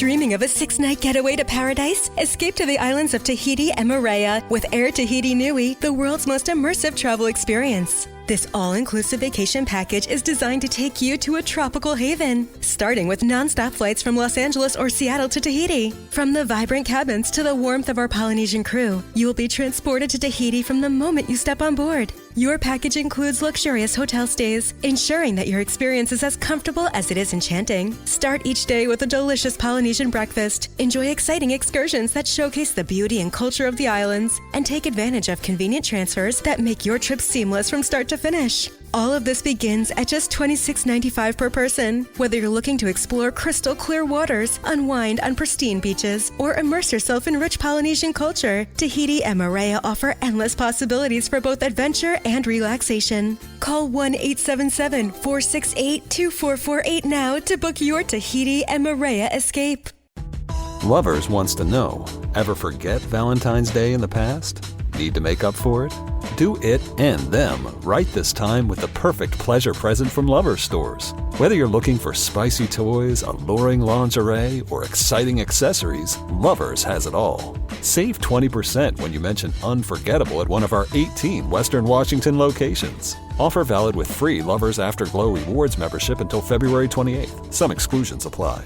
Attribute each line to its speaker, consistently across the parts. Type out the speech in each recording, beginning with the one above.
Speaker 1: Dreaming of a 6-night getaway to paradise? Escape to the islands of Tahiti and Moorea with Air Tahiti Nui, the world's most immersive travel experience. This all-inclusive vacation package is designed to take you to a tropical haven, starting with non-stop flights from Los Angeles or Seattle to Tahiti. From the vibrant cabins to the warmth of our Polynesian crew, you will be transported to Tahiti from the moment you step on board. Your package includes luxurious hotel stays, ensuring that your experience is as comfortable as it is enchanting. Start each day with a delicious Polynesian breakfast, enjoy exciting excursions that showcase the beauty and culture of the islands, and take advantage of convenient transfers that make your trip seamless from start to finish. All of this begins at just $26.95 per person. Whether you're looking to explore crystal clear waters, unwind on pristine beaches, or immerse yourself in rich Polynesian culture, Tahiti and Moorea offer endless possibilities for both adventure and relaxation. Call 1-877-468-2448 now to book your Tahiti and Moorea escape.
Speaker 2: Lovers wants to know, ever forget Valentine's Day in the past? Need to make up for it? Do it and them right this time with the perfect pleasure present from Lovers stores. Whether you're looking for spicy toys, alluring lingerie, or exciting accessories, Lovers has it all. Save 20% when you mention unforgettable at one of our 18 Western Washington locations. Offer valid with free Lovers Afterglow Rewards membership until February 28th. Some exclusions apply.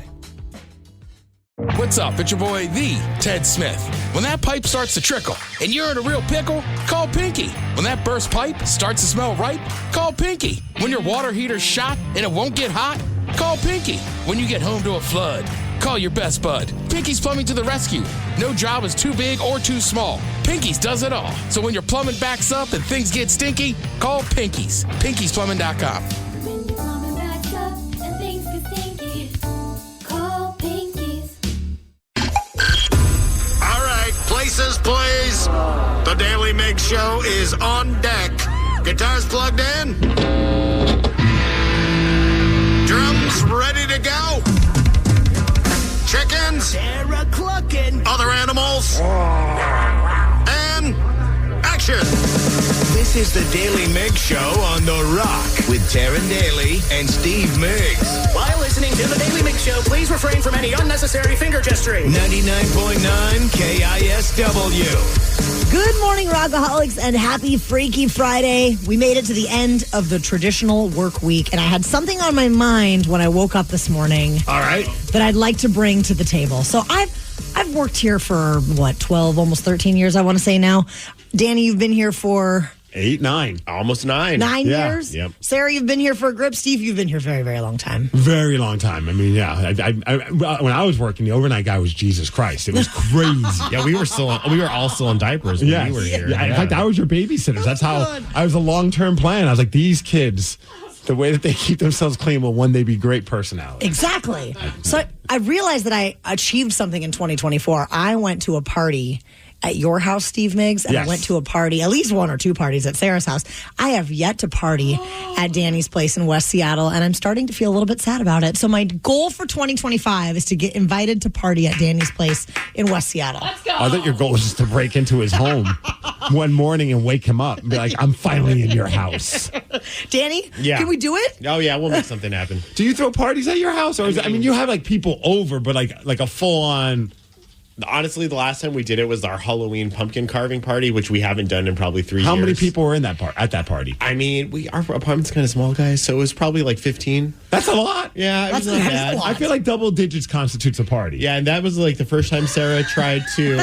Speaker 3: What's up? It's your boy, the Ted Smith. When that pipe starts to trickle and you're in a real pickle, call Pinky. When that burst pipe starts to smell ripe, call Pinky. When your water heater's shot and it won't get hot, call Pinky. When you get home to a flood, call your best bud. Pinky's Plumbing to the rescue. No job is too big or too small. Pinky's does it all. So when your plumbing backs up and things get stinky, call Pinky's. Pinky'sPlumbing.com.
Speaker 4: Places, please. The Daly Migs Show is on deck. Guitars plugged in. Drums ready to go. Chickens. Other animals. And action. This is the Daly Migs Show on The Rock with Taryn Daly and Steve Migs.
Speaker 5: While listening to the Daly Migs Show, please refrain from any unnecessary finger gesturing.
Speaker 4: 99.9 KISW.
Speaker 6: Good morning, Rockaholics, and happy Freaky Friday. We made it to the end of the traditional work week, and I had something on my mind when I woke up this morning.
Speaker 7: All right.
Speaker 6: That I'd like to bring to the table. So I've worked here for, 12, almost 13 years, I want to say now. Danny, you've been here for...
Speaker 7: 8, 9. Almost 9.
Speaker 6: 9 years?
Speaker 7: Yep.
Speaker 6: Sarah, you've been here for a grip. Steve, you've been here a very, very long time.
Speaker 7: Very long time. I mean, yeah. When I was working, the overnight guy was Jesus Christ. It was crazy.
Speaker 8: Yeah, we were all still in diapers when you were here.
Speaker 7: Yeah. In fact, I was your babysitter. That's how I was a long-term plan. I was like, these kids, the way that they keep themselves clean will one day be great personality.
Speaker 6: Exactly. So I realized that I achieved something in 2024. I went to a party at your house, Steve Migs, and I went to a party, at least 1 or 2 parties at Sarah's house. I have yet to party at Danny's place in West Seattle, and I'm starting to feel a little bit sad about it. So my goal for 2025 is to get invited to party at Danny's place in West Seattle.
Speaker 7: Let's go. I thought your goal was just to break into his home one morning and wake him up and be like, I'm finally in your house.
Speaker 6: Danny,
Speaker 8: yeah.
Speaker 6: Can we do it?
Speaker 8: Oh, yeah, we'll make something happen.
Speaker 7: Do you throw parties at your house? Or you have like people over, but like a full-on...
Speaker 8: Honestly, the last time we did it was our Halloween pumpkin carving party, which we haven't done in probably 3 years.
Speaker 7: How many people were in at that party?
Speaker 8: I mean, our apartment's kind of small, guys, so it was probably like 15.
Speaker 7: That's a lot.
Speaker 8: Yeah,
Speaker 6: that's
Speaker 8: not bad.
Speaker 7: I feel like double digits constitutes a party.
Speaker 8: Yeah, and that was like the first time Sarah tried to.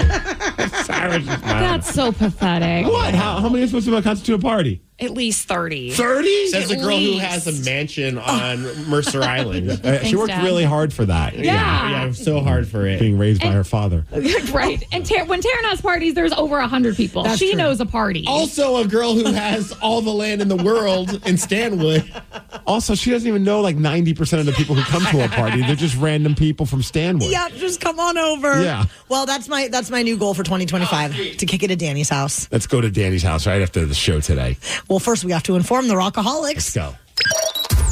Speaker 9: That's so pathetic.
Speaker 7: What? How many are supposed to constitute a party?
Speaker 9: At least 30.
Speaker 7: 30?
Speaker 8: Says the girl who has a mansion on Mercer Island.
Speaker 7: She worked really hard for that.
Speaker 9: Yeah,
Speaker 8: so hard for it.
Speaker 7: Being raised by her father.
Speaker 9: Right. And when Taryn has parties, there's over 100 people.
Speaker 6: That's
Speaker 9: she
Speaker 6: true.
Speaker 9: knows a party.
Speaker 8: Also a girl who has all the land in the world in Stanwood.
Speaker 7: Also, she doesn't even know like 90% of the people who come to a party. They're just random people from Stanwood.
Speaker 6: Yeah, just come on over.
Speaker 7: Yeah.
Speaker 6: Well, that's my new goal for 2025, to kick it at Danny's house.
Speaker 7: Let's go to Danny's house right after the show today.
Speaker 6: Well, first we have to inform the Rockaholics.
Speaker 7: Let's go.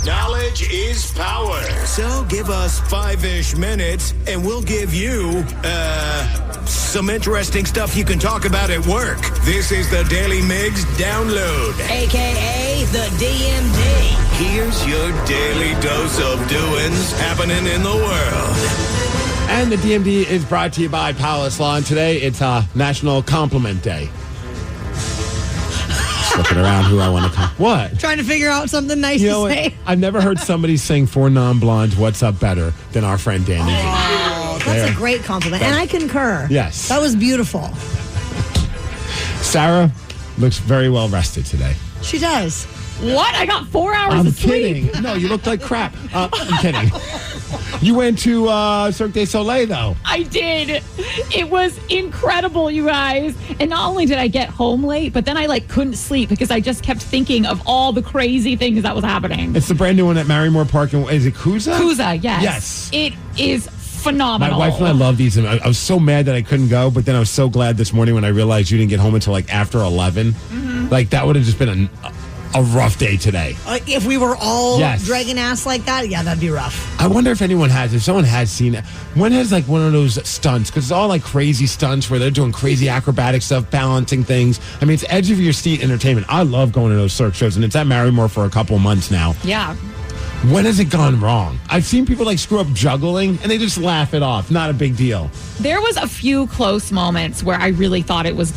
Speaker 4: Knowledge is power. So give us 5-ish minutes and we'll give you, some interesting stuff you can talk about at work. This is the Daly Migs Download.
Speaker 6: AKA the DMD.
Speaker 4: Here's your daily dose of doings happening in the world.
Speaker 7: And the DMD is brought to you by Palace Lawn. Today, it's National Compliment Day. Just looking around who I want to call. What?
Speaker 6: Trying to figure out something nice
Speaker 7: You
Speaker 6: to
Speaker 7: know
Speaker 6: say.
Speaker 7: what? I've never heard somebody sing for non-blondes, what's up better than our friend Danny.
Speaker 6: Oh, that's a great compliment. And I concur.
Speaker 7: Yes.
Speaker 6: That was beautiful.
Speaker 7: Sarah looks very well rested today.
Speaker 6: She does.
Speaker 9: What? I got 4 hours
Speaker 7: I'm
Speaker 9: of sleep.
Speaker 7: kidding. No, you look like crap. I'm kidding. You went to Cirque du Soleil, though.
Speaker 9: I did. It was incredible, you guys. And not only did I get home late, but then I couldn't sleep because I just kept thinking of all the crazy things that was happening.
Speaker 7: It's the brand new one at Marymore Park. Is it KISW?
Speaker 9: KISW, yes.
Speaker 7: Yes.
Speaker 9: It is phenomenal.
Speaker 7: My wife and I love these. And I was so mad that I couldn't go, but then I was so glad this morning when I realized you didn't get home until after 11. Mm-hmm. That would have just been a rough day today.
Speaker 6: If we were all dragging ass like that, yeah, that'd be rough.
Speaker 7: I wonder if someone has seen it. When has one of those stunts, because it's all crazy stunts where they're doing crazy acrobatic stuff, balancing things. I mean, it's edge of your seat entertainment. I love going to those Cirque shows, and it's at Marymore for a couple months now.
Speaker 9: Yeah.
Speaker 7: When has it gone wrong? I've seen people screw up juggling and they just laugh it off. Not a big deal.
Speaker 9: There was a few close moments where I really thought it was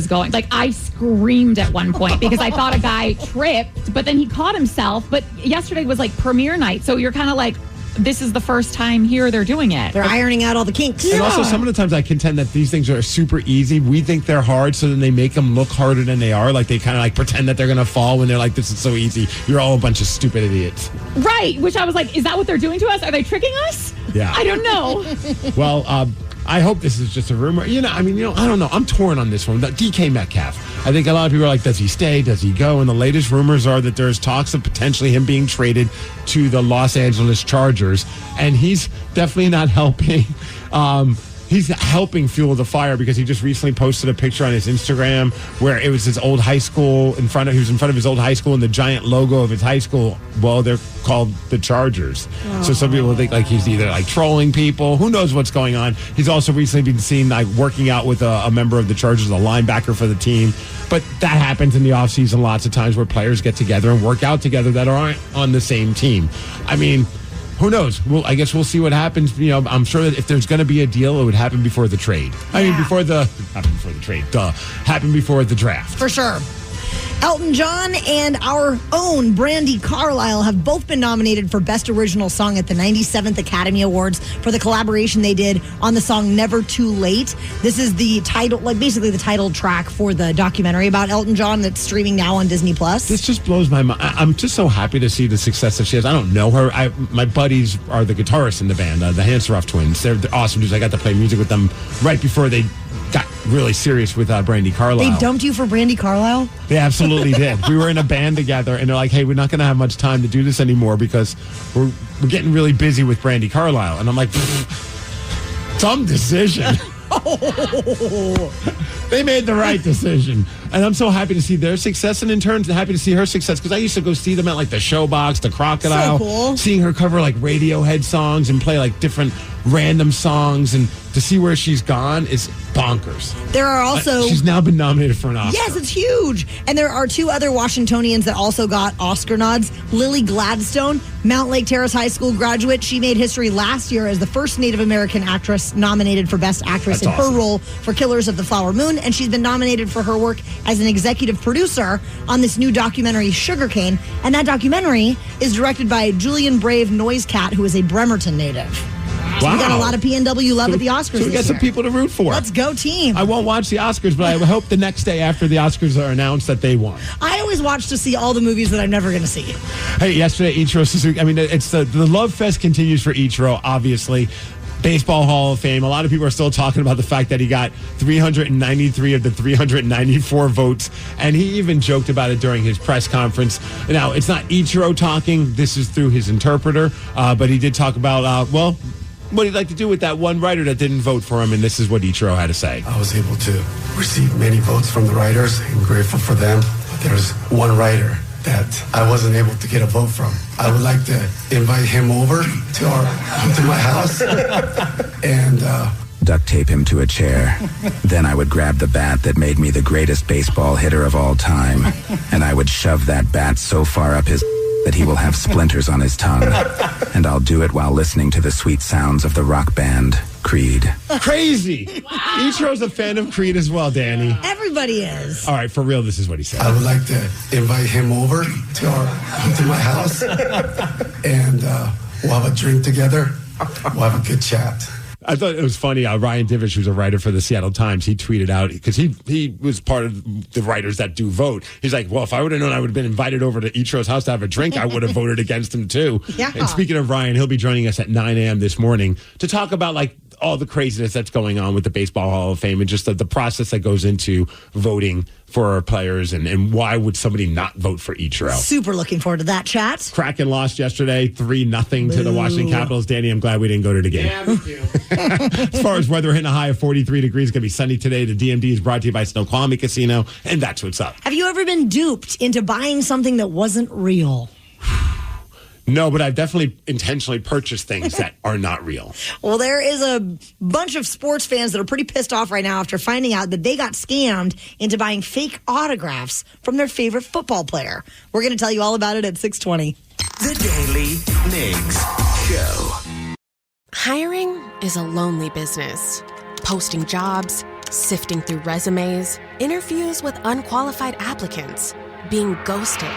Speaker 9: going. I screamed at one point because I thought a guy tripped, but then he caught himself. But yesterday was premiere night, so you're kind of this is the first time here they're doing it.
Speaker 6: They're ironing out all the kinks.
Speaker 7: And also, some of the times I contend that these things are super easy. We think they're hard, so then they make them look harder than they are. They kind of pretend that they're going to fall when they're this is so easy. You're all a bunch of stupid idiots.
Speaker 9: Right, which I was is that what they're doing to us? Are they tricking us?
Speaker 7: Yeah.
Speaker 9: I don't know.
Speaker 7: Well, I hope this is just a rumor. I don't know. I'm torn on this one. DK Metcalf. I think a lot of people are does he stay? Does he go? And the latest rumors are that there's talks of potentially him being traded to the Los Angeles Chargers. And he's definitely not helping. He's helping fuel the fire because he just recently posted a picture on his Instagram where it was his old high school he was in front of his old high school, and the giant logo of his high school, well, they're called the Chargers. Oh. So some people think he's either trolling people. Who knows what's going on? He's also recently been seen working out with a member of the Chargers, a linebacker for the team. But that happens in the offseason lots of times where players get together and work out together that aren't on the same team. I mean, who knows? I guess we'll see what happens. I'm sure that if there's going to be a deal, it would happen before the trade. Yeah. Happen before the draft.
Speaker 6: For sure. Elton John and our own Brandi Carlile have both been nominated for Best Original Song at the 97th Academy Awards for the collaboration they did on the song Never Too Late. This is the title, basically the title track for the documentary about Elton John that's streaming now on Disney+.
Speaker 7: This just blows my mind. I'm just so happy to see the success that she has. I don't know her. My buddies are the guitarists in the band, the Hanseroff twins. They're awesome dudes. I got to play music with them right before they got really serious with Brandi Carlile.
Speaker 6: They dumped you for Brandi Carlile?
Speaker 7: They absolutely did. We were in a band together, and they're hey, we're not going to have much time to do this anymore because we're getting really busy with Brandi Carlile. And I'm some decision. They made the right decision. And I'm so happy to see their success, and in turn, happy to see her success, because I used to go see them at the Showbox, the Crocodile.
Speaker 6: So cool.
Speaker 7: Seeing her cover Radiohead songs and play different random songs, and to see where she's gone is bonkers.
Speaker 6: There are also...
Speaker 7: she's now been nominated for an Oscar.
Speaker 6: Yes, it's huge. And there are two other Washingtonians that also got Oscar nods. Lily Gladstone, Mount Lake Terrace High School graduate. She made history last year as the first Native American actress nominated for Best Actress in her role for Killers of the Flower Moon. And she's been nominated for her work as an executive producer on this new documentary, Sugarcane. And that documentary is directed by Julian Brave Noisecat, who is a Bremerton native. So we got a lot of PNW love at the Oscars.
Speaker 7: So we got some people to root for.
Speaker 6: Let's go, team.
Speaker 7: I won't watch the Oscars, but I hope the next day after the Oscars are announced that they won.
Speaker 6: I always watch to see all the movies that I'm never going to see.
Speaker 7: Hey, yesterday, Ichiro Suzuki, it's the Love Fest continues for Ichiro, obviously. Baseball Hall of Fame. A lot of people are still talking about the fact that he got 393 of the 394 votes, and he even joked about it during his press conference. Now, it's not Ichiro talking. This is through his interpreter, but he did talk about, what he'd like to do with that one writer that didn't vote for him, and this is what Ichiro had to say.
Speaker 10: I was able to receive many votes from the writers. I'm grateful for them. But there's one writer that I wasn't able to get a vote from. I would like to invite him over to my house and
Speaker 11: duct tape him to a chair. Then I would grab the bat that made me the greatest baseball hitter of all time, and I would shove that bat so far up his that he will have splinters on his tongue. And I'll do it while listening to the sweet sounds of the rock band Creed.
Speaker 7: Crazy. Wow. Ichiro's a fan of Creed as well, Danny.
Speaker 6: Everybody is.
Speaker 7: All right, for real, this is what he said.
Speaker 10: I would like to invite him over to my house, and we'll have a drink together. We'll have a good chat.
Speaker 7: I thought it was funny. Ryan Divish, who's a writer for the Seattle Times, he tweeted out, because he was part of the writers that do vote. He's like, well, if I would have known I would have been invited over to Ichiro's house to have a drink, I would have voted against him too.
Speaker 6: Yeah.
Speaker 7: And speaking of Ryan, he'll be joining us at 9 a.m. this morning to talk about like all the craziness that's going on with the Baseball Hall of Fame and just the process that goes into voting for our players and why would somebody not vote for Ichiro.
Speaker 6: Super looking forward to that chat.
Speaker 7: Kraken lost yesterday 3-0 to the Washington Capitals. Danny, I'm glad we didn't go to the game.
Speaker 8: Yeah, me too.
Speaker 7: As far as weather, hitting a high of 43 degrees. It's going to be sunny today. The DMD is brought to you by Snoqualmie Casino, and that's what's up.
Speaker 6: Have you ever been duped into buying something that wasn't real?
Speaker 7: No, but I've definitely intentionally purchased things that are not real.
Speaker 6: Well, there is a bunch of sports fans that are pretty pissed off right now after finding out that they got scammed into buying fake autographs from their favorite football player. We're going to tell you all about it at 6:20.
Speaker 4: The Daily Migs Show.
Speaker 12: Hiring is a lonely business. Posting jobs, sifting through resumes, interviews with unqualified applicants, being ghosted.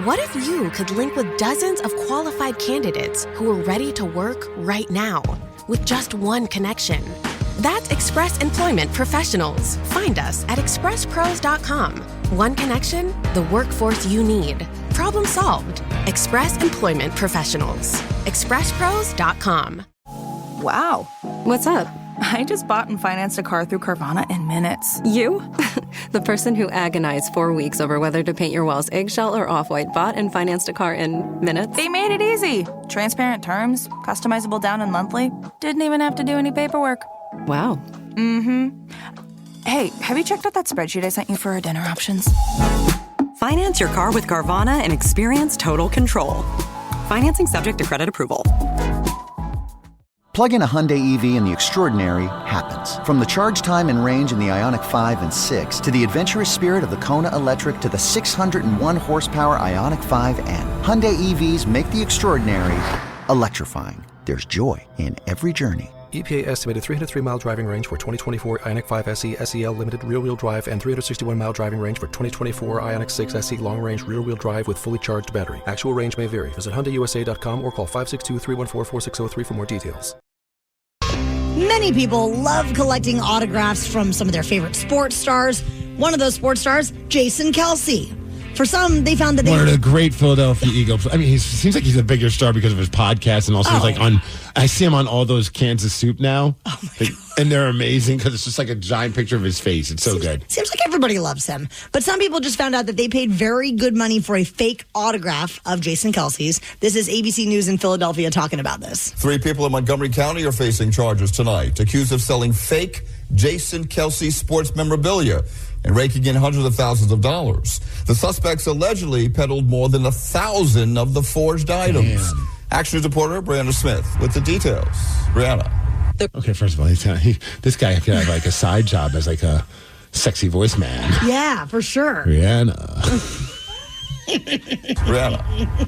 Speaker 12: What if you could link with dozens of qualified candidates who are ready to work right now with just one connection? That's Express Employment Professionals. Find us at expresspros.com. One connection, the workforce you need. Problem solved. Express Employment Professionals. expresspros.com.
Speaker 13: Wow.
Speaker 12: What's up?
Speaker 13: I just bought and financed a car through Carvana in minutes.
Speaker 12: You? The person who agonized 4 weeks over whether to paint your walls eggshell or off-white bought and financed a car in minutes?
Speaker 13: They made it easy. Transparent terms, customizable down and monthly. Didn't even have to do any paperwork.
Speaker 12: Wow.
Speaker 13: Mm-hmm. Hey, have you checked out that spreadsheet I sent you for our dinner options?
Speaker 14: Finance your car with Carvana and experience total control. Financing subject to credit approval.
Speaker 15: Plug in a Hyundai EV and the extraordinary happens. From the charge time and range in the Ioniq 5 and 6 to the adventurous spirit of the Kona Electric to the 601 horsepower Ioniq 5N. Hyundai EVs make the extraordinary electrifying. There's joy in every journey.
Speaker 16: EPA estimated 303-mile driving range for 2024 Ioniq 5 SE SEL Limited rear-wheel drive and 361-mile driving range for 2024 Ioniq 6 SE long-range rear-wheel drive with fully charged battery. Actual range may vary. Visit HyundaiUSA.com or call 562-314-4603 for more details.
Speaker 6: Many people love collecting autographs from some of their favorite sports stars. One of those sports stars, Jason Kelce. For some, they found that
Speaker 7: one of the great Philadelphia Eagles. I mean, he seems like he's a bigger star because of his podcast, and also he's like on. I see him on all those cans of soup now, and they're amazing because it's just like a giant picture of his face. It's so good.
Speaker 6: Seems like everybody loves him, but some people just found out that they paid very good money for a fake autograph of Jason Kelce's. This is ABC News in Philadelphia talking about this.
Speaker 17: 3 people in Montgomery County are facing charges tonight, accused of selling fake Jason Kelce sports memorabilia and raking in hundreds of thousands of dollars. The suspects allegedly peddled more than 1,000 of the forged items. Damn. Action News reporter Brianna Smith with the details. Brianna.
Speaker 7: Okay, first of all, this guy could have like a side job as like a sexy voice man.
Speaker 6: Yeah, for sure.
Speaker 7: Brianna.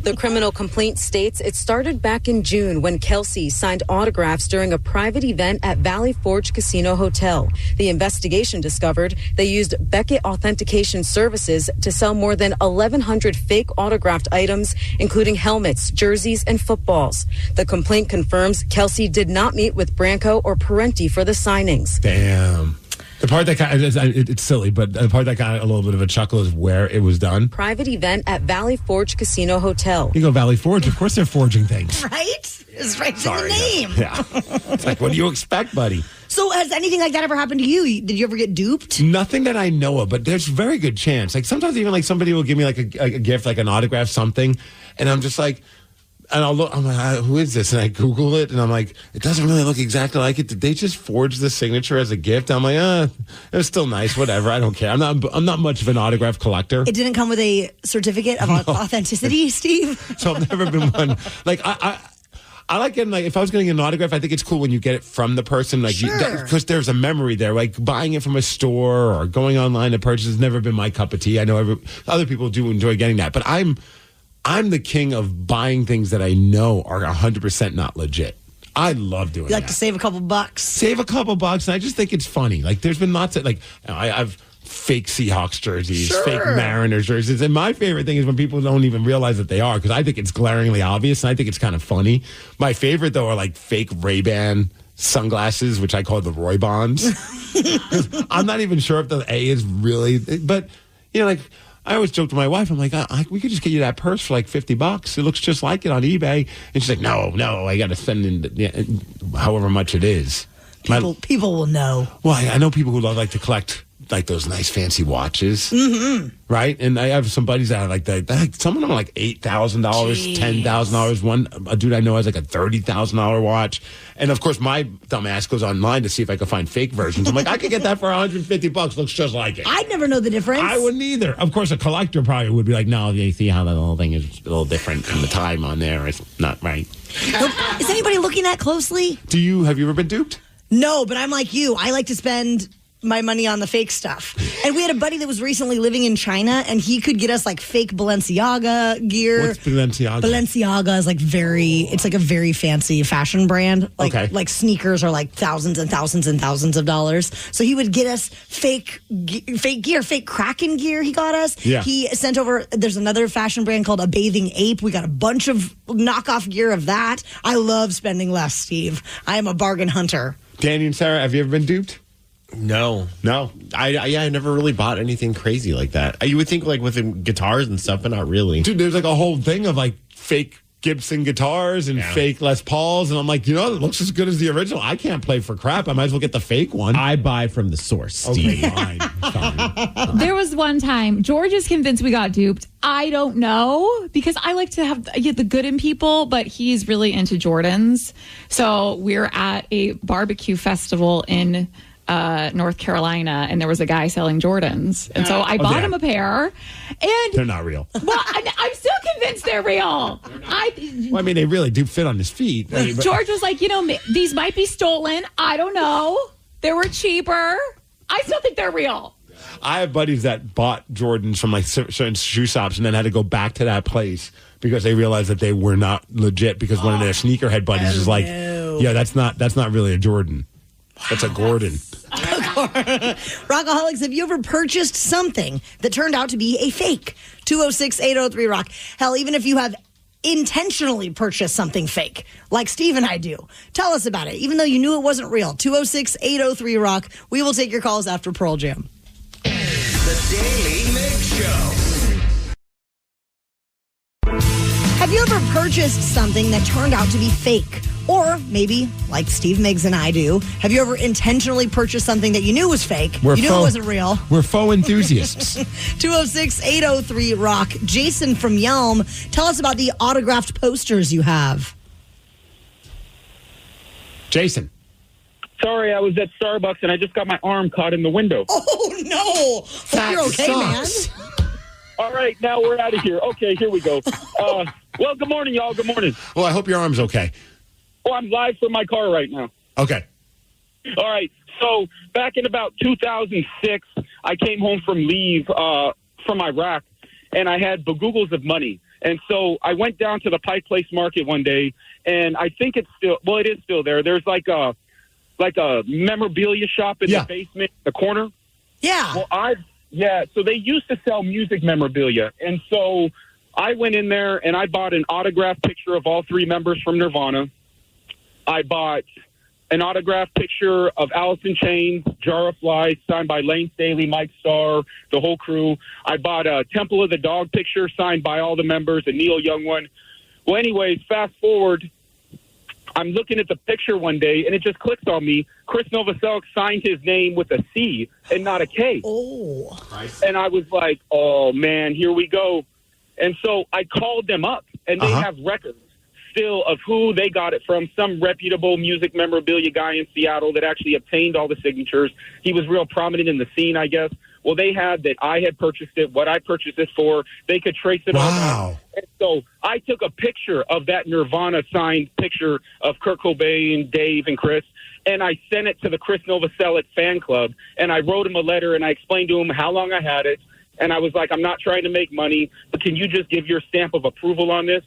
Speaker 18: The criminal complaint states it started back in June when Kelce signed autographs during a private event at Valley Forge Casino Hotel. The investigation discovered they used Beckett Authentication Services to sell more than 1,100 fake autographed items, including helmets, jerseys, and footballs. The complaint confirms Kelce did not meet with Branco or Parenti for the signings.
Speaker 7: Damn. The part that it's silly, but the part that got a little bit of a chuckle is where it was done.
Speaker 18: Private event at Valley Forge Casino Hotel.
Speaker 7: You go Valley Forge, of course they're forging things.
Speaker 6: Right? It's right in the name.
Speaker 7: Yeah. It's like, what do you expect, buddy?
Speaker 6: So has anything like that ever happened to you? Did you ever get duped?
Speaker 7: Nothing that I know of, but there's very good chance. Like sometimes even like somebody will give me like a gift, like an autograph, something, and I'm just like, and I'll look, I'm like, who is this? And I Google it, and I'm like, it doesn't really look exactly like it. Did they just forge the signature as a gift? I'm like, it was still nice, whatever. I don't care. I'm not much of an autograph collector.
Speaker 6: It didn't come with a certificate of authenticity, Steve?
Speaker 7: So I've never been one. Like, I like getting, like, if I was going to get an autograph, I think it's cool when you get it from the person. Like, because there's a memory there. Like, buying it from a store or going online to purchase has never been my cup of tea. I know other people do enjoy getting that. But I'm the king of buying things that I know are 100% not legit. I love doing that.
Speaker 6: You like to save a couple bucks?
Speaker 7: Save a couple bucks, and I just think it's funny. Like, there's been lots of, like, I've fake Seahawks jerseys, fake Mariners jerseys, and my favorite thing is when people don't even realize that they are, because I think it's glaringly obvious, and I think it's kind of funny. My favorite, though, are, like, fake Ray-Ban sunglasses, which I call the Roy Bonds. I'm not even sure if the A is really, but, you know, like, I always joke to my wife, I'm like, we could just get you that purse for like $50. It looks just like it on eBay. And she's like, no, I got to spend however much it is.
Speaker 6: People will know.
Speaker 7: Well, I know people who like to collect like those nice fancy watches, right? And I have some buddies that have like that. Some of them are like $8,000, $10,000. One a dude I know has like a $30,000 watch. And of course, my dumb ass goes online to see if I can find fake versions. I'm like, I could get that for $150. Looks just like it.
Speaker 6: I'd never know the difference.
Speaker 7: I wouldn't either. Of course, a collector probably would be like, no, you see how the whole thing is a little different from the time on there. It's not right.
Speaker 6: Is anybody looking at closely?
Speaker 7: Have you ever been duped?
Speaker 6: No, but I'm like you. I like to spend my money on the fake stuff. And we had a buddy that was recently living in China, and he could get us like fake Balenciaga gear.
Speaker 7: What's Balenciaga?
Speaker 6: Balenciaga is like it's like a very fancy fashion brand. Like sneakers are like thousands and thousands and thousands of dollars. So he would get us fake gear, fake Kraken gear he got us.
Speaker 7: Yeah.
Speaker 6: He sent over, there's another fashion brand called A Bathing Ape. We got a bunch of knockoff gear of that. I love spending less, Steve. I am a bargain hunter.
Speaker 7: Danny and Sarah, have you ever been duped?
Speaker 8: No. I never really bought anything crazy like that. You would think like with the guitars and stuff, but not really.
Speaker 7: Dude, there's like a whole thing of like fake Gibson guitars and fake Les Pauls, and I'm like, it looks as good as the original. I can't play for crap. I might as well get the fake one.
Speaker 8: I buy from the source, Steve.
Speaker 7: Okay, fine.
Speaker 9: There was one time, George is convinced we got duped. I don't know, because I like to have the good in people, but he's really into Jordans. So we're at a barbecue festival in North Carolina, and there was a guy selling Jordans, and so I bought him a pair, and
Speaker 7: they're not real.
Speaker 9: Well, I'm still convinced they're real.
Speaker 7: I mean, they really do fit on his feet.
Speaker 9: George was like, these might be stolen. I don't know. They were cheaper. I still think they're real.
Speaker 7: I have buddies that bought Jordans from like certain shoe shops and then had to go back to that place because they realized that they were not legit, because one of their sneakerhead buddies was like, yeah, that's not really a Jordan. That's a Gordon.
Speaker 6: Rockaholics, have you ever purchased something that turned out to be a fake? 206-803-ROCK. Hell, even if you have intentionally purchased something fake, like Steve and I do, tell us about it, even though you knew it wasn't real. 206-803-ROCK. We will take your calls after Pearl Jam.
Speaker 4: The Daily Migs Show.
Speaker 6: Have you ever purchased something that turned out to be fake? Or maybe, like Steve Migs and I do, have you ever intentionally purchased something that you knew was fake? You knew it wasn't real.
Speaker 7: We're faux enthusiasts.
Speaker 6: 206-803-ROCK. Jason from Yelm, tell us about the autographed posters you have.
Speaker 7: Jason.
Speaker 19: Sorry, I was at Starbucks and I just got my arm caught in the window.
Speaker 6: Oh, no. Hope you're okay,
Speaker 7: sucks.
Speaker 6: man.
Speaker 19: All right, now we're out of here. Okay, here we go. Well, good morning, y'all. Good morning.
Speaker 7: Well, I hope your arm's okay.
Speaker 19: Oh, I'm live from my car right now.
Speaker 7: Okay.
Speaker 19: All right. So back in about 2006, I came home from leave from Iraq, and I had bagoogles of money. And so I went down to the Pike Place Market one day, and I think it is still there. There's like a memorabilia shop in the basement, the corner.
Speaker 6: Yeah.
Speaker 19: Well, so they used to sell music memorabilia. And so I went in there and I bought an autographed picture of all three members from Nirvana. I bought an autographed picture of Alice in Chains, Jar of Flies, signed by Lane Staley, Mike Starr, the whole crew. I bought a Temple of the Dog picture signed by all the members, a Neil Young one. Well, anyways, fast forward, I'm looking at the picture one day, and it just clicked on me. Chris Novoselic signed his name with a C and not a K.
Speaker 6: Oh.
Speaker 19: And I was like, oh, man, here we go. And so I called them up, and they have records still of who they got it from, some reputable music memorabilia guy in Seattle that actually obtained all the signatures. He was real prominent in the scene, I guess. Well, they had that I had purchased it, what I purchased it for. They could trace it all down. And so I took a picture of that Nirvana signed picture of Kurt Cobain, Dave, and Chris, and I sent it to the Chris Novoselic fan club, and I wrote him a letter, and I explained to him how long I had it, And I was like, I'm not trying to make money, but can you just give your stamp of approval on this?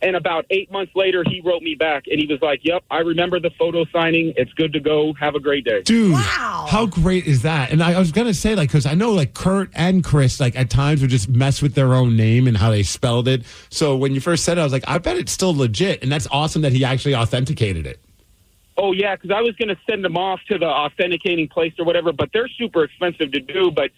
Speaker 19: And about 8 months later, he wrote me back, and he was like, yep, I remember the photo signing. It's good to go. Have a great day.
Speaker 7: Dude, how great is that? And I was going to say, like, because I know, like, Kurt and Chris, like, at times would just mess with their own name and how they spelled it. So when you first said it, I was like, I bet it's still legit. And that's awesome that he actually authenticated it.
Speaker 19: Oh, yeah, because I was going to send them off to the authenticating place or whatever, but they're super expensive to do. But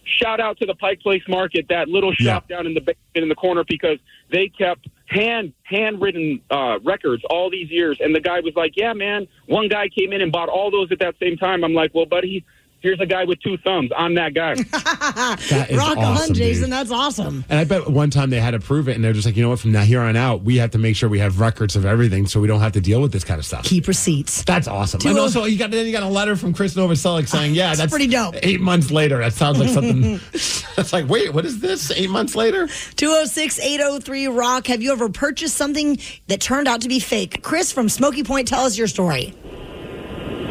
Speaker 19: shout out to the Pike Place Market, that little shop down in the basement in the corner, because they kept handwritten records all these years. And the guy was like, yeah, man, one guy came in and bought all those at that same time. I'm like, well, buddy, here's a guy with two thumbs. I'm that guy.
Speaker 7: That is
Speaker 6: Rock
Speaker 7: awesome,
Speaker 6: on, Jason.
Speaker 7: dude.
Speaker 6: That's awesome.
Speaker 7: And I bet one time they had to prove it, and they're just like, you know what, from now here on out, we have to make sure we have records of everything so we don't have to deal with this kind of stuff.
Speaker 6: Keep receipts.
Speaker 7: That's awesome. And also, you got a letter from Chris Novoselic saying, yeah, that's
Speaker 6: pretty dope.
Speaker 7: 8 months later. That sounds like something. That's like, wait, what is this? 8 months later?
Speaker 6: 206-803-ROCK. Have you ever purchased something that turned out to be fake? Chris from Smoky Point, tell us your story.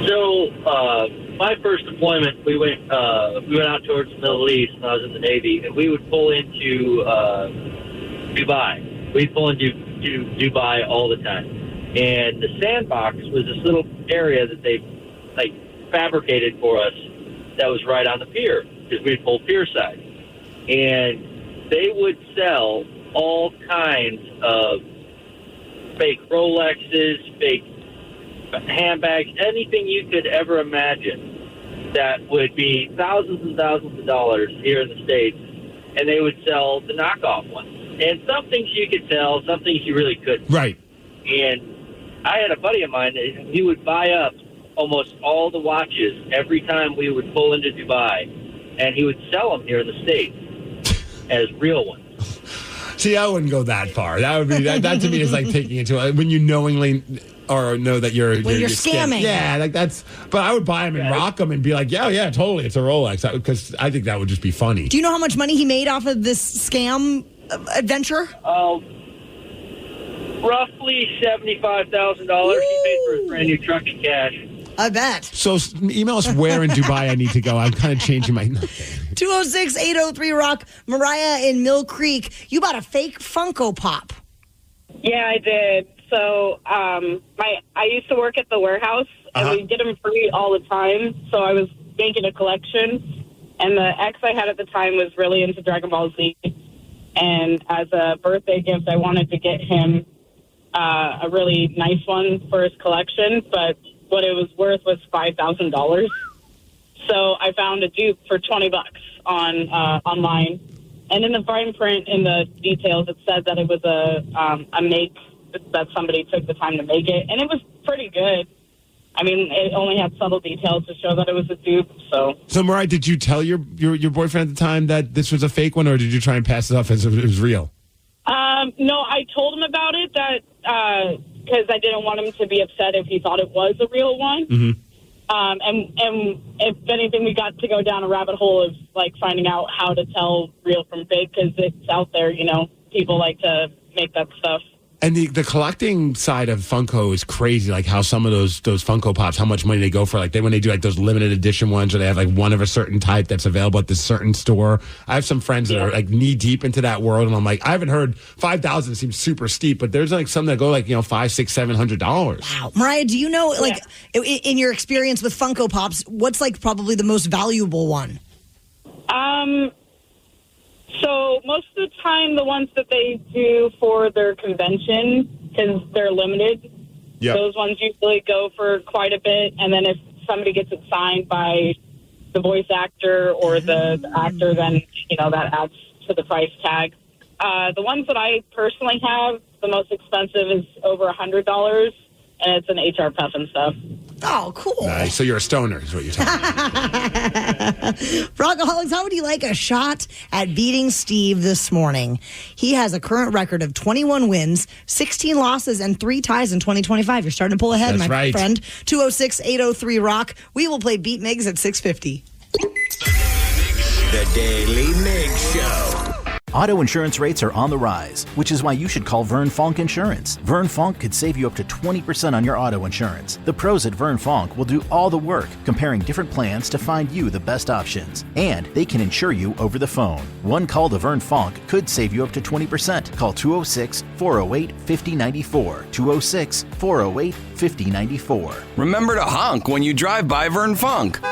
Speaker 20: So, my first deployment, we went out towards the Middle East when I was in the Navy, and we would pull into Dubai. We'd pull into Dubai all the time. And the sandbox was this little area that they fabricated for us that was right on the pier, because we'd pull pierside. And they would sell all kinds of fake Rolexes, fake handbags, anything you could ever imagine that would be thousands and thousands of dollars here in the States, and they would sell the knockoff ones. And some things you could tell, some things you really couldn't.
Speaker 7: Right.
Speaker 20: And I had a buddy of mine that he would buy up almost all the watches every time we would pull into Dubai, and he would sell them here in the States as real ones.
Speaker 7: See, I wouldn't go that far. That would be that to me is like taking it to when you knowingly or know that you're
Speaker 6: scamming.
Speaker 7: Yeah, like that's. But I would buy them and rock them and be like, yeah, totally, it's a Rolex, because I think that would just be funny.
Speaker 6: Do you know how much money he made off of this scam adventure?
Speaker 20: Roughly $75,000. He paid for his brand new truck in cash.
Speaker 6: I bet.
Speaker 7: So email us where in Dubai I need to go. I'm kind of changing my.
Speaker 6: 206-803-ROCK. Mariah in Mill Creek, you bought a fake Funko Pop.
Speaker 21: Yeah, I did. So I used to work at the warehouse, and we get them free all the time. So I was making a collection, and the ex I had at the time was really into Dragon Ball Z. And as a birthday gift, I wanted to get him a really nice one for his collection, but what it was worth was $5,000. So I found a dupe for $20 on online, and in the fine print, in the details, it said that it was a make that somebody took the time to make it, and it was pretty good. I mean, it only had subtle details to show that it was a dupe. So
Speaker 7: Mariah, did you tell your boyfriend at the time that this was a fake one, or did you try and pass it off as if it was real?
Speaker 21: No, I told him about it because I didn't want him to be upset if he thought it was a real one.
Speaker 7: Mm-hmm.
Speaker 21: And if anything, we got to go down a rabbit hole of finding out how to tell real from fake, because it's out there. People like to make that stuff.
Speaker 7: And the collecting side of Funko is crazy, like how some of those Funko Pops, how much money they go for. Like when they do those limited edition ones, or they have one of a certain type that's available at this certain store. I have some friends that are knee deep into that world, and I'm like, I haven't heard $5,000 seems super steep, but there's some that go $500, $600, $700.
Speaker 6: Wow, Mariah, do you know in your experience with Funko Pops, what's probably the most valuable one?
Speaker 21: So most of the time, the ones that they do for their convention, because they're limited, those ones usually go for quite a bit. And then if somebody gets it signed by the voice actor or the actor, then, that adds to the price tag. The ones that I personally have, the most expensive is over $100, and it's an HR puff and stuff.
Speaker 6: Oh, cool.
Speaker 7: Nice. So you're a stoner is what you're telling me.
Speaker 6: Rockaholics, how would you like a shot at beating Steve this morning? He has a current record of 21 wins, 16 losses, and 3 ties in 2025. You're starting to pull ahead,
Speaker 7: That's right.
Speaker 6: friend. 206-803-ROCK. We will play Beat Migs at 6:50.
Speaker 4: The Daily Migs Show.
Speaker 1: Auto insurance rates are on the rise, which is why you should call Vern Fonk Insurance. Vern Fonk could save you up to 20% on your auto insurance. The pros at Vern Fonk will do all the work, comparing different plans to find you the best options. And they can insure you over the phone. One call to Vern Fonk could save you up to 20%. Call 206-408-5094. 206-408-5094.
Speaker 22: Remember to honk when you drive by Vern Fonk.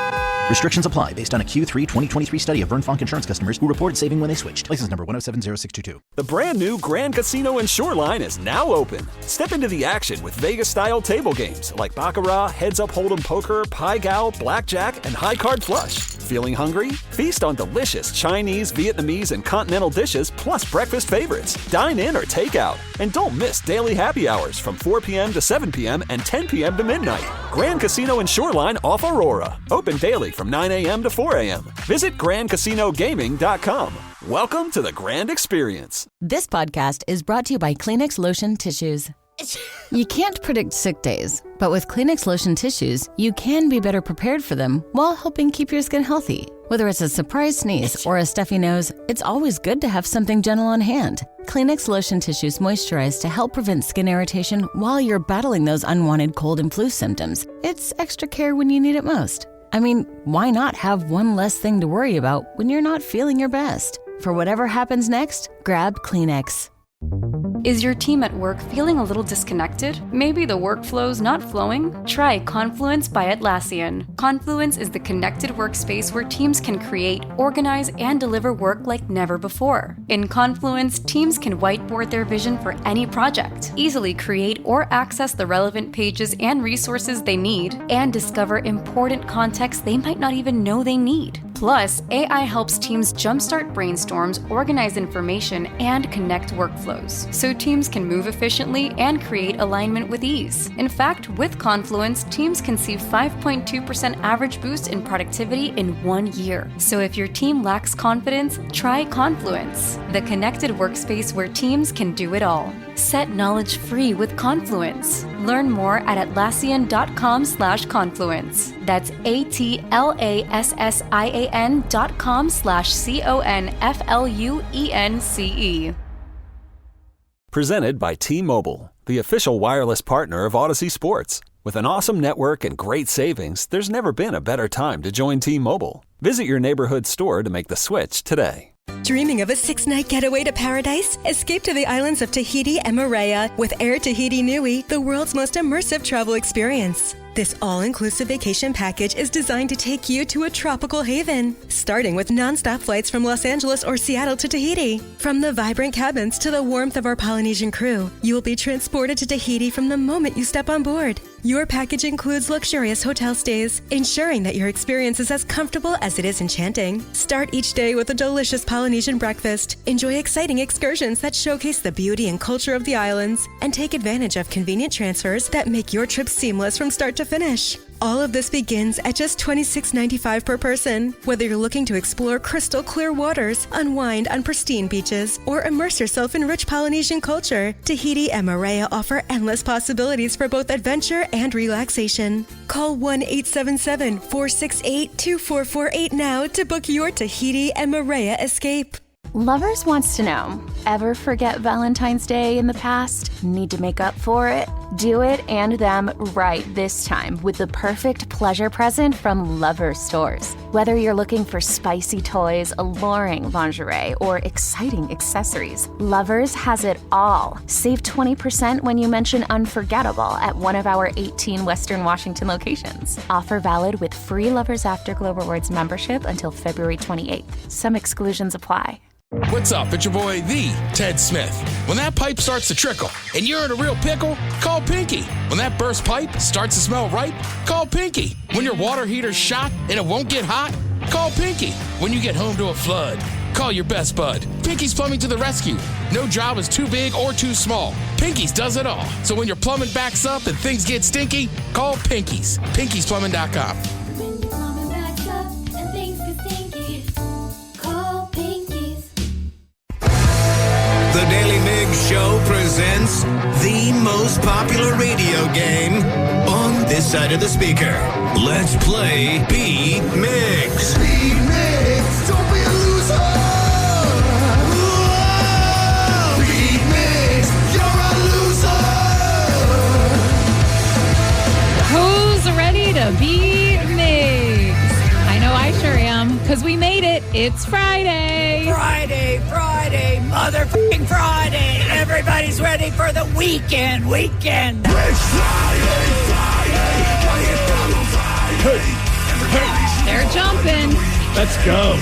Speaker 1: Restrictions apply based on a Q3 2023 study of Vern Fonk Insurance customers who reported saving when they switched. License number 1070622.
Speaker 2: The brand new Grand Casino in Shoreline is now open. Step into the action with Vegas-style table games like Baccarat, Heads Up Hold'em Poker, Pai Gow, Blackjack, and High Card Flush. Feeling hungry? Feast on delicious Chinese, Vietnamese, and continental dishes plus breakfast favorites. Dine in or take out. And don't miss daily happy hours from 4 p.m. to 7 p.m. and 10 p.m. to midnight. Grand Casino in Shoreline off Aurora. Open daily from 9 a.m. to 4 a.m. Visit GrandCasinoGaming.com. Welcome to the Grand Experience.
Speaker 23: This podcast is brought to you by Kleenex Lotion Tissues. You can't predict sick days, but with Kleenex Lotion Tissues, you can be better prepared for them while helping keep your skin healthy. Whether it's a surprise sneeze or a stuffy nose, it's always good to have something gentle on hand. Kleenex Lotion Tissues moisturize to help prevent skin irritation while you're battling those unwanted cold and flu symptoms. It's extra care when you need it most. I mean, why not have one less thing to worry about when you're not feeling your best? For whatever happens next, grab Kleenex.
Speaker 24: Is your team at work feeling a little disconnected? Maybe the workflow's not flowing? Try Confluence by Atlassian. Confluence is the connected workspace where teams can create, organize, and deliver work like never before. In Confluence, teams can whiteboard their vision for any project, easily create or access the relevant pages and resources they need, and discover important context they might not even know they need. Plus, AI helps teams jumpstart brainstorms, organize information, and connect workflows, so teams can move efficiently and create alignment with ease. In fact, with Confluence, teams can see 5.2% average boost in productivity in 1 year. So if your team lacks confidence, try Confluence, the connected workspace where teams can do it all. Set knowledge free with Confluence. Learn more at Atlassian.com/confluence. That's Atlassian.com/CONFLUENCE.
Speaker 2: Presented by T-Mobile, the official wireless partner of Odyssey Sports. With an awesome network and great savings, there's never been a better time to join T-Mobile. Visit your neighborhood store to make the switch today.
Speaker 25: Dreaming of a 6-night getaway to paradise? Escape to the islands of Tahiti and Moorea with Air Tahiti Nui, the world's most immersive travel experience. This all-inclusive vacation package is designed to take you to a tropical haven, starting with nonstop flights from Los Angeles or Seattle to Tahiti. From the vibrant cabins to the warmth of our Polynesian crew, you will be transported to Tahiti from the moment you step on board. Your package includes luxurious hotel stays, ensuring that your experience is as comfortable as it is enchanting. Start each day with a delicious Polynesian breakfast. Enjoy exciting excursions that showcase the beauty and culture of the islands, and take advantage of convenient transfers that make your trip seamless from start to finish. All of this begins at just $26.95 per person. Whether you're looking to explore crystal clear waters, unwind on pristine beaches, or immerse yourself in rich Polynesian culture, Tahiti and Moorea offer endless possibilities for both adventure and relaxation. Call 1-877-468-2448 now to book your Tahiti and Moorea escape.
Speaker 23: Lovers wants to know, ever forget Valentine's Day in the past? Need to make up for it? Do it and them right this time with the perfect pleasure present from Lovers stores. Whether you're looking for spicy toys, alluring lingerie, or exciting accessories, Lovers has it all. Save 20% when you mention unforgettable at one of our 18 Western Washington locations. Offer valid with free Lovers Afterglow Rewards membership until February 28th. Some exclusions apply.
Speaker 3: What's up? It's your boy, the Ted Smith. When that pipe starts to trickle and you're in a real pickle, call Pinky. When that burst pipe starts to smell right, call Pinky. When your water heater's shot and it won't get hot, call Pinky. When you get home to a flood, call your best bud. Pinky's Plumbing to the rescue. No job is too big or too small. Pinky's does it all. So when your plumbing backs up and things get stinky, call Pinky's. Pinky'sPlumbing.com.
Speaker 4: The Daily Migs Show presents the most popular radio game on this side of the speaker. Let's play Be Migs. Be Migs, don't be a loser.
Speaker 9: be Migs. I know I sure am, because we made it. It's Friday.
Speaker 5: Friday, motherfucking Friday. Everybody's ready for the weekend.
Speaker 9: They're jumping.
Speaker 7: Let's go.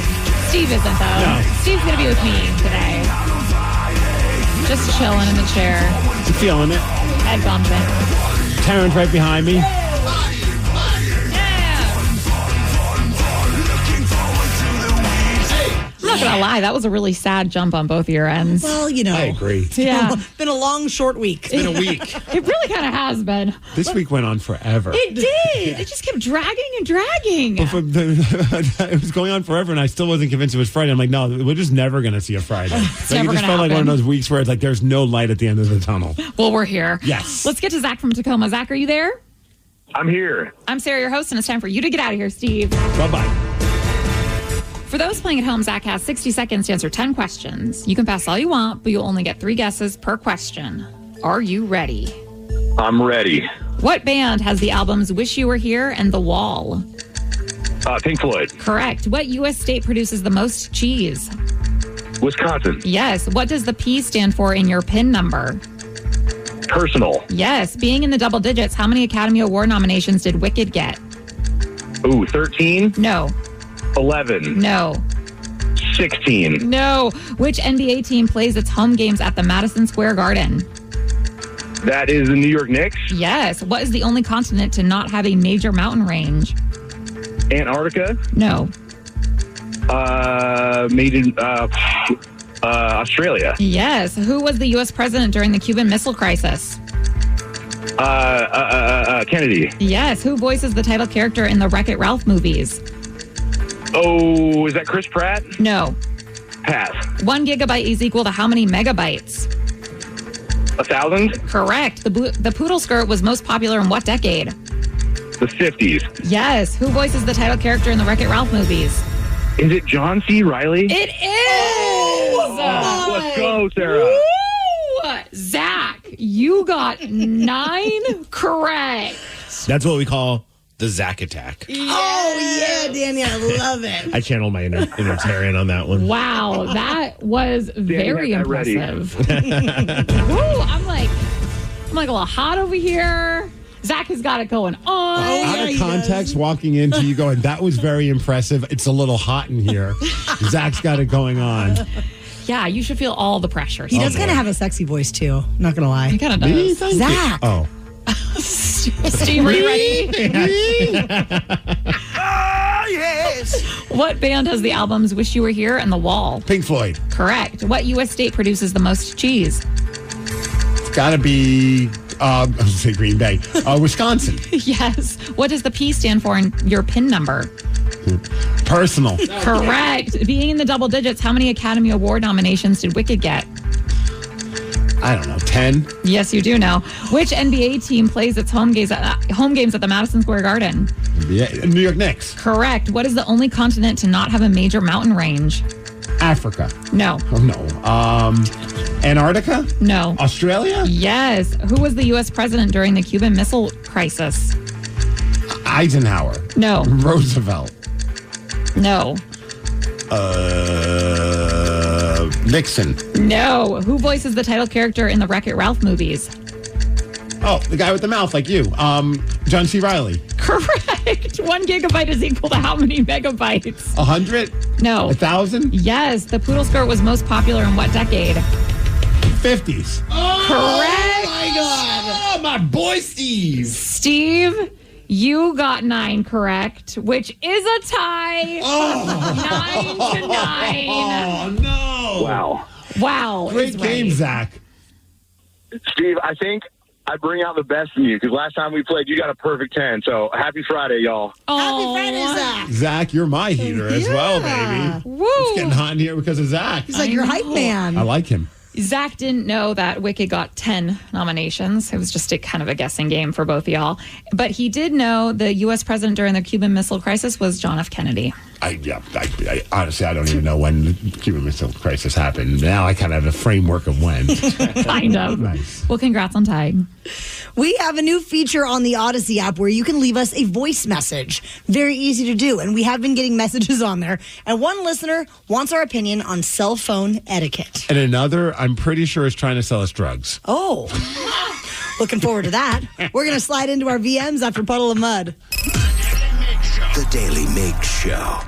Speaker 9: Steve isn't, though.
Speaker 7: No.
Speaker 9: Steve's going to be with me today. Just chilling in the chair.
Speaker 7: You feeling it?
Speaker 9: Head bumping.
Speaker 7: Taryn's right behind me.
Speaker 9: I'm not going to lie. That was a really sad jump on both of your ends.
Speaker 6: Well, you know.
Speaker 7: I agree.
Speaker 9: Yeah.
Speaker 6: Been a long, short week.
Speaker 7: It's been a week.
Speaker 9: It really kind of has been.
Speaker 7: This week went on forever.
Speaker 9: It did. It just kept dragging and dragging.
Speaker 7: It was going on forever, and I still wasn't convinced it was Friday. I'm like, no, we're just never going to see a Friday.
Speaker 9: Never
Speaker 7: it just
Speaker 9: gonna
Speaker 7: felt like one of
Speaker 9: happen.
Speaker 7: those weeks where it's like there's no light at the end of the tunnel.
Speaker 9: Well, we're here.
Speaker 7: Yes.
Speaker 9: Let's get to Zach from Tacoma. Zach, are you there?
Speaker 10: I'm here.
Speaker 9: I'm Sarah, your host, and it's time for you to get out of here, Steve.
Speaker 7: Bye-bye.
Speaker 9: For those playing at home, Zach has 60 seconds to answer 10 questions. You can pass all you want, but you'll only get 3 guesses per question. Are you ready?
Speaker 10: I'm ready.
Speaker 9: What band has the albums Wish You Were Here and The Wall?
Speaker 10: Pink Floyd.
Speaker 9: Correct. What U.S. state produces the most cheese?
Speaker 10: Wisconsin.
Speaker 9: Yes. What does the P stand for in your PIN number?
Speaker 10: Personal.
Speaker 9: Yes. Being in the double digits, how many Academy Award nominations did Wicked get?
Speaker 10: Ooh, 13?
Speaker 9: No.
Speaker 10: 11.
Speaker 9: No.
Speaker 10: 16.
Speaker 9: No. Which NBA team plays its home games at the Madison Square Garden?
Speaker 10: That is the New York Knicks.
Speaker 9: Yes. What is the only continent to not have a major mountain range?
Speaker 10: Antarctica.
Speaker 9: No.
Speaker 10: Made in Australia.
Speaker 9: Yes. Who was the U.S. president during the Cuban Missile Crisis?
Speaker 10: Kennedy.
Speaker 9: Yes. Who voices the title character in the Wreck-It Ralph movies?
Speaker 10: Oh, is that Chris Pratt?
Speaker 9: No.
Speaker 10: Pass.
Speaker 9: 1 gigabyte is equal to how many megabytes?
Speaker 10: 1,000?
Speaker 9: Correct. The poodle skirt was most popular in what decade?
Speaker 10: The 50s.
Speaker 9: Yes. Who voices the title character in the Wreck-It Ralph movies?
Speaker 10: Is it John C. Reilly?
Speaker 9: It is!
Speaker 10: Let's go, Sarah.
Speaker 9: Woo! Zach, you got 9 correct.
Speaker 8: That's what we call the Zach attack.
Speaker 6: Oh, yeah, Danny, I love it.
Speaker 8: I channeled my inner Taryn on that one.
Speaker 9: Wow, that was very
Speaker 10: had that ready.
Speaker 9: impressive. Woo, I'm like a little hot over here. Zach has got it going on.
Speaker 7: Out of context, walking into you going, that was very impressive. It's a little hot in here. Zach's got it going on.
Speaker 9: Yeah, you should feel all the pressure.
Speaker 6: He does kind of have a sexy voice, too. Not going to lie.
Speaker 9: He kind of does.
Speaker 6: Zach.
Speaker 7: Oh.
Speaker 9: Steve, are you ready?
Speaker 5: Oh, yes.
Speaker 9: What band has the albums Wish You Were Here and The Wall?
Speaker 7: Pink Floyd.
Speaker 9: Correct. What U.S. state produces the most cheese?
Speaker 7: It's got to be, I was going to say Green Bay. Wisconsin.
Speaker 9: Yes. What does the P stand for in your PIN number?
Speaker 7: Personal.
Speaker 9: Correct. Being in the double digits, how many Academy Award nominations did Wicked get?
Speaker 7: I don't know, 10?
Speaker 9: Yes, you do know. Which NBA team plays its home games at the Madison Square Garden?
Speaker 7: Yeah, New York Knicks.
Speaker 9: Correct. What is the only continent to not have a major mountain range?
Speaker 7: Africa.
Speaker 9: No.
Speaker 7: Oh, no. Antarctica?
Speaker 9: No.
Speaker 7: Australia?
Speaker 9: Yes. Who was the U.S. president during the Cuban Missile Crisis?
Speaker 7: Eisenhower.
Speaker 9: No.
Speaker 7: Roosevelt.
Speaker 9: No.
Speaker 7: Nixon.
Speaker 9: No. Who voices the title character in the Wreck-It Ralph movies?
Speaker 7: Oh, the guy with the mouth, like you. John C. Reilly.
Speaker 9: Correct. 1 gigabyte is equal to how many megabytes?
Speaker 7: 100?
Speaker 9: No.
Speaker 7: 1,000?
Speaker 9: Yes. The poodle skirt was most popular in what decade?
Speaker 7: 50s.
Speaker 9: Correct.
Speaker 7: my God. Oh, my boy Steve.
Speaker 9: Steve, you got 9 correct, which is a tie. 9-9.
Speaker 7: Oh, no.
Speaker 9: Wow.
Speaker 7: Great game,
Speaker 9: right.
Speaker 7: Zach.
Speaker 10: Steve, I think I bring out the best in you because last time we played, you got a perfect 10. So happy Friday, y'all.
Speaker 6: Happy Friday, Zach.
Speaker 7: Zach, you're my heater as well, baby.
Speaker 9: Woo.
Speaker 7: It's getting hot in here because of Zach.
Speaker 6: He's like your hype man.
Speaker 7: I like him.
Speaker 9: Zach didn't know that Wicked got 10 nominations. It was just a kind of a guessing game for both of y'all. But he did know the U.S. president during the Cuban Missile Crisis was John F. Kennedy.
Speaker 7: I honestly, I don't even know when the Cuban Missile Crisis happened. Now I kind of have a framework of when.
Speaker 9: Kind of.
Speaker 7: Nice.
Speaker 9: Well, congrats on tying.
Speaker 6: We have a new feature on the Odyssey app where you can leave us a voice message. Very easy to do. And we have been getting messages on there. And one listener wants our opinion on cell phone etiquette.
Speaker 7: And another, I'm pretty sure, is trying to sell us drugs.
Speaker 6: Oh, looking forward to that. We're going to slide into our VMs after Puddle of Mud.
Speaker 4: The Daily Migs Show.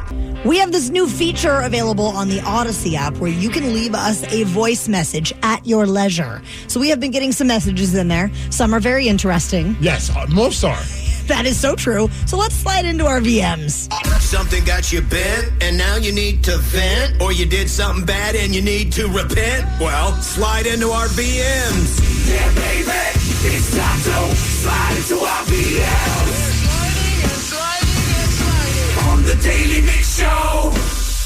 Speaker 6: We have this new feature available on the Odyssey app where you can leave us a voice message at your leisure. So we have been getting some messages in there. Some are very interesting.
Speaker 7: Yes, most are.
Speaker 6: That is so true. So let's slide into our VMs.
Speaker 4: Something got you bent and now you need to vent, or you did something bad and you need to repent? Well, slide into our VMs.
Speaker 5: Yeah, baby, it's time to slide into our VMs. On the Daily Mix Show.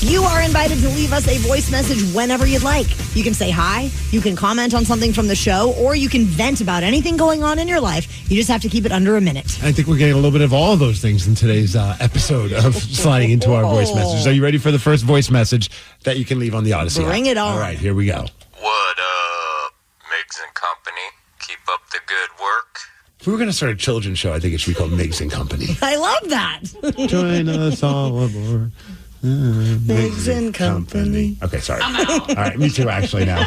Speaker 6: You are invited to leave us a voice message whenever you'd like. You can say hi, you can comment on something from the show, or you can vent about anything going on in your life. You just have to keep it under a minute.
Speaker 7: I think we're getting a little bit of all of those things in today's episode of sliding into our voice messages. Are you ready for the first voice message that you can leave on the Odyssey app?
Speaker 6: Bring it on.
Speaker 7: All right, here we go.
Speaker 11: What up, Migs and Company? Keep up the good work.
Speaker 7: If we were going to start a children's show, I think it should be called Migs and Company.
Speaker 6: I love that.
Speaker 7: Join us all aboard.
Speaker 6: Migs and Company.
Speaker 7: Okay, sorry. All right, me too, actually, now.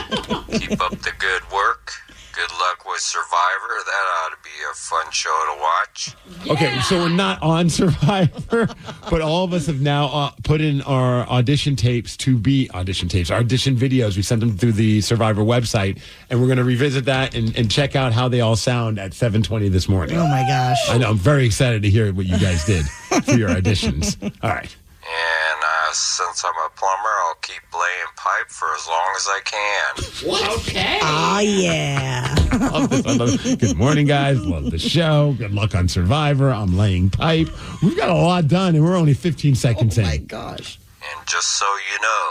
Speaker 11: Keep up the good work. Good luck with Survivor. That ought to be a fun show to watch.
Speaker 7: Okay, so we're not on Survivor, but all of us have now put in our audition tapes to be audition tapes, our audition videos. We sent them through the Survivor website, and we're going to revisit that and check out how they all sound at 7:20 this morning.
Speaker 6: Oh, my gosh.
Speaker 7: I know. I'm very excited to hear what you guys did for your auditions. All right.
Speaker 11: And since I'm a plumber, I'll keep laying pipe for as long as I can.
Speaker 5: What? Okay.
Speaker 6: Oh, yeah.
Speaker 7: Love this. I love it. Good morning, guys. Love the show. Good luck on Survivor. I'm laying pipe. We've got a lot done, and we're only 15 seconds in.
Speaker 6: Oh, my gosh.
Speaker 11: And just so you know,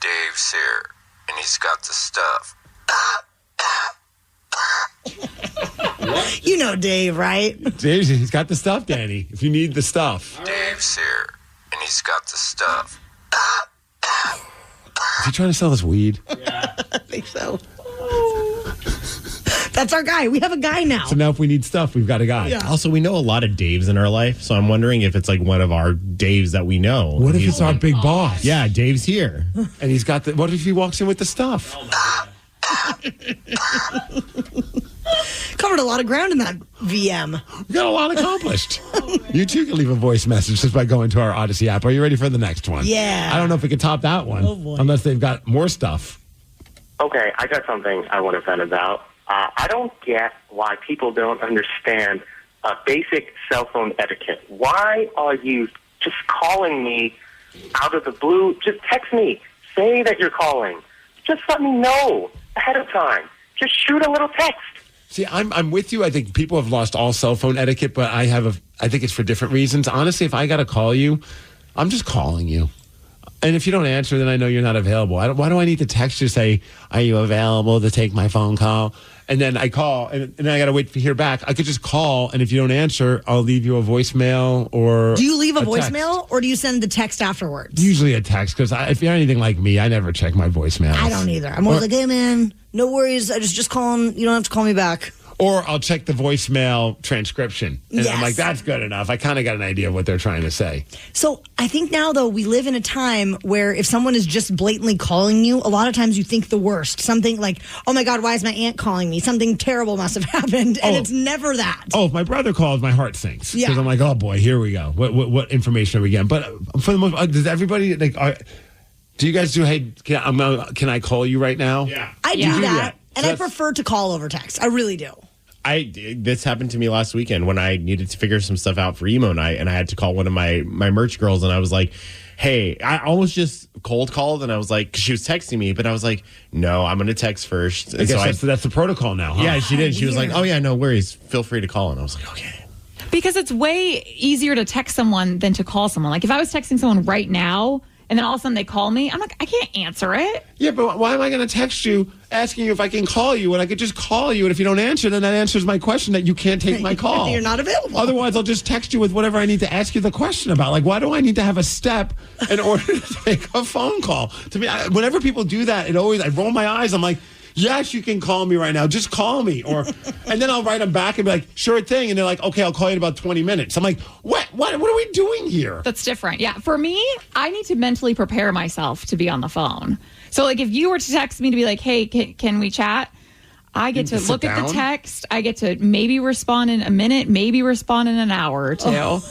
Speaker 11: Dave's here, and he's got the stuff.
Speaker 6: You know Dave, right?
Speaker 7: Dave, he's got the stuff, Danny, if you need the stuff.
Speaker 11: Dave's here, and he's got the stuff.
Speaker 7: Is he trying to sell us weed?
Speaker 6: Yeah. I think so. That's our guy. We have a guy now.
Speaker 7: So now if we need stuff, we've got a guy.
Speaker 6: Yeah.
Speaker 8: Also, we know a lot of Daves in our life, so I'm wondering if it's like one of our Daves that we know.
Speaker 7: What if it's our big boss?
Speaker 8: Yeah, Dave's here.
Speaker 7: And he's got the... What if he walks in with the stuff?
Speaker 6: Covered a lot of ground in that VM.
Speaker 7: We got a lot accomplished. You too can leave a voice message just by going to our Odyssey app. Are you ready for the next one?
Speaker 6: Yeah.
Speaker 7: I don't know if we can top that one.
Speaker 6: Oh, boy.
Speaker 7: Unless they've got more stuff.
Speaker 12: Okay, I got something I want to vent about. I don't get why people don't understand basic cell phone etiquette. Why are you just calling me out of the blue? Just text me. Say that you're calling. Just let me know ahead of time. Just shoot a little text.
Speaker 7: See, I'm with you. I think people have lost all cell phone etiquette, but I think it's for different reasons. Honestly, if I got to call you, I'm just calling you. And if you don't answer, then I know you're not available. Why do I need to text you say, are you available to take my phone call? And then I call, and then I got to wait to hear back. I could just call, and if you don't answer, I'll leave you a voicemail or
Speaker 6: Do you leave a
Speaker 7: text.
Speaker 6: voicemail, or do you send the text afterwards?
Speaker 7: Usually a text, because if you're anything like me, I never check my voicemails.
Speaker 6: I don't either. I'm always like, hey, man, no worries. I just calling. You don't have to call me back.
Speaker 7: Or I'll check the voicemail transcription. And
Speaker 6: Yes.
Speaker 7: I'm like, that's good enough. I kind of got an idea of what they're trying to say.
Speaker 6: So I think now, though, we live in a time where if someone is just blatantly calling you, a lot of times you think the worst. Something like, oh, my God, why is my aunt calling me? Something terrible must have happened. And it's never that.
Speaker 7: Oh, if my brother calls, my heart sinks.
Speaker 6: Yeah.
Speaker 7: Because I'm like, oh, boy, here we go. What information are we getting? But for the most does everybody, like, do you guys do, hey, can I call you right now? Yeah.
Speaker 6: I do that. And
Speaker 8: So
Speaker 6: I prefer to call over text. I really do.
Speaker 8: This happened to me last weekend when I needed to figure some stuff out for emo night, and I had to call one of my merch girls, and I was like, hey, I almost just cold called, and I was like, 'cause she was texting me, but I was like, no, I'm going to text first.
Speaker 7: I
Speaker 8: And
Speaker 7: guess that's the protocol now, huh?
Speaker 8: Yeah, she did. She was like, oh, yeah, no worries. Feel free to call. And I was like, okay.
Speaker 9: Because it's way easier to text someone than to call someone. Like if I was texting someone right now, And then all of a sudden they call me. I'm like, I can't answer it.
Speaker 7: Yeah, but why am I going to text you asking you if I can call you when I could just call you? And if you don't answer, then that answers my question that you can't take my call.
Speaker 6: You're not available.
Speaker 7: Otherwise, I'll just text you with whatever I need to ask you the question about. Like, why do I need to have a step in order to make a phone call? To me, whenever people do that, I roll my eyes. I'm like, yes, you can call me right now. Just call me. And then I'll write them back and be like, sure thing. And they're like, okay, I'll call you in about 20 minutes. I'm like, what are we doing here?
Speaker 9: That's different. Yeah. For me, I need to mentally prepare myself to be on the phone. So like if you were to text me to be like, hey, can we chat? I get to look at the text. I get to maybe respond in a minute, maybe respond in an hour or two. Oh.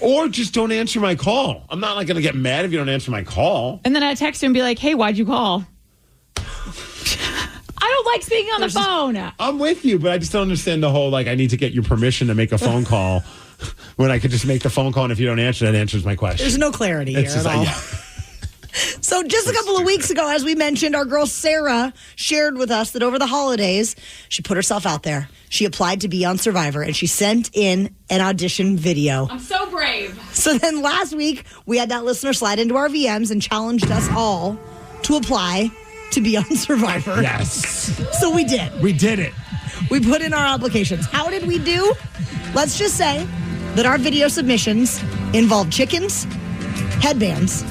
Speaker 7: Or just don't answer my call. I'm not like going to get mad if you don't answer my call.
Speaker 9: And then I text you and be like, hey, why'd you call? I don't like speaking on the phone.
Speaker 7: I'm with you, but I just don't understand the whole, like, I need to get your permission to make a phone call when I could just make the phone call, and if you don't answer, that answers my question.
Speaker 6: There's no clarity here at all. So just a couple of weeks ago, as we mentioned, our girl Sarah shared with us that over the holidays, she put herself out there. She applied to be on Survivor, and she sent in an audition video.
Speaker 9: I'm so brave.
Speaker 6: So then last week, we had that listener slide into our VMs and challenged us all to apply to be on Survivor.
Speaker 7: Yes.
Speaker 6: So we did.
Speaker 7: We did it.
Speaker 6: We put in our applications. How did we do? Let's just say that our video submissions involved chickens, headbands,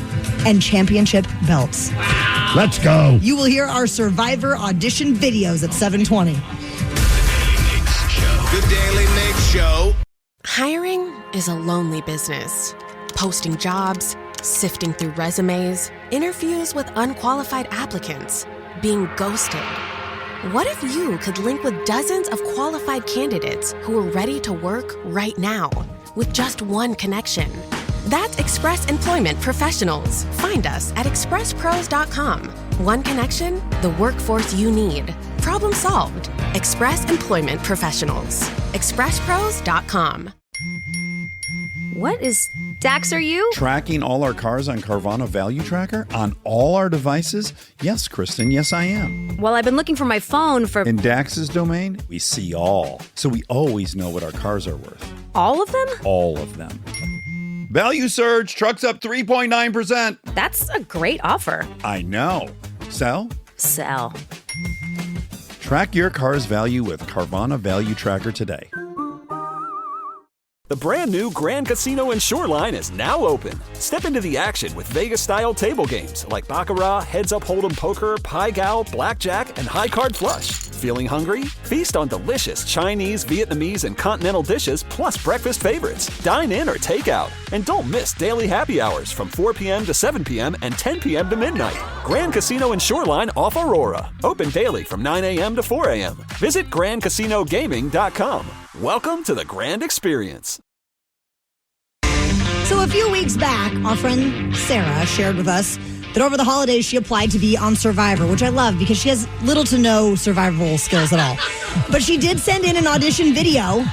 Speaker 6: and championship belts.
Speaker 7: Wow. Let's go.
Speaker 6: You will hear our Survivor audition videos at 7:20.
Speaker 4: The Daily Migs Show.
Speaker 13: Hiring is a lonely business. Posting jobs, sifting through resumes, interviews with unqualified applicants, being ghosted. What if you could link with dozens of qualified candidates who are ready to work right now with just one connection? That's Express Employment Professionals. Find us at expresspros.com. One connection, the workforce you need. Problem solved. Express Employment Professionals. expresspros.com.
Speaker 14: What is Dax, are you?
Speaker 15: Tracking all our cars on Carvana Value Tracker on all our devices? Yes, Kristen, yes, I am.
Speaker 14: Well, I've been looking for my phone for...
Speaker 15: In Dax's domain, we see all. So we always know what our cars are worth.
Speaker 14: All of them?
Speaker 15: All of them. Value surge, trucks up 3.9%.
Speaker 14: That's a great offer.
Speaker 15: I know. Sell?
Speaker 14: Sell.
Speaker 15: Track your car's value with Carvana Value Tracker today.
Speaker 2: The brand new Grand Casino and Shoreline is now open. Step into the action with Vegas-style table games like Baccarat, Heads-Up Hold'em Poker, Pai Gow, Blackjack, and High Card Flush. Feeling hungry? Feast on delicious Chinese, Vietnamese, and continental dishes plus breakfast favorites. Dine in or take out. And don't miss daily happy hours from 4 p.m. to 7 p.m. and 10 p.m. to midnight. Grand Casino and Shoreline off Aurora. Open daily from 9 a.m. to 4 a.m. Visit GrandCasinoGaming.com. Welcome to the Grand Experience.
Speaker 6: So a few weeks back, our friend Sarah shared with us that over the holidays she applied to be on Survivor, which I love because she has little to no survival skills at all. But she did send in an audition video,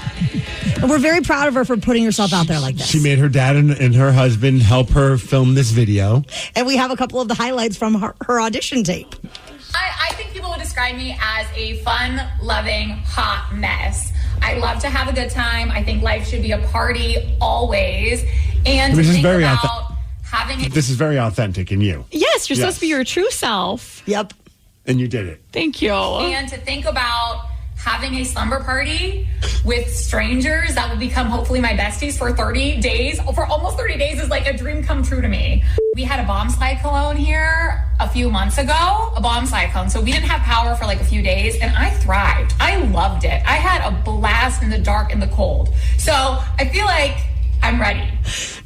Speaker 6: and we're very proud of her for putting herself out there like this.
Speaker 7: She made her dad and her husband help her film this video.
Speaker 6: And we have a couple of the highlights from her audition tape.
Speaker 16: I think people would describe me as a fun-loving, hot mess. I love to have a good time. I think life should be a party always. And
Speaker 7: this
Speaker 16: to
Speaker 7: is
Speaker 16: think
Speaker 7: very
Speaker 16: about having
Speaker 7: This is very authentic in you.
Speaker 9: Yes, you're supposed to be your true self.
Speaker 6: Yep.
Speaker 7: And you did it.
Speaker 9: Thank you.
Speaker 16: And to think about having a slumber party with strangers that will become hopefully my besties for 30 days. For almost 30 days is like a dream come true to me. We had a bomb cyclone here a few months ago, a bomb cyclone. So we didn't have power for like a few days and I thrived. I loved it. I had a blast in the dark and the cold. So I feel like I'm ready.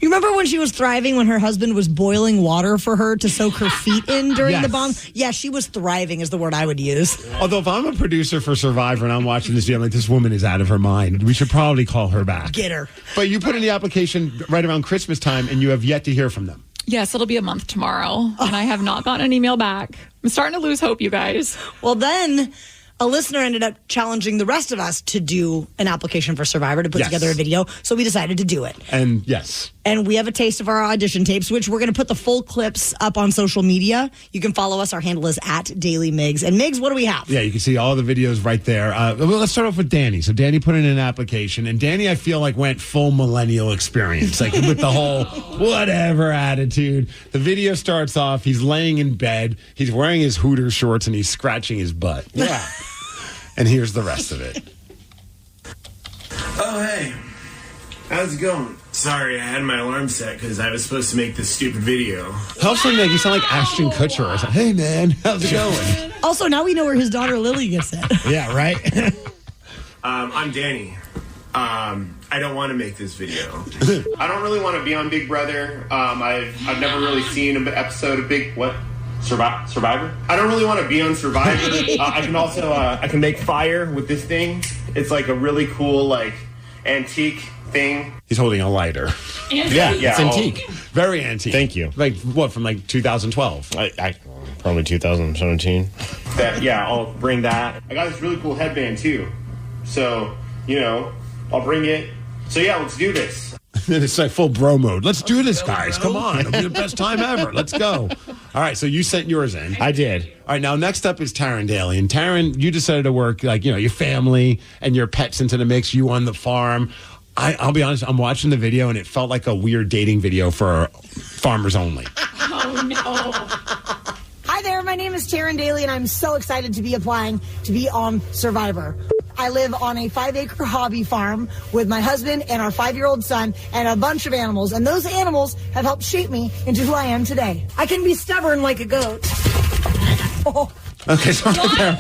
Speaker 6: You remember when she was thriving when her husband was boiling water for her to soak her feet in during the bomb? Yeah, she was thriving is the word I would use.
Speaker 7: Although if I'm a producer for Survivor and I'm watching this video, I'm like, this woman is out of her mind. We should probably call her back.
Speaker 6: Get her.
Speaker 7: But you put in the application right around Christmas time and you have yet to hear from them.
Speaker 9: Yes, it'll be a month tomorrow. And I have not gotten an email back. I'm starting to lose hope, you guys.
Speaker 6: Well, then a listener ended up challenging the rest of us to do an application for Survivor to put together a video. So we decided to do it.
Speaker 7: And yes.
Speaker 6: And we have a taste of our audition tapes, which we're going to put the full clips up on social media. You can follow us. Our handle is @Daly Migs. And Migs, what do we have?
Speaker 7: Yeah, you can see all the videos right there. Well, let's start off with Danny. So Danny put in an application, and Danny, I feel like, went full millennial experience, like with the whole whatever attitude. The video starts off, he's laying in bed, he's wearing his Hooters shorts, and he's scratching his butt.
Speaker 8: Yeah.
Speaker 7: And here's the rest of it.
Speaker 17: Oh, hey. How's it going? Sorry, I had my alarm set because I was supposed to make this stupid video.
Speaker 7: Helps him make you sound like Ashton Kutcher or something. Hey, man, how's it going?
Speaker 6: Also, now we know where his daughter Lily gets it.
Speaker 7: Yeah, right?
Speaker 17: I'm Danny. I don't want to make this video.
Speaker 8: I don't really want to be on Big Brother. I've never really seen an episode of Survivor. I don't really want to be on Survivor. I can also I can make fire with this thing. It's like a really cool like antique thing.
Speaker 7: He's holding a lighter.
Speaker 8: Yeah,
Speaker 7: It's antique. Very antique.
Speaker 8: Thank you.
Speaker 7: Like what, from like 2012?
Speaker 8: I probably 2017. I'll bring that. I got this really cool headband too. So, I'll bring it. So yeah, let's do this.
Speaker 7: It's like full bro mode. Let's do this, guys. Come on. It'll be the best time ever. Let's go. All right, so you sent yours in.
Speaker 8: I did.
Speaker 7: All right, now next up is Taryn Daly. And Taryn, you decided to work, your family and your pets into the mix, you on the farm. I'll be honest, I'm watching the video, and it felt like a weird dating video for farmers only.
Speaker 9: Oh, no.
Speaker 18: Hi there, my name is Taryn Daly, and I'm so excited to be applying to be on Survivor. I live on a 5-acre hobby farm with my husband and our 5-year-old son and a bunch of animals, and those animals have helped shape me into who I am today. I can be stubborn like a goat. Oh.
Speaker 7: Okay, so right there.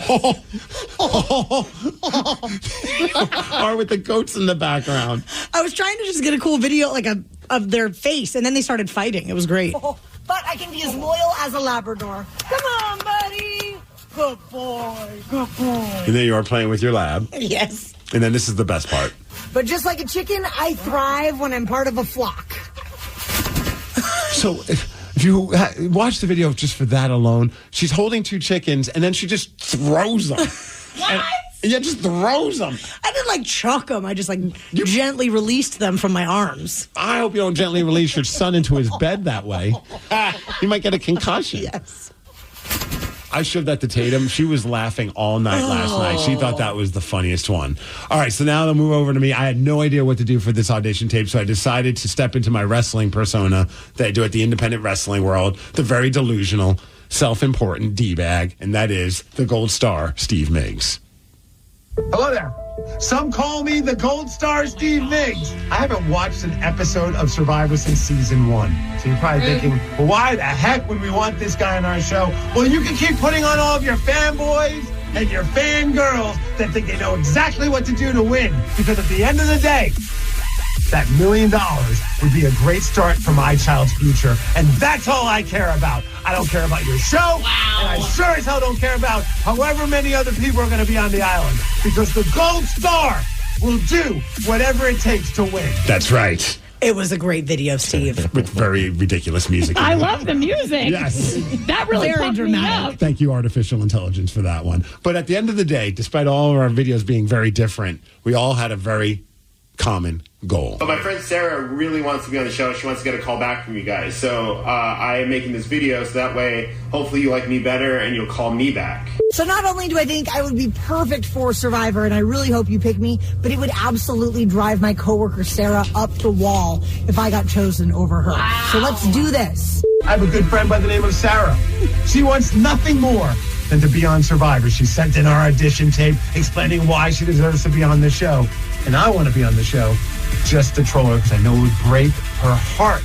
Speaker 7: Or with the goats in the background.
Speaker 6: I was trying to just get a cool video of their face, and then they started fighting. It was great.
Speaker 18: Oh, but I can be as loyal as a Labrador. Come on, buddy. Good boy. Good boy.
Speaker 7: And then you are playing with your lab.
Speaker 6: Yes.
Speaker 7: And then this is the best part.
Speaker 18: But just like a chicken, I thrive when I'm part of a flock.
Speaker 7: So if you watch the video just for that alone, she's holding 2 chickens, and then she just throws them.
Speaker 6: What?
Speaker 7: Yeah, just throws them.
Speaker 6: I didn't chuck them. I just gently released them from my arms.
Speaker 7: I hope you don't gently release your son into his bed that way. He might get a concussion.
Speaker 6: Yes.
Speaker 7: I showed that to Tatum. She was laughing all night last night. She thought that was the funniest one. All right, so now they'll move over to me. I had no idea what to do for this audition tape, so I decided to step into my wrestling persona that I do at the independent wrestling world, the very delusional, self-important D-bag, and that is the gold star, Steve Migs.
Speaker 19: Hello there. Some call me the Gold Star Steve Migs. I haven't watched an episode of Survivor since season 1. So you're probably thinking, well, why the heck would we want this guy on our show? Well, you can keep putting on all of your fanboys and your fangirls that think they know exactly what to do to win. Because at the end of the day, that $1 million would be a great start for my child's future. And that's all I care about. I don't care about your show. Wow. And I sure as hell don't care about however many other people are going to be on the island. Because the Gold Star will do whatever it takes to win.
Speaker 7: That's right.
Speaker 6: It was a great video, Steve.
Speaker 7: With very ridiculous music.
Speaker 9: I love the music.
Speaker 7: Yes.
Speaker 9: That really
Speaker 6: Very
Speaker 9: pumped
Speaker 6: dramatic.
Speaker 9: me up.
Speaker 7: Thank you, artificial intelligence, for that one. But at the end of the day, despite all of our videos being very different, we all had a very common goal.
Speaker 8: But my friend Sarah really wants to be on the show. She wants to get a call back from you guys. So I am making this video so that way, hopefully you like me better and you'll call me back.
Speaker 18: So not only do I think I would be perfect for Survivor, and I really hope you pick me, but it would absolutely drive my coworker Sarah up the wall if I got chosen over her. Wow. So let's do this.
Speaker 19: I have a good friend by the name of Sarah. She wants nothing more than to be on Survivor. She sent in our audition tape explaining why she deserves to be on the show. And I want to be on the show just to troll her because I know it would break her heart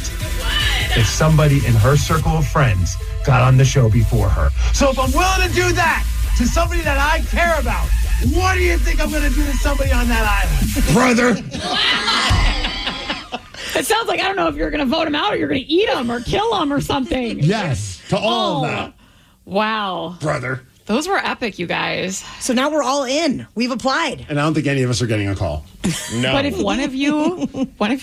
Speaker 19: if somebody in her circle of friends got on the show before her. So if I'm willing to do that to somebody that I care about, what do you think I'm going to do to somebody on that island?
Speaker 7: Brother.
Speaker 9: It sounds like, I don't know if you're going to vote him out or you're going to eat him or kill him or something.
Speaker 7: Yes, to all of that.
Speaker 9: Wow.
Speaker 7: Brother.
Speaker 9: Those were epic, you guys.
Speaker 6: So now we're all in. We've applied.
Speaker 7: And I don't think any of us are getting a call.
Speaker 8: No.
Speaker 9: But if one of you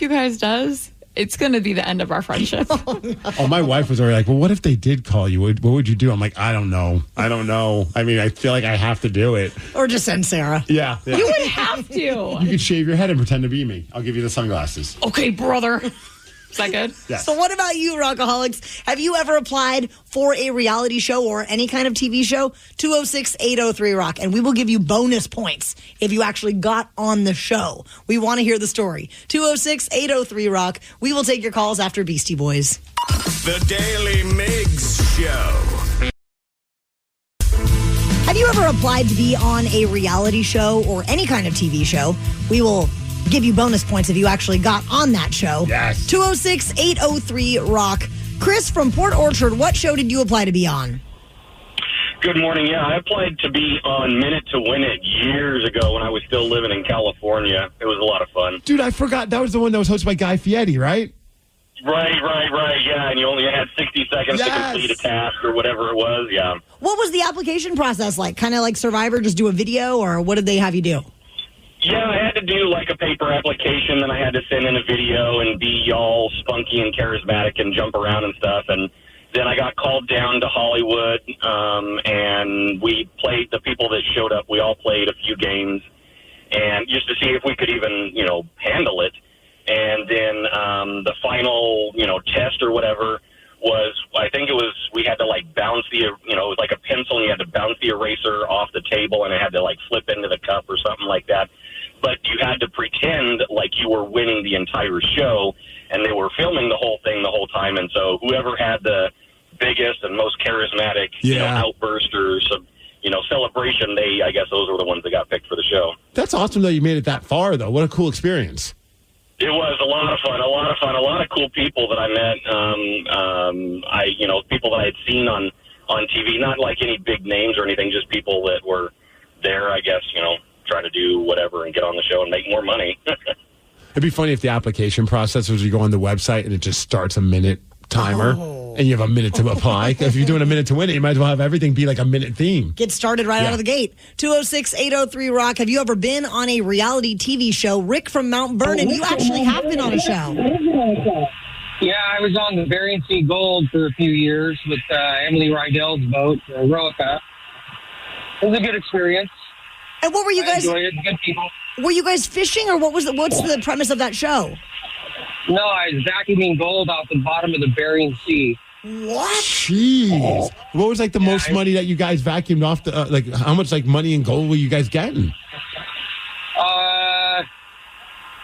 Speaker 9: guys does, it's going to be the end of our friendship.
Speaker 7: Oh, my wife was already like, well, what if they did call you? What would you do? I'm like, I don't know. I mean, I feel like I have to do it.
Speaker 6: Or just send Sarah.
Speaker 7: Yeah.
Speaker 9: You would have to.
Speaker 7: You could shave your head and pretend to be me. I'll give you the sunglasses.
Speaker 9: Okay, brother. Is that good?
Speaker 7: Yes.
Speaker 6: So what about you, Rockaholics? Have you ever applied for a reality show or any kind of TV show? 206-803-ROCK. And we will give you bonus points if you actually got on the show. We want to hear the story. 206-803-ROCK. We will take your calls after Beastie Boys.
Speaker 4: The Daily Migs Show.
Speaker 6: Have you ever applied to be on a reality show or any kind of TV show? We will give you bonus points if you actually got on that show.
Speaker 7: Yes.
Speaker 6: 206-803-ROCK. Chris from Port Orchard, what show did you apply to be on?
Speaker 1: Good morning. Yeah, I applied to be on Minute to Win It years ago when I was still living in California. It was a lot of fun.
Speaker 7: Dude, I forgot. That was the one that was hosted by Guy Fieri, right?
Speaker 1: Right. Yeah, and you only had 60 seconds to complete a task or whatever it was. Yeah.
Speaker 6: What was the application process like? Kind of like Survivor, just do a video, or what did they have you do?
Speaker 1: Yeah, I had to do like a paper application, then I had to send in a video and be all spunky and charismatic and jump around and stuff. And then I got called down to Hollywood, and we played, the people that showed up, we all played a few games, and just to see if we could even, handle it. And then the final, test or whatever was, I think it was, we had to like bounce the, it was like a pencil and you had to bounce the eraser off the table and it had to like flip into the cup or something like that. But you had to pretend like you were winning the entire show, and they were filming the whole thing the whole time. And so whoever had the biggest and most charismatic, outburst or celebration, I guess those were the ones that got picked for the show.
Speaker 7: That's awesome that you made it that far, though. What a cool experience.
Speaker 1: It was a lot of fun, a lot of cool people that I met. People that I had seen on TV, not like any big names or anything, just people that were there, I guess, trying to do whatever and get on the show and make more money.
Speaker 7: It'd be funny if the application process was you go on the website and it just starts a minute timer and you have a minute to apply. If you're doing a minute to win it, you might as well have everything be like a minute theme.
Speaker 6: Get started right out of the gate. 206-803-ROCK. Have you ever been on a reality TV show? Rick from Mount Vernon, you actually have been on a show.
Speaker 20: Yeah, I was on the Bering Sea Gold for a few years with Emily Rydell's boat, Roca. It was a good experience.
Speaker 6: And what were you guys?
Speaker 20: I enjoyed it. Good people.
Speaker 6: Were you guys fishing, or what's the premise of that show?
Speaker 20: No, I was vacuuming gold off the bottom of the Bering Sea.
Speaker 6: What?
Speaker 7: Jeez. What was like the most money that you guys vacuumed off the, how much like money and gold were you guys getting?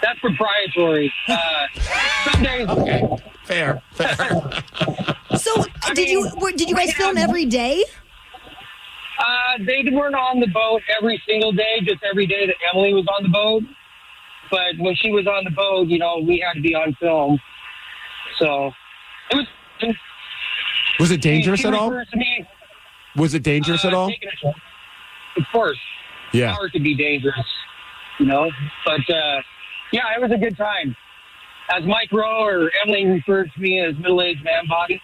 Speaker 20: That's proprietary. Some days.
Speaker 7: Okay. Fair.
Speaker 6: So did you guys film every day?
Speaker 20: They weren't on the boat every single day, just every day that Emily was on the boat. But when she was on the boat, we had to be on film. So it was.
Speaker 7: Was it dangerous at all? Was it dangerous at all?
Speaker 20: Of course.
Speaker 7: Yeah.
Speaker 20: Power could be dangerous, But yeah, it was a good time. As Mike Rowe or Emily referred to me as middle-aged man body.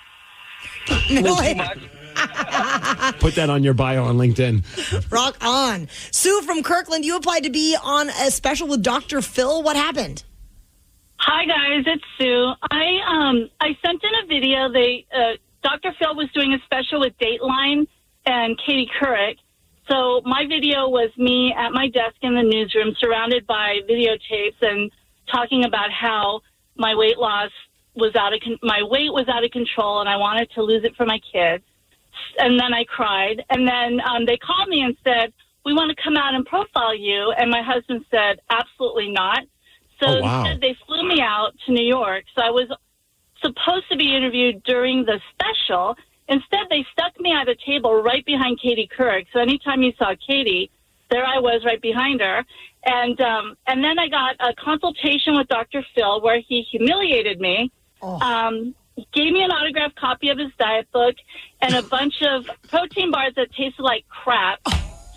Speaker 7: Put that on your bio on LinkedIn.
Speaker 6: Rock on. Sue from Kirkland, you applied to be on a special with Dr. Phil. What happened?
Speaker 21: Hi, guys. It's Sue. I sent in a video. Dr. Phil was doing a special with Dateline and Katie Couric. So my video was me at my desk in the newsroom surrounded by videotapes and talking about how my weight was out of control and I wanted to lose it for my kids. And then I cried. And then they called me and said, we want to come out and profile you. And my husband said, absolutely not. So instead they flew me out to New York. So I was supposed to be interviewed during the special. Instead, they stuck me at a table right behind Katie Couric. So anytime you saw Katie, there I was right behind her. And then I got a consultation with Dr. Phil where he humiliated me. He gave me an autographed copy of his diet book and a bunch of protein bars that tasted like crap.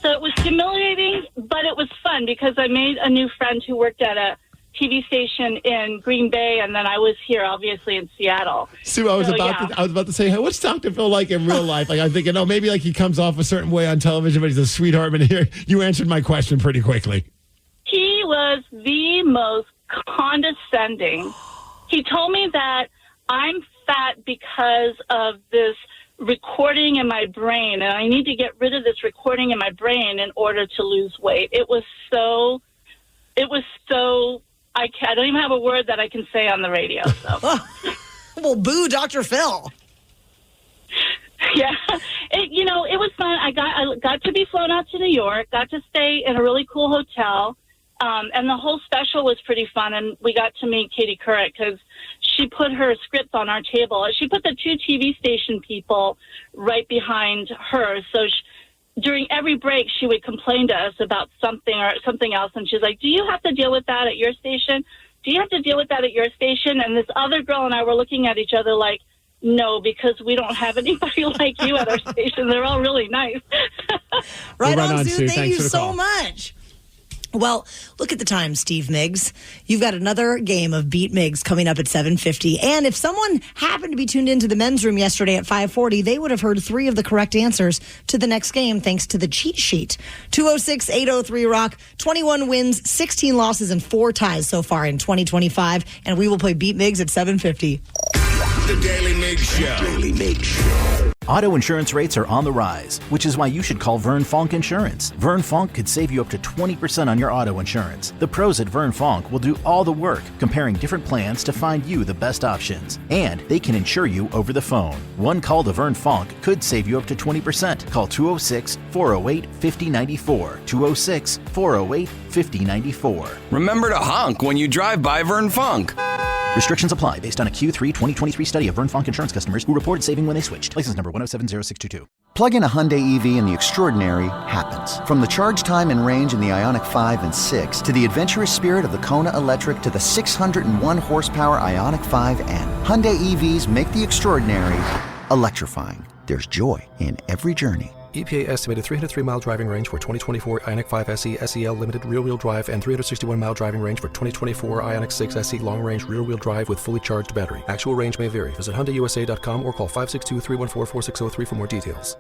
Speaker 21: So it was humiliating, but it was fun because I made a new friend who worked at a TV station in Green Bay, and then I was here, obviously, in Seattle.
Speaker 7: Sue, I was about to say, hey, what's Dr. Phil like in real life? Like, I'm thinking, maybe like he comes off a certain way on television, but he's a sweetheart. But here, you answered my question pretty quickly.
Speaker 21: He was the most condescending. He told me that I'm fat because of this recording in my brain, and I need to get rid of this recording in my brain in order to lose weight. It was so I don't even have a word that I can say on the radio. So.
Speaker 6: Well, boo Dr. Phil.
Speaker 21: Yeah, it was fun. I got to be flown out to New York, got to stay in a really cool hotel, and the whole special was pretty fun. And we got to meet Katie Couric because she put her script on our table. She put the 2 TV station people right behind her. So during every break, she would complain to us about something or something else. And she's like, do you have to deal with that at your station? Do you have to deal with that at your station? And this other girl and I were looking at each other like, no, because we don't have anybody like you at our station. They're all really nice.
Speaker 6: Right on, Sue. Thank you so much. Well, look at the time, Steve Migs. You've got another game of Beat Migs coming up at 7:50. And if someone happened to be tuned into the men's room yesterday at 5:40, they would have heard 3 of the correct answers to the next game thanks to the cheat sheet. 206-803-ROCK, 21 wins, 16 losses, and 4 ties so far in 2025. And we will play Beat Migs at 7:50.
Speaker 4: The Daily Migs Show. Daily Migs Show.
Speaker 3: Auto insurance rates are on the rise, which is why you should call Vern Fonk Insurance. Vern Fonk could save you up to 20% on your auto insurance. The pros at Vern Fonk will do all the work, comparing different plans to find you the best options. And they can insure you over the phone. One call to Vern Fonk could save you up to 20%. Call 206-408-5094. 206-408-5094.
Speaker 22: Remember to honk when you drive by Vern Fonk.
Speaker 3: Restrictions apply based on a Q3 2023 study of Vern Fonk insurance customers who reported saving when they switched. License number 1070622.
Speaker 23: Plug in a Hyundai EV and the extraordinary happens. From the charge time and range in the Ioniq 5 and 6 to the adventurous spirit of the Kona Electric to the 601 horsepower Ioniq 5N. Hyundai EVs make the extraordinary electrifying. There's joy in every journey.
Speaker 24: EPA estimated 303-mile driving range for 2024 Ioniq 5 SE SEL limited rear-wheel drive and 361-mile driving range for 2024 Ioniq 6 SE long-range rear-wheel drive with fully charged battery. Actual range may vary. Visit HyundaiUSA.com or call 562-314-4603 for more details.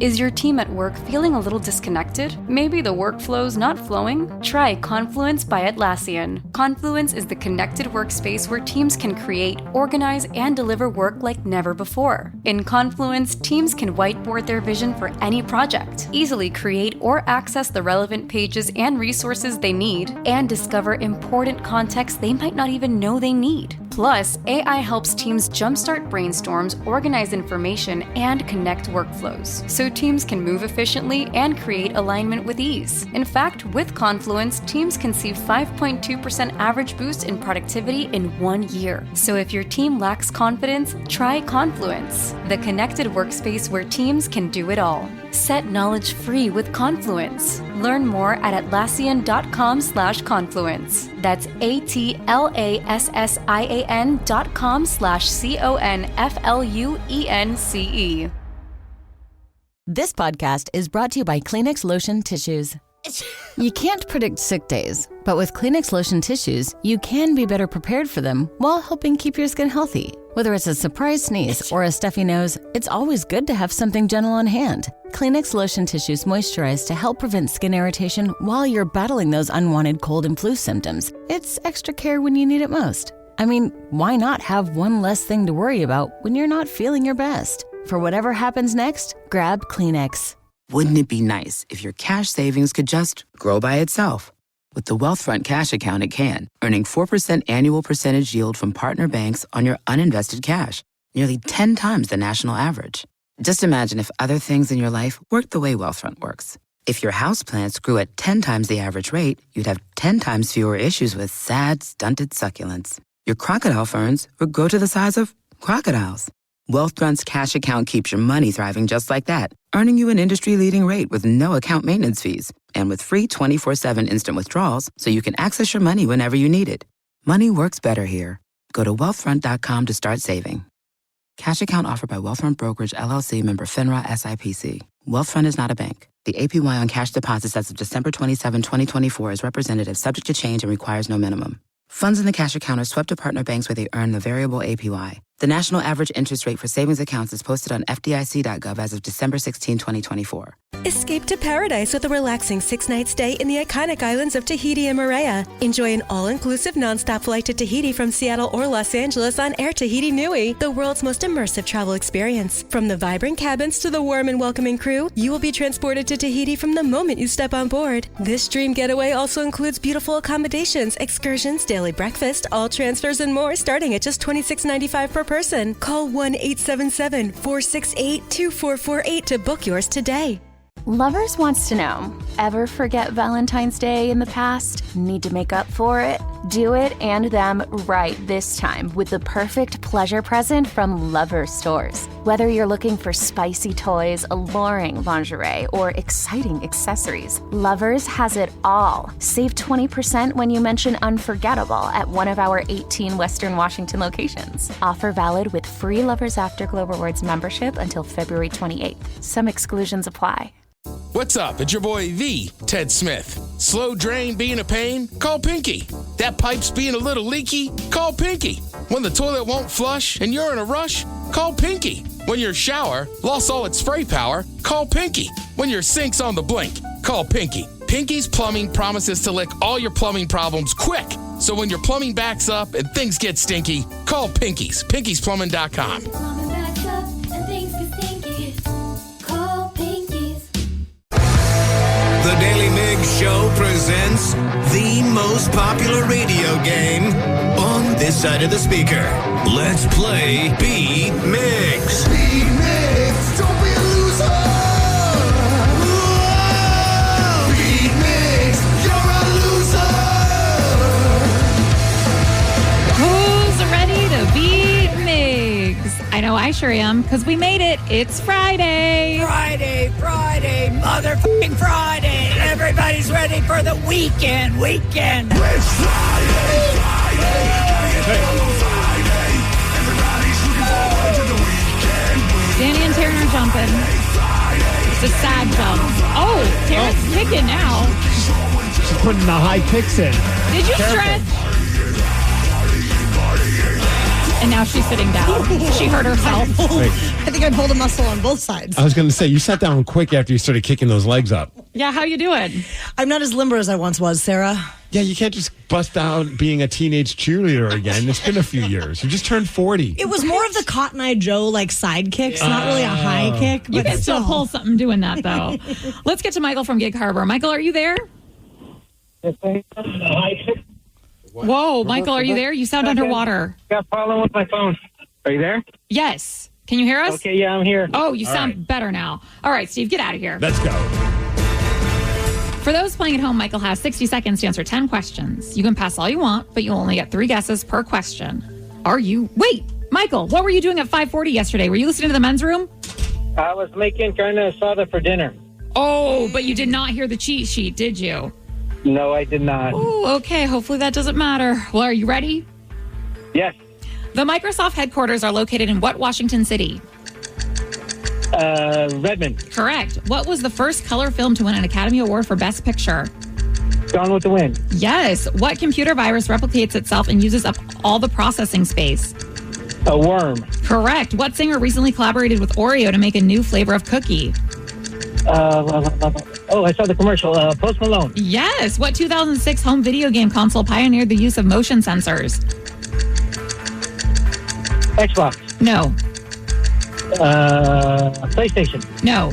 Speaker 25: Is your team at work feeling a little disconnected? Maybe the workflow's not flowing? Try Confluence by Atlassian. Confluence is the connected workspace where teams can create, organize, and deliver work like never before. In Confluence, teams can whiteboard their vision for any project, easily create or access the relevant pages and resources they need, and discover important context they might not even know they need. Plus, AI helps teams jumpstart brainstorms, organize information, and connect workflows, so teams can move efficiently and create alignment with ease. In fact, with Confluence, teams can see 5.2% average boost in productivity in 1 year. So if your team lacks confidence, try Confluence, the connected workspace where teams can do it all. Set knowledge free with Confluence. Learn more at Atlassian.com/confluence. That's ATLASSIAN.com/CONFLUENCE.
Speaker 26: This podcast is brought to you by Kleenex Lotion Tissues. You can't predict sick days, but with Kleenex Lotion Tissues, you can be better prepared for them while helping keep your skin healthy. Whether it's a surprise sneeze or a stuffy nose, it's always good to have something gentle on hand. Kleenex Lotion Tissues moisturize to help prevent skin irritation while you're battling those unwanted cold and flu symptoms. It's extra care when you need it most. I mean, why not have one less thing to worry about when you're not feeling your best? For whatever happens next, grab Kleenex.
Speaker 27: Wouldn't it be nice if your cash savings could just grow by itself? With the Wealthfront Cash Account, it can, earning 4% annual percentage yield from partner banks on your uninvested cash, nearly 10 times the national average. Just imagine if other things in your life worked the way Wealthfront works. If your houseplants grew at 10 times the average rate, you'd have 10 times fewer issues with sad, stunted succulents. Your crocodile ferns would grow to the size of crocodiles. Wealthfront's cash account keeps your money thriving just like that, earning you an industry-leading rate with no account maintenance fees and with free 24/7 instant withdrawals so you can access your money whenever you need it. Money works better here. Go to wealthfront.com to start saving. Cash account offered by Wealthfront Brokerage, LLC, member FINRA, SIPC. Wealthfront is not a bank. The APY on cash deposits as of December 27, 2024 is representative, subject to change, and requires no minimum. Funds in the cash account are swept to partner banks where they earn the variable APY. The national average interest rate for savings accounts is posted on FDIC.gov as of December 16, 2024.
Speaker 5: Escape to paradise with a relaxing 6-night stay in the iconic islands of Tahiti and Moorea. Enjoy an all-inclusive nonstop flight to Tahiti from Seattle or Los Angeles on Air Tahiti Nui, the world's most immersive travel experience. From the vibrant cabins to the warm and welcoming crew, you will be transported to Tahiti from the moment you step on board. This dream getaway also includes beautiful accommodations, excursions, daily breakfast, all transfers, and more, starting at just $26.95 per person. Call 1-877-468-2448 to book yours today.
Speaker 25: Lovers wants to know, ever forget Valentine's Day in the past? Need to make up for it? Do it and them right this time with the perfect pleasure present from Lovers stores. Whether you're looking for spicy toys, alluring lingerie, or exciting accessories, Lovers has it all. Save 20% when you mention unforgettable at one of our 18 Western Washington locations. Offer valid with free Lovers Afterglow Rewards membership until February 28th. Some exclusions apply.
Speaker 10: What's up? It's your boy, the Ted Smith. Slow drain being a pain? Call Pinky. That pipe's being a little leaky? Call Pinky. When the toilet won't flush and you're in a rush? Call Pinky. When your shower lost all its spray power? Call Pinky. When your sink's on the blink? Call Pinky. Pinky's Plumbing promises to lick all your plumbing problems quick. So when your plumbing backs up and things get stinky, call Pinky's. Pinky'sPlumbing.com.
Speaker 4: The Daily Migs Show presents the most popular radio game on this side of the speaker. Let's play Beat Migs. Beat Migs, don't be a loser. Whoa. Beat Migs, you're a loser.
Speaker 9: Who's ready to beat Migs? I know I sure am, because we made it. It's Friday.
Speaker 11: Friday, motherfucking Friday. Everybody's ready for the weekend.
Speaker 4: It's Friday. Everybody's looking forward to the weekend.
Speaker 9: Danny and Taryn are jumping. It's a sad jump. Oh, Taryn's kicking now.
Speaker 7: She's putting the high kicks in.
Speaker 9: Did you
Speaker 7: Careful.
Speaker 9: stretch? And now she's sitting down. She hurt herself.
Speaker 6: I think I pulled a muscle on both sides.
Speaker 7: I was going to say, you sat down quick after you started kicking those legs up.
Speaker 9: Yeah, how you doing?
Speaker 6: I'm not as limber as I once was, Sarah.
Speaker 7: Yeah, you can't just bust out being a teenage cheerleader again. It's been a few years. You just turned 40.
Speaker 6: It was more of the Cotton Eye Joe like side kicks, not really a high kick.
Speaker 9: You
Speaker 6: but
Speaker 9: can still pull something doing that, though. Let's get to Michael from Gig Harbor. Michael, are you there? Whoa, Michael, are you there? You sound underwater.
Speaker 20: Got a problem with my phone. Are you there?
Speaker 9: Yes. Can you hear us?
Speaker 20: Okay, yeah, I'm here.
Speaker 9: Oh, you sound better now. All right, Steve, get out of here.
Speaker 7: Let's go.
Speaker 9: For those playing at home, Michael has 60 seconds to answer 10 questions. You can pass all you want, but you'll only get 3 guesses per question. Wait, Michael, what were you doing at 5:40 yesterday? Were you listening to the men's room?
Speaker 20: I was making carne asada for dinner.
Speaker 9: Oh, but you did not hear the cheat sheet, did you?
Speaker 20: No, I did not.
Speaker 9: Oh, okay. Hopefully that doesn't matter. Well, are you ready?
Speaker 20: Yes.
Speaker 9: The Microsoft headquarters are located in what Washington city?
Speaker 20: Redmond.
Speaker 9: Correct. What was the first color film to win an Academy Award for Best Picture?
Speaker 20: Gone with the Wind.
Speaker 9: Yes. What computer virus replicates itself and uses up all the processing space?
Speaker 20: A worm.
Speaker 9: Correct. What singer recently collaborated with Oreo to make a new flavor of cookie?
Speaker 20: I saw the commercial. Post Malone.
Speaker 9: Yes. What 2006 home video game console pioneered the use of motion sensors?
Speaker 20: Xbox.
Speaker 9: No.
Speaker 20: PlayStation.
Speaker 9: No.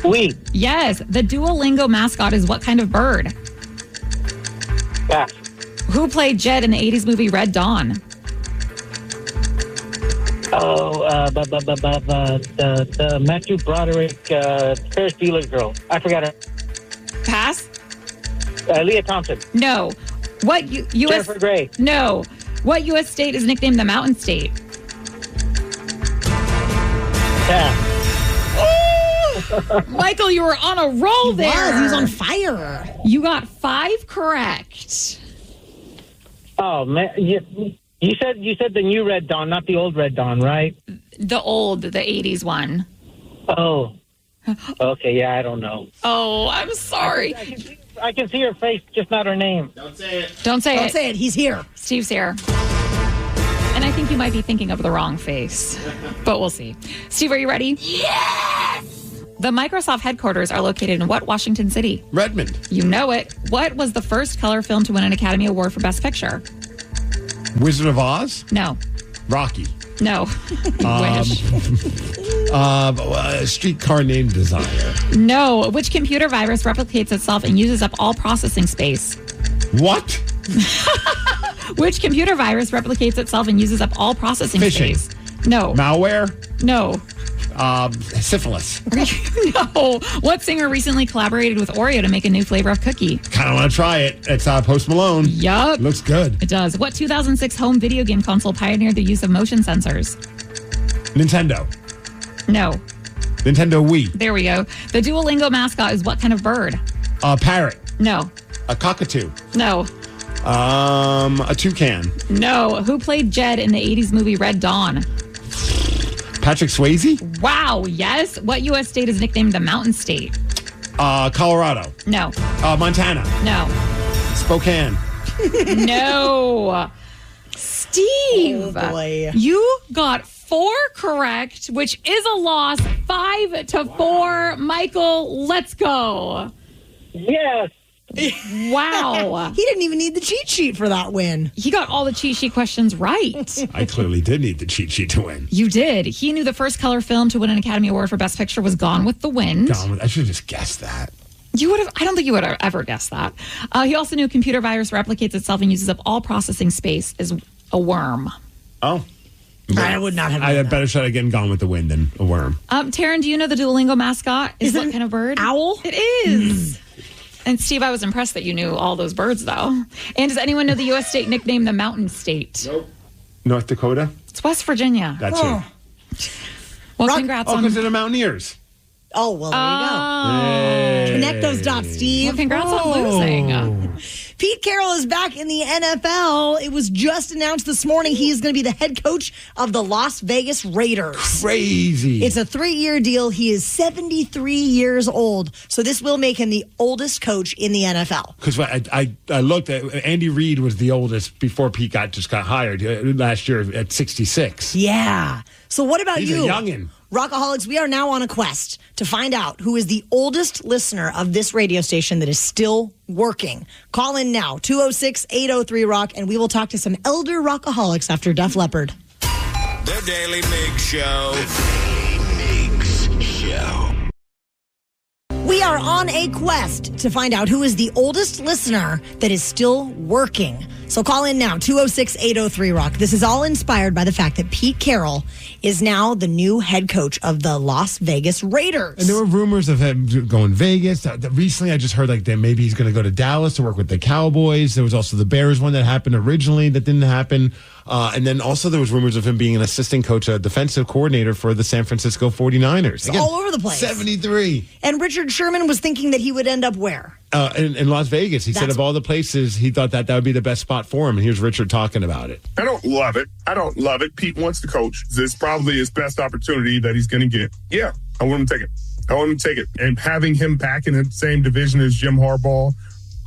Speaker 20: Wii.
Speaker 9: Yes. The Duolingo mascot is what kind of bird?
Speaker 20: Pass.
Speaker 9: Who played Jed in the 80s movie Red Dawn?
Speaker 20: The Matthew Broderick Ferris Bueller's girl. I forgot her.
Speaker 9: Pass.
Speaker 20: Leah Thompson.
Speaker 9: No. What U.S.
Speaker 20: Jennifer Grey.
Speaker 9: No. What U.S. state is nicknamed the Mountain State?
Speaker 20: Pass.
Speaker 9: Michael, you were on a roll there.
Speaker 6: He was on fire.
Speaker 9: You got 5 correct.
Speaker 20: Oh man, you said the new Red Dawn, not the old Red Dawn, right?
Speaker 9: The 80s one.
Speaker 20: Oh. Okay, yeah, I don't know.
Speaker 9: Oh, I'm sorry.
Speaker 20: I can see her face, just not her name.
Speaker 9: Don't say it.
Speaker 6: He's here.
Speaker 9: Steve's here. And And I think you might be thinking of the wrong face, but we'll see. Steve, are you ready? Yes! The Microsoft headquarters are located in what Washington city?
Speaker 7: Redmond.
Speaker 9: You know it. What was the first color film to win an Academy Award for Best Picture?
Speaker 7: Wizard of Oz?
Speaker 9: No.
Speaker 7: Rocky.
Speaker 9: No. Wish.
Speaker 7: Streetcar Named Desire.
Speaker 9: No. Which computer virus replicates itself and uses up all processing space?
Speaker 7: What?
Speaker 9: Which computer virus replicates itself and uses up all processing
Speaker 7: Phishing.
Speaker 9: space? No.
Speaker 7: Malware?
Speaker 9: No.
Speaker 7: Syphilis.
Speaker 9: No. What singer recently collaborated with Oreo to make a new flavor of cookie?
Speaker 7: Kind of want to try it. It's Post Malone.
Speaker 9: Yup.
Speaker 7: Looks good.
Speaker 9: It does. What 2006 home video game console pioneered the use of motion sensors?
Speaker 7: Nintendo.
Speaker 9: No.
Speaker 7: Nintendo Wii.
Speaker 9: There we go. The Duolingo mascot is what kind of bird?
Speaker 7: A parrot.
Speaker 9: No.
Speaker 7: A cockatoo.
Speaker 9: No.
Speaker 7: A toucan.
Speaker 9: No. Who played Jed in the 80s movie Red Dawn?
Speaker 7: Patrick Swayze?
Speaker 9: Wow, yes. What U.S. state is nicknamed the Mountain State?
Speaker 7: Colorado.
Speaker 9: No.
Speaker 7: Montana.
Speaker 9: No.
Speaker 7: Spokane.
Speaker 9: No. Steve.
Speaker 6: Oh, boy.
Speaker 9: You got 4 correct, which is a loss. 5-4. Michael, let's go.
Speaker 20: Yes.
Speaker 9: Wow.
Speaker 6: He didn't even need the cheat sheet for that win.
Speaker 9: He got all the cheat sheet questions right.
Speaker 7: I clearly did need the cheat sheet to win.
Speaker 9: You did. He knew the first color film to win an Academy Award for Best Picture was Gone with the Wind.
Speaker 7: I should have just guessed that.
Speaker 9: You would have. I don't think you would have ever guessed that. He also knew a computer virus replicates itself and uses up all processing space is a worm.
Speaker 7: Oh.
Speaker 6: I would not have.
Speaker 7: I had better shot again Gone with the Wind than a worm.
Speaker 9: Taryn, do you know the Duolingo mascot is what kind of bird?
Speaker 6: Owl?
Speaker 9: It is. And Steve, I was impressed that you knew all those birds, though. And does anyone know the U.S. state nicknamed the Mountain State?
Speaker 7: Nope. North Dakota?
Speaker 9: It's West Virginia.
Speaker 7: That's it.
Speaker 9: Well, congrats on...
Speaker 7: because they're the Mountaineers.
Speaker 6: Oh, well, there you go. Connect those dots, Steve.
Speaker 9: Well, congrats on losing.
Speaker 6: Pete Carroll is back in the NFL. It was just announced this morning he is going to be the head coach of the Las Vegas Raiders.
Speaker 7: Crazy.
Speaker 6: It's a 3-year deal. He is 73 years old. So this will make him the oldest coach in the NFL.
Speaker 7: Because I looked at Andy Reid was the oldest before Pete got hired last year at 66.
Speaker 6: Yeah. So what about
Speaker 7: He's
Speaker 6: you?
Speaker 7: a youngin'.
Speaker 6: Rockaholics, we are now on a quest to find out who is the oldest listener of this radio station that is still working. Call in now, 206-803-ROCK, and we will talk to some elder Rockaholics after Def Leppard.
Speaker 4: The Daily Migs Show. The Daily Migs Show.
Speaker 6: We are on a quest to find out who is the oldest listener that is still working. So call in now, 206-803-ROCK. This is all inspired by the fact that Pete Carroll is now the new head coach of the Las Vegas Raiders.
Speaker 7: And there were rumors of him going Vegas. Recently, I just heard that maybe he's going to go to Dallas to work with the Cowboys. There was also the Bears one that happened originally that didn't happen. And then also there was rumors of him being an assistant coach, a defensive coordinator for the San Francisco 49ers.
Speaker 6: Again, all over the place.
Speaker 7: 73.
Speaker 6: And Richard Sherman was thinking that he would end up where?
Speaker 7: In Las Vegas. He said of all the places, he thought that would be the best spot for him. And here's Richard talking about it.
Speaker 2: I don't love it. Pete wants to coach. It's probably his best opportunity that he's going to get. Yeah, I want him to take it. And having him back in the same division as Jim Harbaugh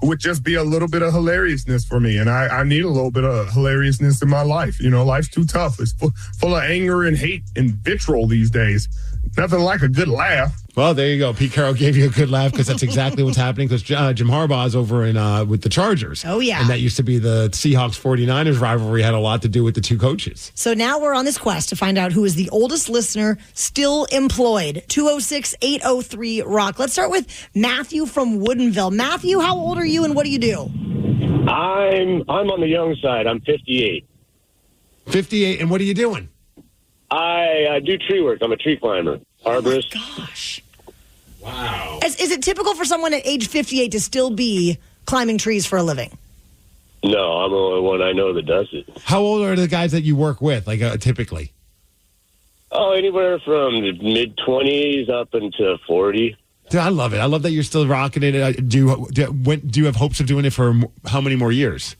Speaker 2: would just be a little bit of hilariousness for me. And I need a little bit of hilariousness in my life. You know, life's too tough. It's full of anger and hate and vitriol these days. Nothing like a good laugh.
Speaker 7: Well, there you go. Pete Carroll gave you a good laugh because that's exactly what's happening because Jim Harbaugh is over in with the Chargers.
Speaker 6: Oh, yeah.
Speaker 7: And that used to be the Seahawks-49ers rivalry, had a lot to do with the two coaches.
Speaker 6: So now we're on this quest to find out who is the oldest listener still employed. 206-803-ROCK. Let's start with Matthew from Woodinville. Matthew, how old are you and what do you do?
Speaker 12: I'm on the young side. I'm 58.
Speaker 7: 58, and what are you doing?
Speaker 12: I do tree work. I'm a tree climber, arborist.
Speaker 6: Oh, gosh.
Speaker 7: Wow.
Speaker 6: Is it typical for someone at age 58 to still be climbing trees for a living?
Speaker 12: No, I'm the only one I know that does it.
Speaker 7: How old are the guys that you work with, typically?
Speaker 12: Oh, anywhere from the mid-20s up into 40.
Speaker 7: Dude, I love it. I love that you're still rocking it. Do you have hopes of doing it for how many more years?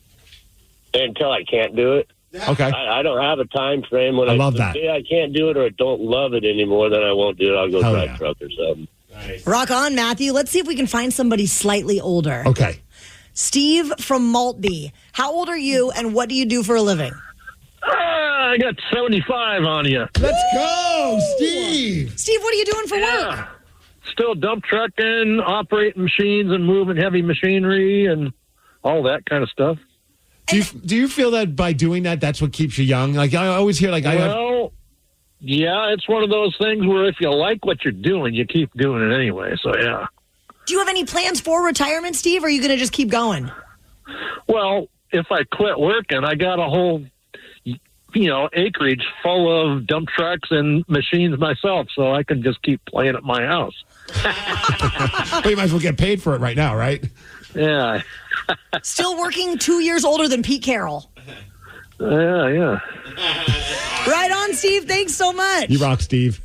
Speaker 12: Until I can't do it.
Speaker 7: Okay.
Speaker 12: I don't have a time frame. When
Speaker 7: I love that.
Speaker 12: I can't do it or I don't love it anymore, then I won't do it. I'll go drive truck or something.
Speaker 7: Nice.
Speaker 6: Rock on, Matthew. Let's see if we can find somebody slightly older.
Speaker 7: Okay.
Speaker 6: Steve from Maltby. How old are you and what do you do for a living?
Speaker 13: I got 75 on you.
Speaker 7: Let's go, Steve.
Speaker 6: Steve, what are you doing for work?
Speaker 13: Still dump trucking, operating machines and moving heavy machinery and all that kind of stuff.
Speaker 7: Do you feel that by doing that, that's what keeps you young? Like I always hear,
Speaker 13: yeah, it's one of those things where if you like what you're doing, you keep doing it anyway. So, yeah.
Speaker 6: Do you have any plans for retirement, Steve, or are you going to just keep going?
Speaker 13: Well, if I quit working, I got a whole, acreage full of dump trucks and machines myself, so I can just keep playing at my house.
Speaker 7: Well, you might as well get paid for it right now, right?
Speaker 13: Yeah.
Speaker 6: Still working 2 years older than Pete Carroll.
Speaker 13: Yeah.
Speaker 6: Right on, Steve. Thanks so much.
Speaker 7: You rock, Steve.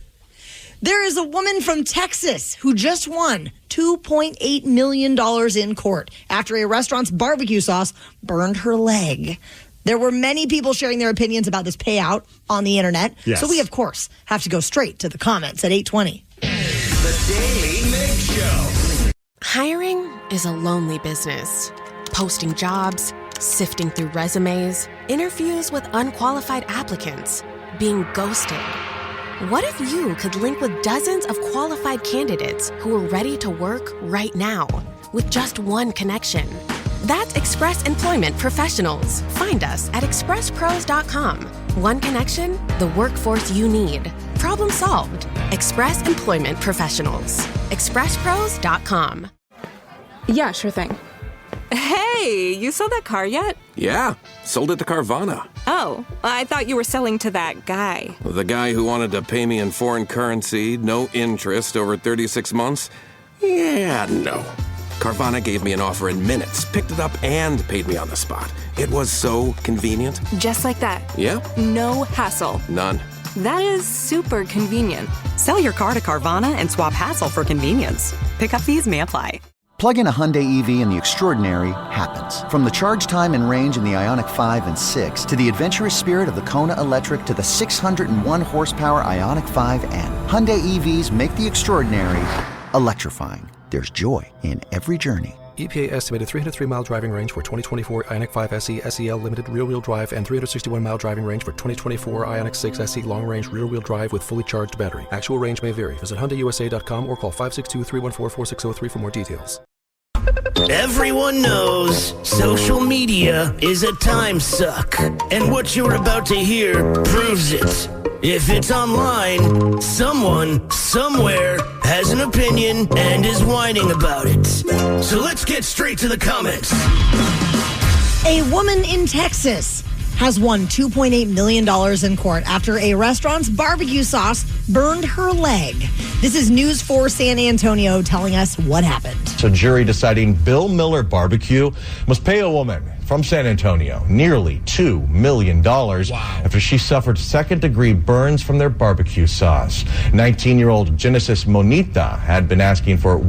Speaker 6: There is a woman from Texas who just won $2.8 million in court after a restaurant's barbecue sauce burned her leg. There were many people sharing their opinions about this payout on the internet.
Speaker 7: Yes.
Speaker 6: So we, of course, have to go straight to the comments at 8:20.
Speaker 4: The Daily Migs Show.
Speaker 14: Hiring is a lonely business. Posting jobs, sifting through resumes, interviews with unqualified applicants, being ghosted. What if you could link with dozens of qualified candidates who are ready to work right now with just one connection? That's Express Employment Professionals. Find us at expresspros.com. One connection, the workforce you need. Problem solved. Express Employment Professionals. expresspros.com.
Speaker 15: Yeah, sure thing. Hey, you sold that car yet?
Speaker 16: Yeah, sold it to Carvana.
Speaker 15: Oh, I thought you were selling to that guy.
Speaker 16: The guy who wanted to pay me in foreign currency, no interest, over 36 months? Yeah, no. Carvana gave me an offer in minutes, picked it up, and paid me on the spot. It was so convenient.
Speaker 15: Just like that.
Speaker 16: Yeah?
Speaker 15: No hassle.
Speaker 16: None.
Speaker 15: That is super convenient. Sell your car to Carvana and swap hassle for convenience. Pickup fees may apply.
Speaker 23: Plug in a Hyundai EV and the extraordinary happens. From the charge time and range in the Ioniq 5 and 6 to the adventurous spirit of the Kona Electric to the 601 horsepower Ioniq 5N. Hyundai EVs make the extraordinary electrifying. There's joy in every journey.
Speaker 24: EPA estimated 303-mile driving range for 2024 Ioniq 5 SE SEL limited rear-wheel drive and 361-mile driving range for 2024 Ioniq 6 SE long-range rear-wheel drive with fully charged battery. Actual range may vary. Visit HyundaiUSA.com or call 562-314-4603 for more details.
Speaker 17: Everyone knows social media is a time suck, and what you're about to hear proves it. If it's online, someone, somewhere, has an opinion and is whining about it. So let's get straight to the comments.
Speaker 6: A woman in Texas has won $2.8 million in court after a restaurant's barbecue sauce burned her leg. This is News 4 San Antonio telling us what happened.
Speaker 18: So jury deciding Bill Miller Barbecue must pay a woman from San Antonio nearly $2 million after she suffered second-degree burns from their barbecue sauce. 19-year-old Genesis Monita had been asking for...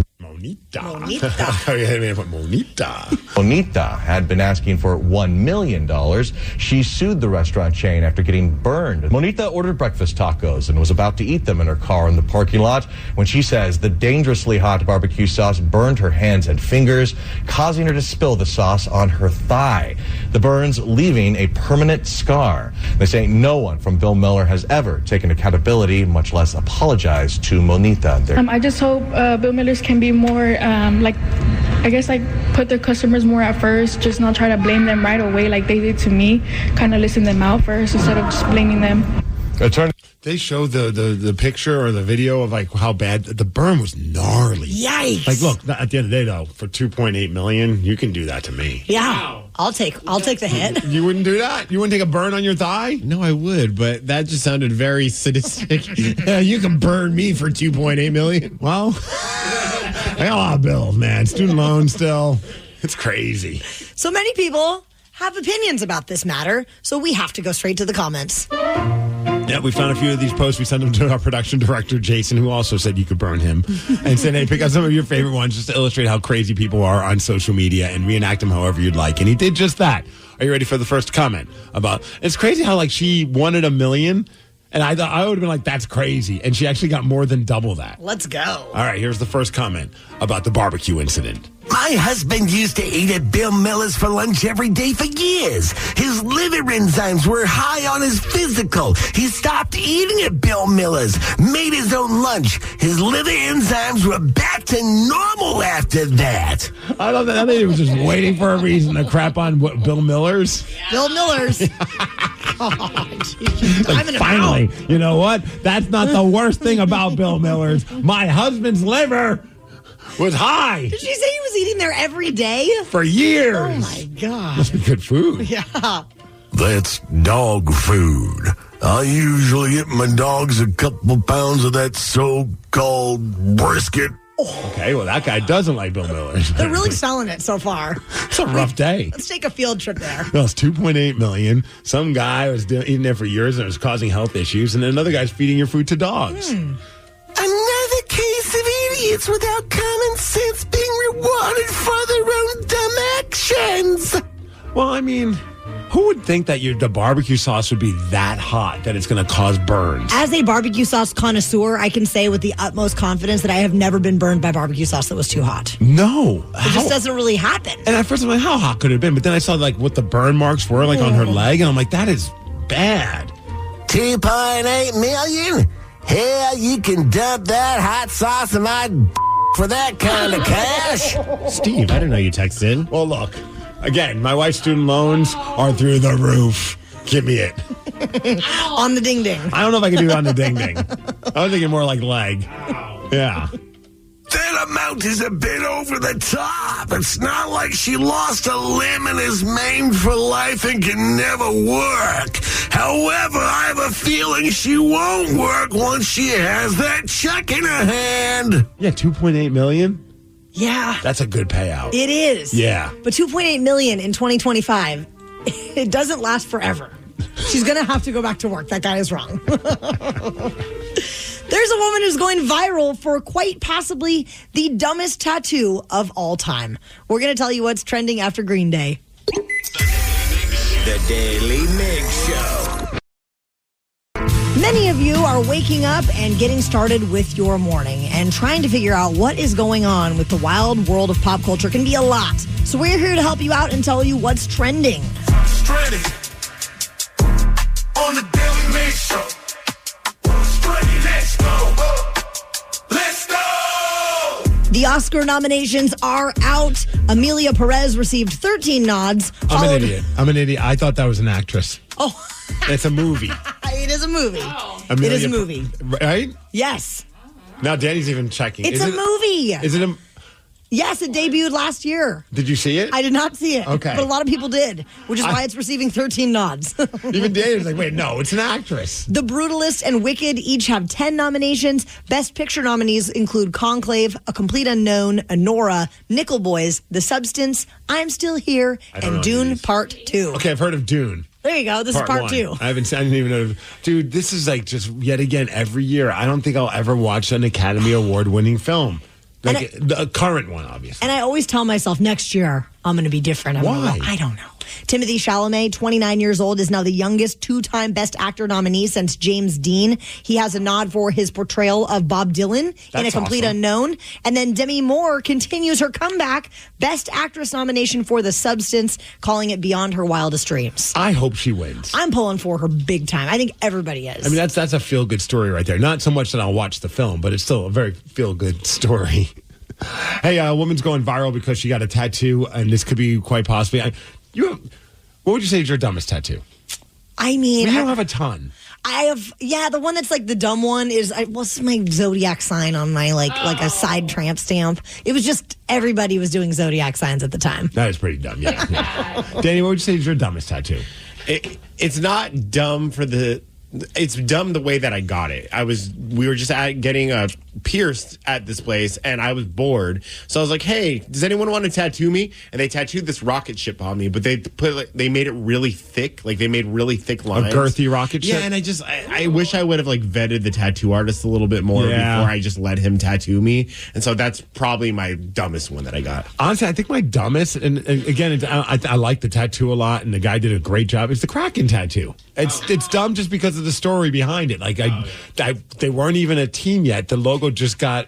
Speaker 18: Monita had been asking for $1 million. She sued the restaurant chain after getting burned. Monita ordered breakfast tacos and was about to eat them in her car in the parking lot when she says the dangerously hot barbecue sauce burned her hands and fingers, causing her to spill the sauce on her thigh. The burns leaving a permanent scar. They say no one from Bill Miller has ever taken accountability, much less apologized to Monita.
Speaker 19: I just hope Bill Miller's can be more put the customers more at first, just not try to blame them right away like they did to me. Kind of listen them out first instead of just blaming them.
Speaker 7: They show the picture or the video of like how bad the burn was. Gnarly.
Speaker 6: Yikes.
Speaker 7: Like, look, at the end of the day though, for $2.8 million, you can do that to me.
Speaker 6: Yeah. Wow. I'll take the hit.
Speaker 7: You wouldn't do that? You wouldn't take a burn on your thigh?
Speaker 8: No, I would, but that just sounded very sadistic.
Speaker 7: You can burn me for $2.8 million. Well, I got a lot of bills, man. Student loans still. It's crazy.
Speaker 6: So many people have opinions about this matter, so we have to go straight to the comments.
Speaker 7: Yeah, we found a few of these posts. We sent them to our production director, Jason, who also said you could burn him. And said, hey, pick out some of your favorite ones just to illustrate how crazy people are on social media and reenact them however you'd like. And he did just that. Are you ready for the first comment? It's crazy how, like, she wanted $1 million And I thought I would have been like, that's crazy. And she actually got more than double that.
Speaker 6: Let's go.
Speaker 7: All right, here's the first comment about the barbecue incident.
Speaker 17: My husband used to eat at Bill Miller's for lunch every day for years. His liver enzymes were high on his physical. He stopped eating at Bill Miller's, made his own lunch. His liver enzymes were back to normal after that.
Speaker 7: I love that. I think he was just waiting for a reason to crap on Bill Miller's.
Speaker 6: Bill Miller's.
Speaker 7: Like, finally, you know what? That's not the worst thing about Bill Miller's. My husband's liver was high.
Speaker 6: Did she say he was eating there every day?
Speaker 7: For years.
Speaker 6: Oh, my God.
Speaker 7: Must be good food.
Speaker 6: Yeah.
Speaker 17: That's dog food. I usually get my dogs a couple pounds of that so-called brisket.
Speaker 7: Okay, well, that guy doesn't like Bill Miller's.
Speaker 6: They're really selling it so far.
Speaker 7: It's a rough day.
Speaker 6: Let's take a field trip there.
Speaker 7: No, it's $2.8 million. Some guy was eating there for years and it was causing health issues, and then another guy's feeding your food to dogs.
Speaker 17: Another case of idiots without common sense being rewarded for their own dumb actions.
Speaker 7: Well, I mean, who would think that the barbecue sauce would be that hot that it's going to cause burns?
Speaker 6: As a barbecue sauce connoisseur, I can say with the utmost confidence that I have never been burned by barbecue sauce that was too hot.
Speaker 7: No.
Speaker 6: It just doesn't really happen.
Speaker 7: And at first I'm like, how hot could it have been? But then I saw like what the burn marks were like on her leg, and I'm like, that is bad.
Speaker 17: 2.8 million? Hell, you can dump that hot sauce in my for that kind of cash.
Speaker 8: Steve, I didn't know you texted.
Speaker 7: Well, look, again, my wife's student loans are through the roof. Give me it.
Speaker 6: On the ding ding.
Speaker 7: I don't know if I can do it on the ding ding. I was thinking more like leg. Yeah.
Speaker 17: That amount is a bit over the top. It's not like she lost a limb and is maimed for life and can never work. However, I have a feeling she won't work once she has that check in her hand.
Speaker 7: Yeah, $2.8 million.
Speaker 6: Yeah.
Speaker 7: That's a good payout.
Speaker 6: It is.
Speaker 7: Yeah.
Speaker 6: But $2.8 million in 2025, it doesn't last forever. She's going to have to go back to work. That guy is wrong. There's a woman who's going viral for quite possibly the dumbest tattoo of all time. We're going to tell you what's trending after Green Day.
Speaker 4: The Daily Migs Show.
Speaker 6: Many of you are waking up and getting started with your morning, and trying to figure out what is going on with the wild world of pop culture can be a lot. So we're here to help you out and tell you what's trending.
Speaker 1: Stranded on the Daily Migs Show. Stranded, let's go. Let's go.
Speaker 6: The Oscar nominations are out. Amelia Perez received 13 nods.
Speaker 7: I'm an idiot. I thought that was an actress.
Speaker 6: Oh.
Speaker 7: It's a movie.
Speaker 6: It is a movie.
Speaker 7: Amelia
Speaker 6: It is a movie.
Speaker 7: Right?
Speaker 6: Yes.
Speaker 7: Now Danny's even checking.
Speaker 6: It's a movie.
Speaker 7: Is it a...
Speaker 6: Yes, it debuted last year.
Speaker 7: Did you see it?
Speaker 6: I did not see it.
Speaker 7: Okay.
Speaker 6: But a lot of people did, which is why it's receiving 13 nods.
Speaker 7: Even Danny's like, wait, no, it's an actress.
Speaker 6: The Brutalist and Wicked each have 10 nominations. Best Picture nominees include Conclave, A Complete Unknown, Anora, Nickel Boys, The Substance, I'm Still Here, and Dune Part 2.
Speaker 7: Okay, I've heard of Dune.
Speaker 6: There you go. This is part 2.
Speaker 7: I didn't even know. Dude, this is like just yet again every year. I don't think I'll ever watch an Academy Award winning film. Like the current one, obviously.
Speaker 6: And I always tell myself next year I'm going to be different.
Speaker 7: Why?
Speaker 6: I don't know. Timothy Chalamet, 29 years old, is now the youngest two-time Best Actor nominee since James Dean. He has a nod for his portrayal of Bob Dylan in A Complete Unknown. And then Demi Moore continues her comeback. Best Actress nomination for The Substance, calling it beyond her wildest dreams.
Speaker 7: I hope she wins.
Speaker 6: I'm pulling for her big time. I think everybody is.
Speaker 7: I mean, that's a feel-good story right there. Not so much that I'll watch the film, but it's still a very feel-good story. Hey, a woman's going viral because she got a tattoo, and this could be quite possibly... what would you say is your dumbest tattoo?
Speaker 6: I mean...
Speaker 7: You don't have a ton.
Speaker 6: I have, the one that's like the dumb one is, what's my zodiac sign on my, like a side tramp stamp? It was just, everybody was doing zodiac signs at the time.
Speaker 7: That is pretty dumb, yeah. Danny, what would you say is your dumbest tattoo?
Speaker 8: It's not dumb for the... It's dumb the way that I got it. We were just getting a pierced at this place, and I was bored. So I was like, "Hey, does anyone want to tattoo me?" And they tattooed this rocket ship on me, but they made it really thick. Like they made really thick lines,
Speaker 7: A girthy rocket ship.
Speaker 8: Yeah, and I wish I would have like vetted the tattoo artist a little bit more before I just let him tattoo me. And so that's probably my dumbest one that I got.
Speaker 7: Honestly, I think my dumbest, and again, I like the tattoo a lot, and the guy did a great job. It's the Kraken tattoo. It's dumb just because of the story behind it. Like they weren't even a team yet. The logo just got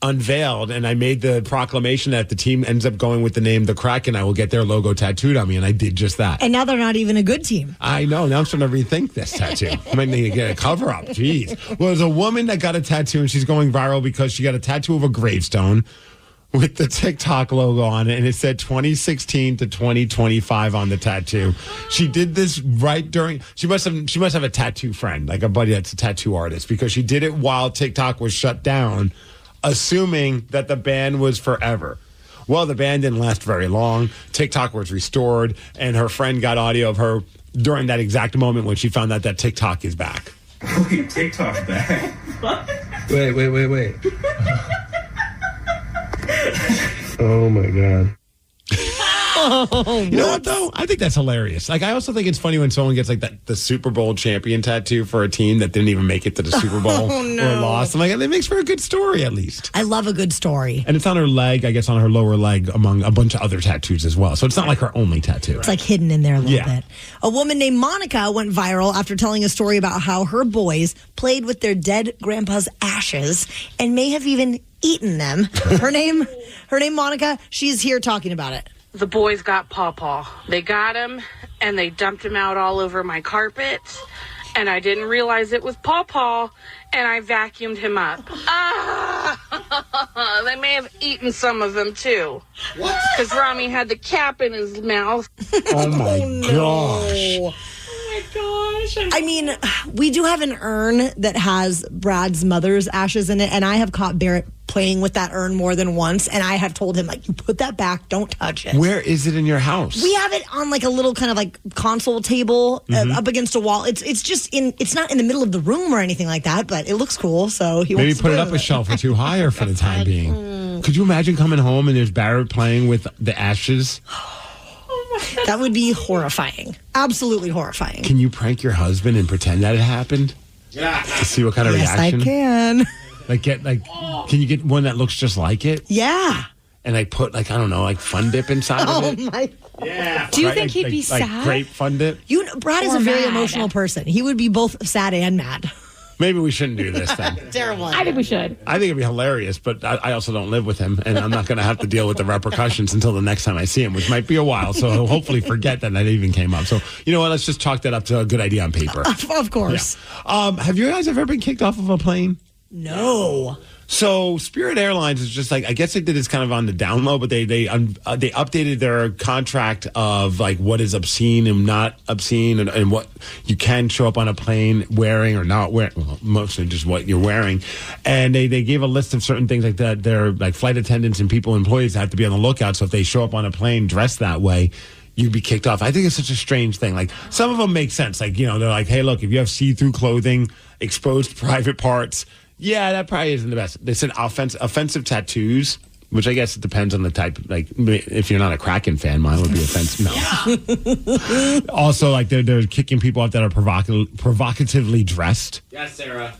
Speaker 7: unveiled, and I made the proclamation that the team ends up going with the name the Kraken. I will get their logo tattooed on me, and I did just that.
Speaker 6: And now they're not even a good team.
Speaker 7: I know. Now I'm starting to rethink this tattoo. I might need to get a cover up. Jeez. Well, there's a woman that got a tattoo, and she's going viral because she got a tattoo of a gravestone with the TikTok logo on it, and it said 2016 to 2025 on the tattoo. She did this right during. She must have a tattoo friend, like a buddy that's a tattoo artist, because she did it while TikTok was shut down, assuming that the ban was forever. Well, the ban didn't last very long. TikTok was restored, and her friend got audio of her during that exact moment when she found out that TikTok is back.
Speaker 3: Wait, TikTok's back?
Speaker 5: Wait.
Speaker 3: Oh my God.
Speaker 7: You know what though? I think that's hilarious. Like I also think it's funny when someone gets like the Super Bowl champion tattoo for a team that didn't even make it to the Super Bowl or lost. I'm like, it makes for a good story at least.
Speaker 6: I love a good story.
Speaker 7: And it's on her leg, I guess on her lower leg, among a bunch of other tattoos as well. So it's not like her only tattoo.
Speaker 6: It's like hidden in there a little bit. A woman named Monica went viral after telling a story about how her boys played with their dead grandpa's ashes and may have even eaten them. Her name Monica. She's here talking about it.
Speaker 21: The boys got Pawpaw. They got him, and they dumped him out all over my carpet, and I didn't realize it was Pawpaw, and I vacuumed him up. They may have eaten some of them, too. What? Because Rami had the cap in his mouth.
Speaker 7: Oh, my gosh.
Speaker 21: Oh, my gosh.
Speaker 6: I mean, we do have an urn that has Brad's mother's ashes in it, and I have caught Barrett playing with that urn more than once, and I have told him, like, you put that back, don't touch it.
Speaker 7: Where is it in your house?
Speaker 6: We have it on like a little kind of like console table up against a wall. It's just it's not in the middle of the room or anything like that, but it looks cool. So he
Speaker 7: maybe
Speaker 6: wants to
Speaker 7: put it
Speaker 6: play
Speaker 7: up
Speaker 6: with
Speaker 7: a shelf or two higher for the time being. Could you imagine coming home and there's Barrett playing with the ashes?
Speaker 6: That would be horrifying. Absolutely horrifying.
Speaker 7: Can you prank your husband and pretend that it happened? Yeah. To see what kind of reaction?
Speaker 6: Yes, I can.
Speaker 7: Can you get one that looks just like it?
Speaker 6: Yeah.
Speaker 7: And put I don't know, Fun Dip inside of it?
Speaker 6: Oh my.
Speaker 7: Yeah.
Speaker 6: Do you think he'd be sad?
Speaker 7: Like grape Fun Dip?
Speaker 6: Brad is a very emotional person. He would be both sad and mad.
Speaker 7: Maybe we shouldn't do this then.
Speaker 6: Terrible.
Speaker 9: I think we should.
Speaker 7: I think it'd be hilarious, but I also don't live with him, and I'm not going to have to deal with the repercussions until the next time I see him, which might be a while. So he'll hopefully forget that even came up. So you know what? Let's just chalk that up to a good idea on paper.
Speaker 6: Of course.
Speaker 7: Yeah. Have you guys ever been kicked off of a plane?
Speaker 6: No.
Speaker 7: So Spirit Airlines is just I guess they did this kind of on the down low, but they updated their contract of what is obscene and not obscene, and what you can show up on a plane wearing or not wearing. Well, mostly just what you're wearing, and they gave a list of certain things like that. They're flight attendants and employees have to be on the lookout. So if they show up on a plane dressed that way, you'd be kicked off. I think it's such a strange thing. Some of them make sense. They're like, hey, look, if you have see-through clothing, exposed private parts. Yeah, that probably isn't the best. They said offensive tattoos, which I guess it depends on the type. If you're not a Kraken fan, mine would be offensive. No. Also, they're kicking people off that are provocatively dressed.
Speaker 8: Yes, Sarah.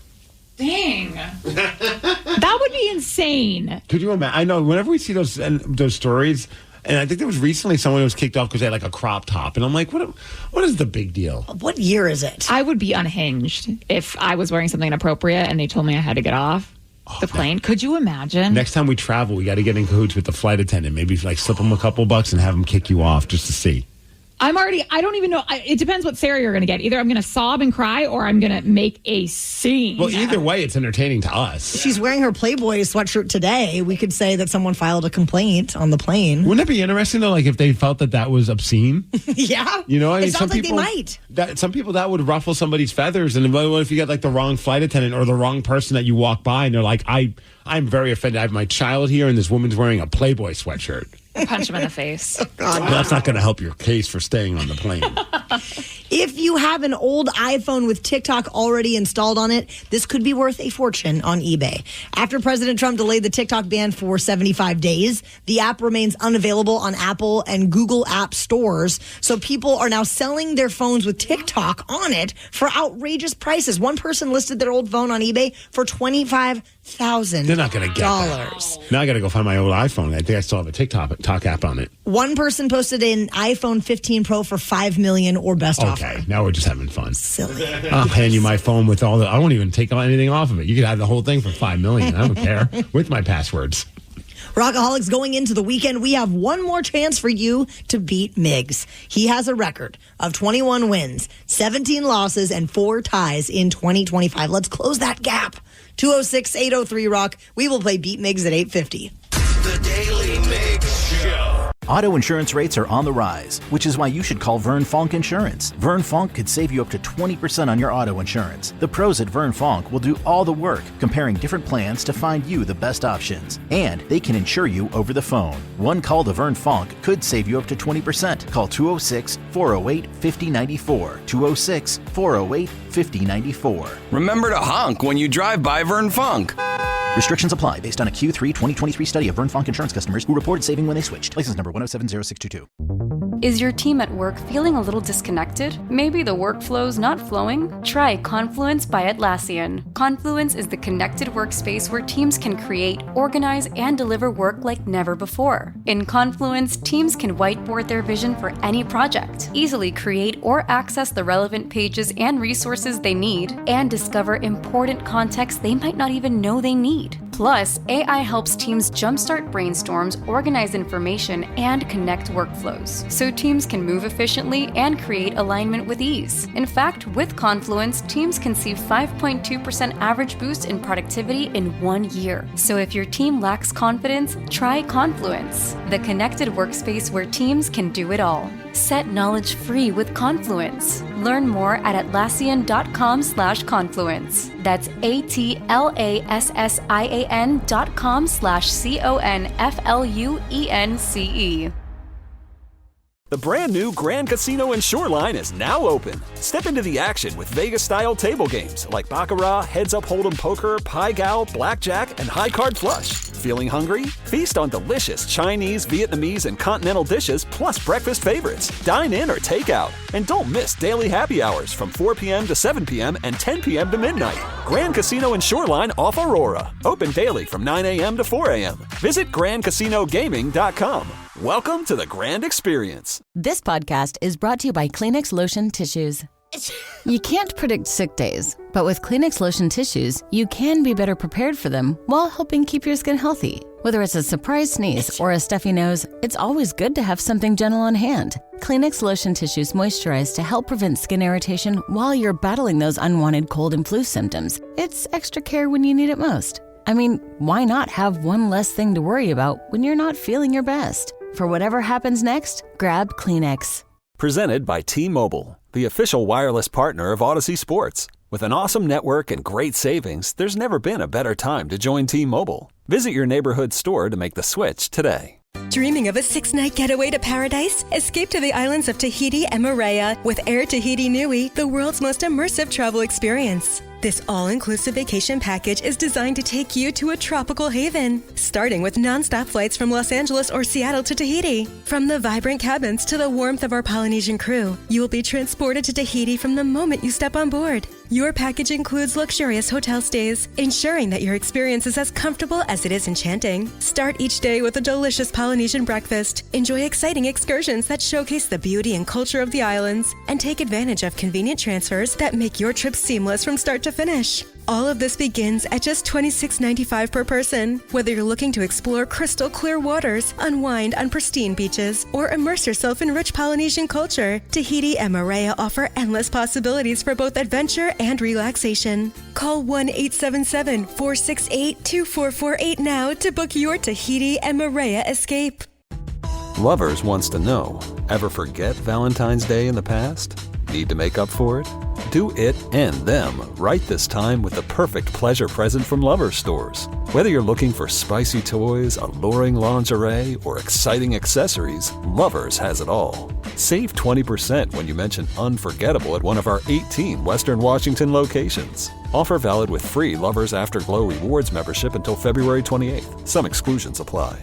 Speaker 9: Dang. That would be insane.
Speaker 7: Could you imagine? I know whenever we see those stories, and I think there was recently someone who was kicked off because they had a crop top. And I'm like, what is the big deal?
Speaker 6: What year is it?
Speaker 9: I would be unhinged if I was wearing something inappropriate and they told me I had to get off the plane. Could you imagine?
Speaker 7: Next time we travel, we got to get in cahoots with the flight attendant. Maybe slip them a couple bucks and have them kick you off just to see.
Speaker 9: I don't even know. It depends what Sarah you're going to get. Either I'm going to sob and cry or I'm going to make a scene.
Speaker 7: Well, either way, it's entertaining to us.
Speaker 6: She's wearing her Playboy sweatshirt today. We could say that someone filed a complaint on the plane.
Speaker 7: Wouldn't it be interesting, though, if they felt that was obscene?
Speaker 6: Yeah.
Speaker 7: It
Speaker 6: sounds like they might.
Speaker 7: Some people, that would ruffle somebody's feathers. And what if you get the wrong flight attendant or the wrong person that you walk by and they're like, I'm very offended. I have my child here and this woman's wearing a Playboy sweatshirt.
Speaker 9: Punch him in the face.
Speaker 7: Well, that's not going to help your case for staying on the plane.
Speaker 6: If you have an old iPhone with TikTok already installed on it, this could be worth a fortune on eBay. After President Trump delayed the TikTok ban for 75 days, the app remains unavailable on Apple and Google app stores. So people are now selling their phones with TikTok on it for outrageous prices. One person listed their old phone on eBay for $25,000.
Speaker 7: They're not going to get that. Now I got to go find my old iPhone. I think I still have a TikTok app on it.
Speaker 6: One person posted an iPhone 15 Pro for $5 million or best offer.
Speaker 7: Okay, now we're just having fun.
Speaker 6: Silly.
Speaker 7: I'll hand you my phone with all the. I won't even take anything off of it. You could have the whole thing for $5 million. I don't care with my passwords.
Speaker 6: Rockaholics, going into the weekend, we have one more chance for you to beat Migs. He has a record of 21 wins, 17 losses, and 4 ties in 2025. Let's close that gap. 206-803-ROCK. We will play Beat Migs at 8:50.
Speaker 17: The Daily Migs Show.
Speaker 10: Auto insurance rates are on the rise, which is why you should call Vern Fonk Insurance. Vern Fonk could save you up to 20% on your auto insurance. The pros at Vern Fonk will do all the work, comparing different plans to find you the best options. And they can insure you over the phone. One call to Vern Fonk could save you up to 20%. Call 206-408-5094. 206-408-5094.
Speaker 11: Remember to honk when you drive by Vern Fonk.
Speaker 10: Restrictions apply based on a Q3 2023 study of Vern Fonk insurance customers who reported saving when they switched. License number 1070622.
Speaker 20: Is your team at work feeling a little disconnected? Maybe the workflow's not flowing? Try Confluence by Atlassian. Confluence is the connected workspace where teams can create, organize, and deliver work like never before. In Confluence, teams can whiteboard their vision for any project, easily create or access the relevant pages and resources they need, and discover important context they might not even know they need. Plus, AI helps teams jumpstart brainstorms, organize information, and connect workflows, so teams can move efficiently and create alignment with ease. In fact, with Confluence, teams can see 5.2% average boost in productivity in 1 year. So if your team lacks confidence, try Confluence, the connected workspace where teams can do it all. Set knowledge free with Confluence. Learn more at Atlassian.com/Confluence. That's ATLASSIAN.com/CONFLUENCE.
Speaker 22: The brand new Grand Casino and Shoreline is now open. Step into the action with Vegas-style table games like Baccarat, Heads Up Hold'em Poker, Pai Gow, Blackjack, and High Card Flush. Feeling hungry? Feast on delicious Chinese, Vietnamese, and continental dishes plus breakfast favorites. Dine in or take out. And don't miss daily happy hours from 4 p.m. to 7 p.m. and 10 p.m. to midnight. Grand Casino and Shoreline off Aurora. Open daily from 9 a.m. to 4 a.m. Visit GrandCasinoGaming.com. Welcome to the Grand Experience.
Speaker 25: This podcast is brought to you by Kleenex Lotion Tissues. You can't predict sick days, but with Kleenex Lotion Tissues, you can be better prepared for them while helping keep your skin healthy. Whether it's a surprise sneeze or a stuffy nose, it's always good to have something gentle on hand. Kleenex Lotion Tissues moisturize to help prevent skin irritation while you're battling those unwanted cold and flu symptoms. It's extra care when you need it most. I mean, why not have one less thing to worry about when you're not feeling your best? For whatever happens next, grab Kleenex.
Speaker 22: Presented by T-Mobile, the official wireless partner of Odyssey Sports. With an awesome network and great savings, there's never been a better time to join T-Mobile. Visit your neighborhood store to make the switch today.
Speaker 26: Dreaming of a 6-night getaway to paradise? Escape to the islands of Tahiti and Moorea with Air Tahiti Nui, the world's most immersive travel experience. This all-inclusive vacation package is designed to take you to a tropical haven, starting with non-stop flights from Los Angeles or Seattle to Tahiti. From the vibrant cabins to the warmth of our Polynesian crew, you will be transported to Tahiti from the moment you step on board. Your package includes luxurious hotel stays, ensuring that your experience is as comfortable as it is enchanting. Start each day with a delicious Polynesian breakfast, enjoy exciting excursions that showcase the beauty and culture of the islands, and take advantage of convenient transfers that make your trip seamless from start to finish. All of this begins at just $26.95 per person. Whether you're looking to explore crystal clear waters, unwind on pristine beaches, or immerse yourself in rich Polynesian culture, Tahiti and Moorea offer endless possibilities for both adventure and relaxation. Call 1-877-468-2448 now to book your Tahiti and Moorea escape.
Speaker 22: Lovers wants to know, ever forget Valentine's Day in the past? Need to make up for it? Do it and them right this time with the perfect pleasure present from Lovers stores. Whether you're looking for spicy toys, alluring lingerie, or exciting accessories, Lovers has it all. Save 20% when you mention unforgettable at one of our 18 Western Washington locations. Offer valid with free Lovers Afterglow Rewards membership until February 28th. Some exclusions apply.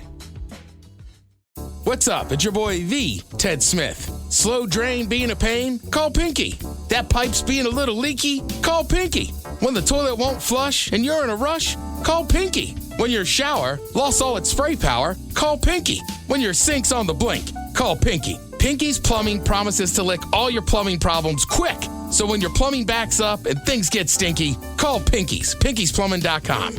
Speaker 2: What's up? It's your boy, the Ted Smith. Slow drain being a pain? Call Pinky. That pipe's being a little leaky? Call Pinky. When the toilet won't flush and you're in a rush? Call Pinky. When your shower lost all its spray power? Call Pinky. When your sink's on the blink? Call Pinky. Pinky's Plumbing promises to lick all your plumbing problems quick. So when your plumbing backs up and things get stinky, call Pinky's. Pinky'sPlumbing.com.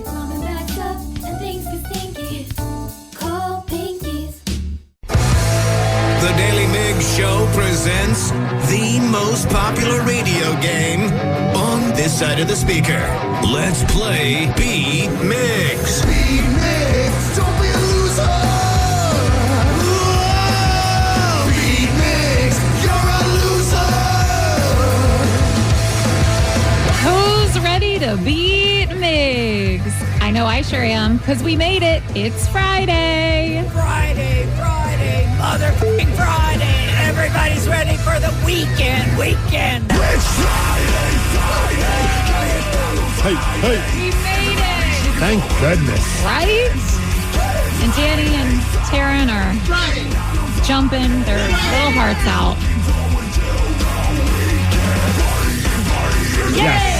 Speaker 4: The Daily Migs Show presents the most popular radio game on this side of the speaker. Let's play Beat Migs. Beat Migs, don't be a loser. Whoa, Beat Migs, you're a loser.
Speaker 9: Who's ready to beat Migs? I know I sure am, because we made it. It's Friday.
Speaker 12: Friday, motherfucking Friday. Everybody's ready for the weekend.
Speaker 4: It's Friday.
Speaker 7: Hey.
Speaker 9: We made it.
Speaker 7: Thank goodness.
Speaker 9: Right? And Danny and Taryn are jumping their little hearts out.
Speaker 7: Yes.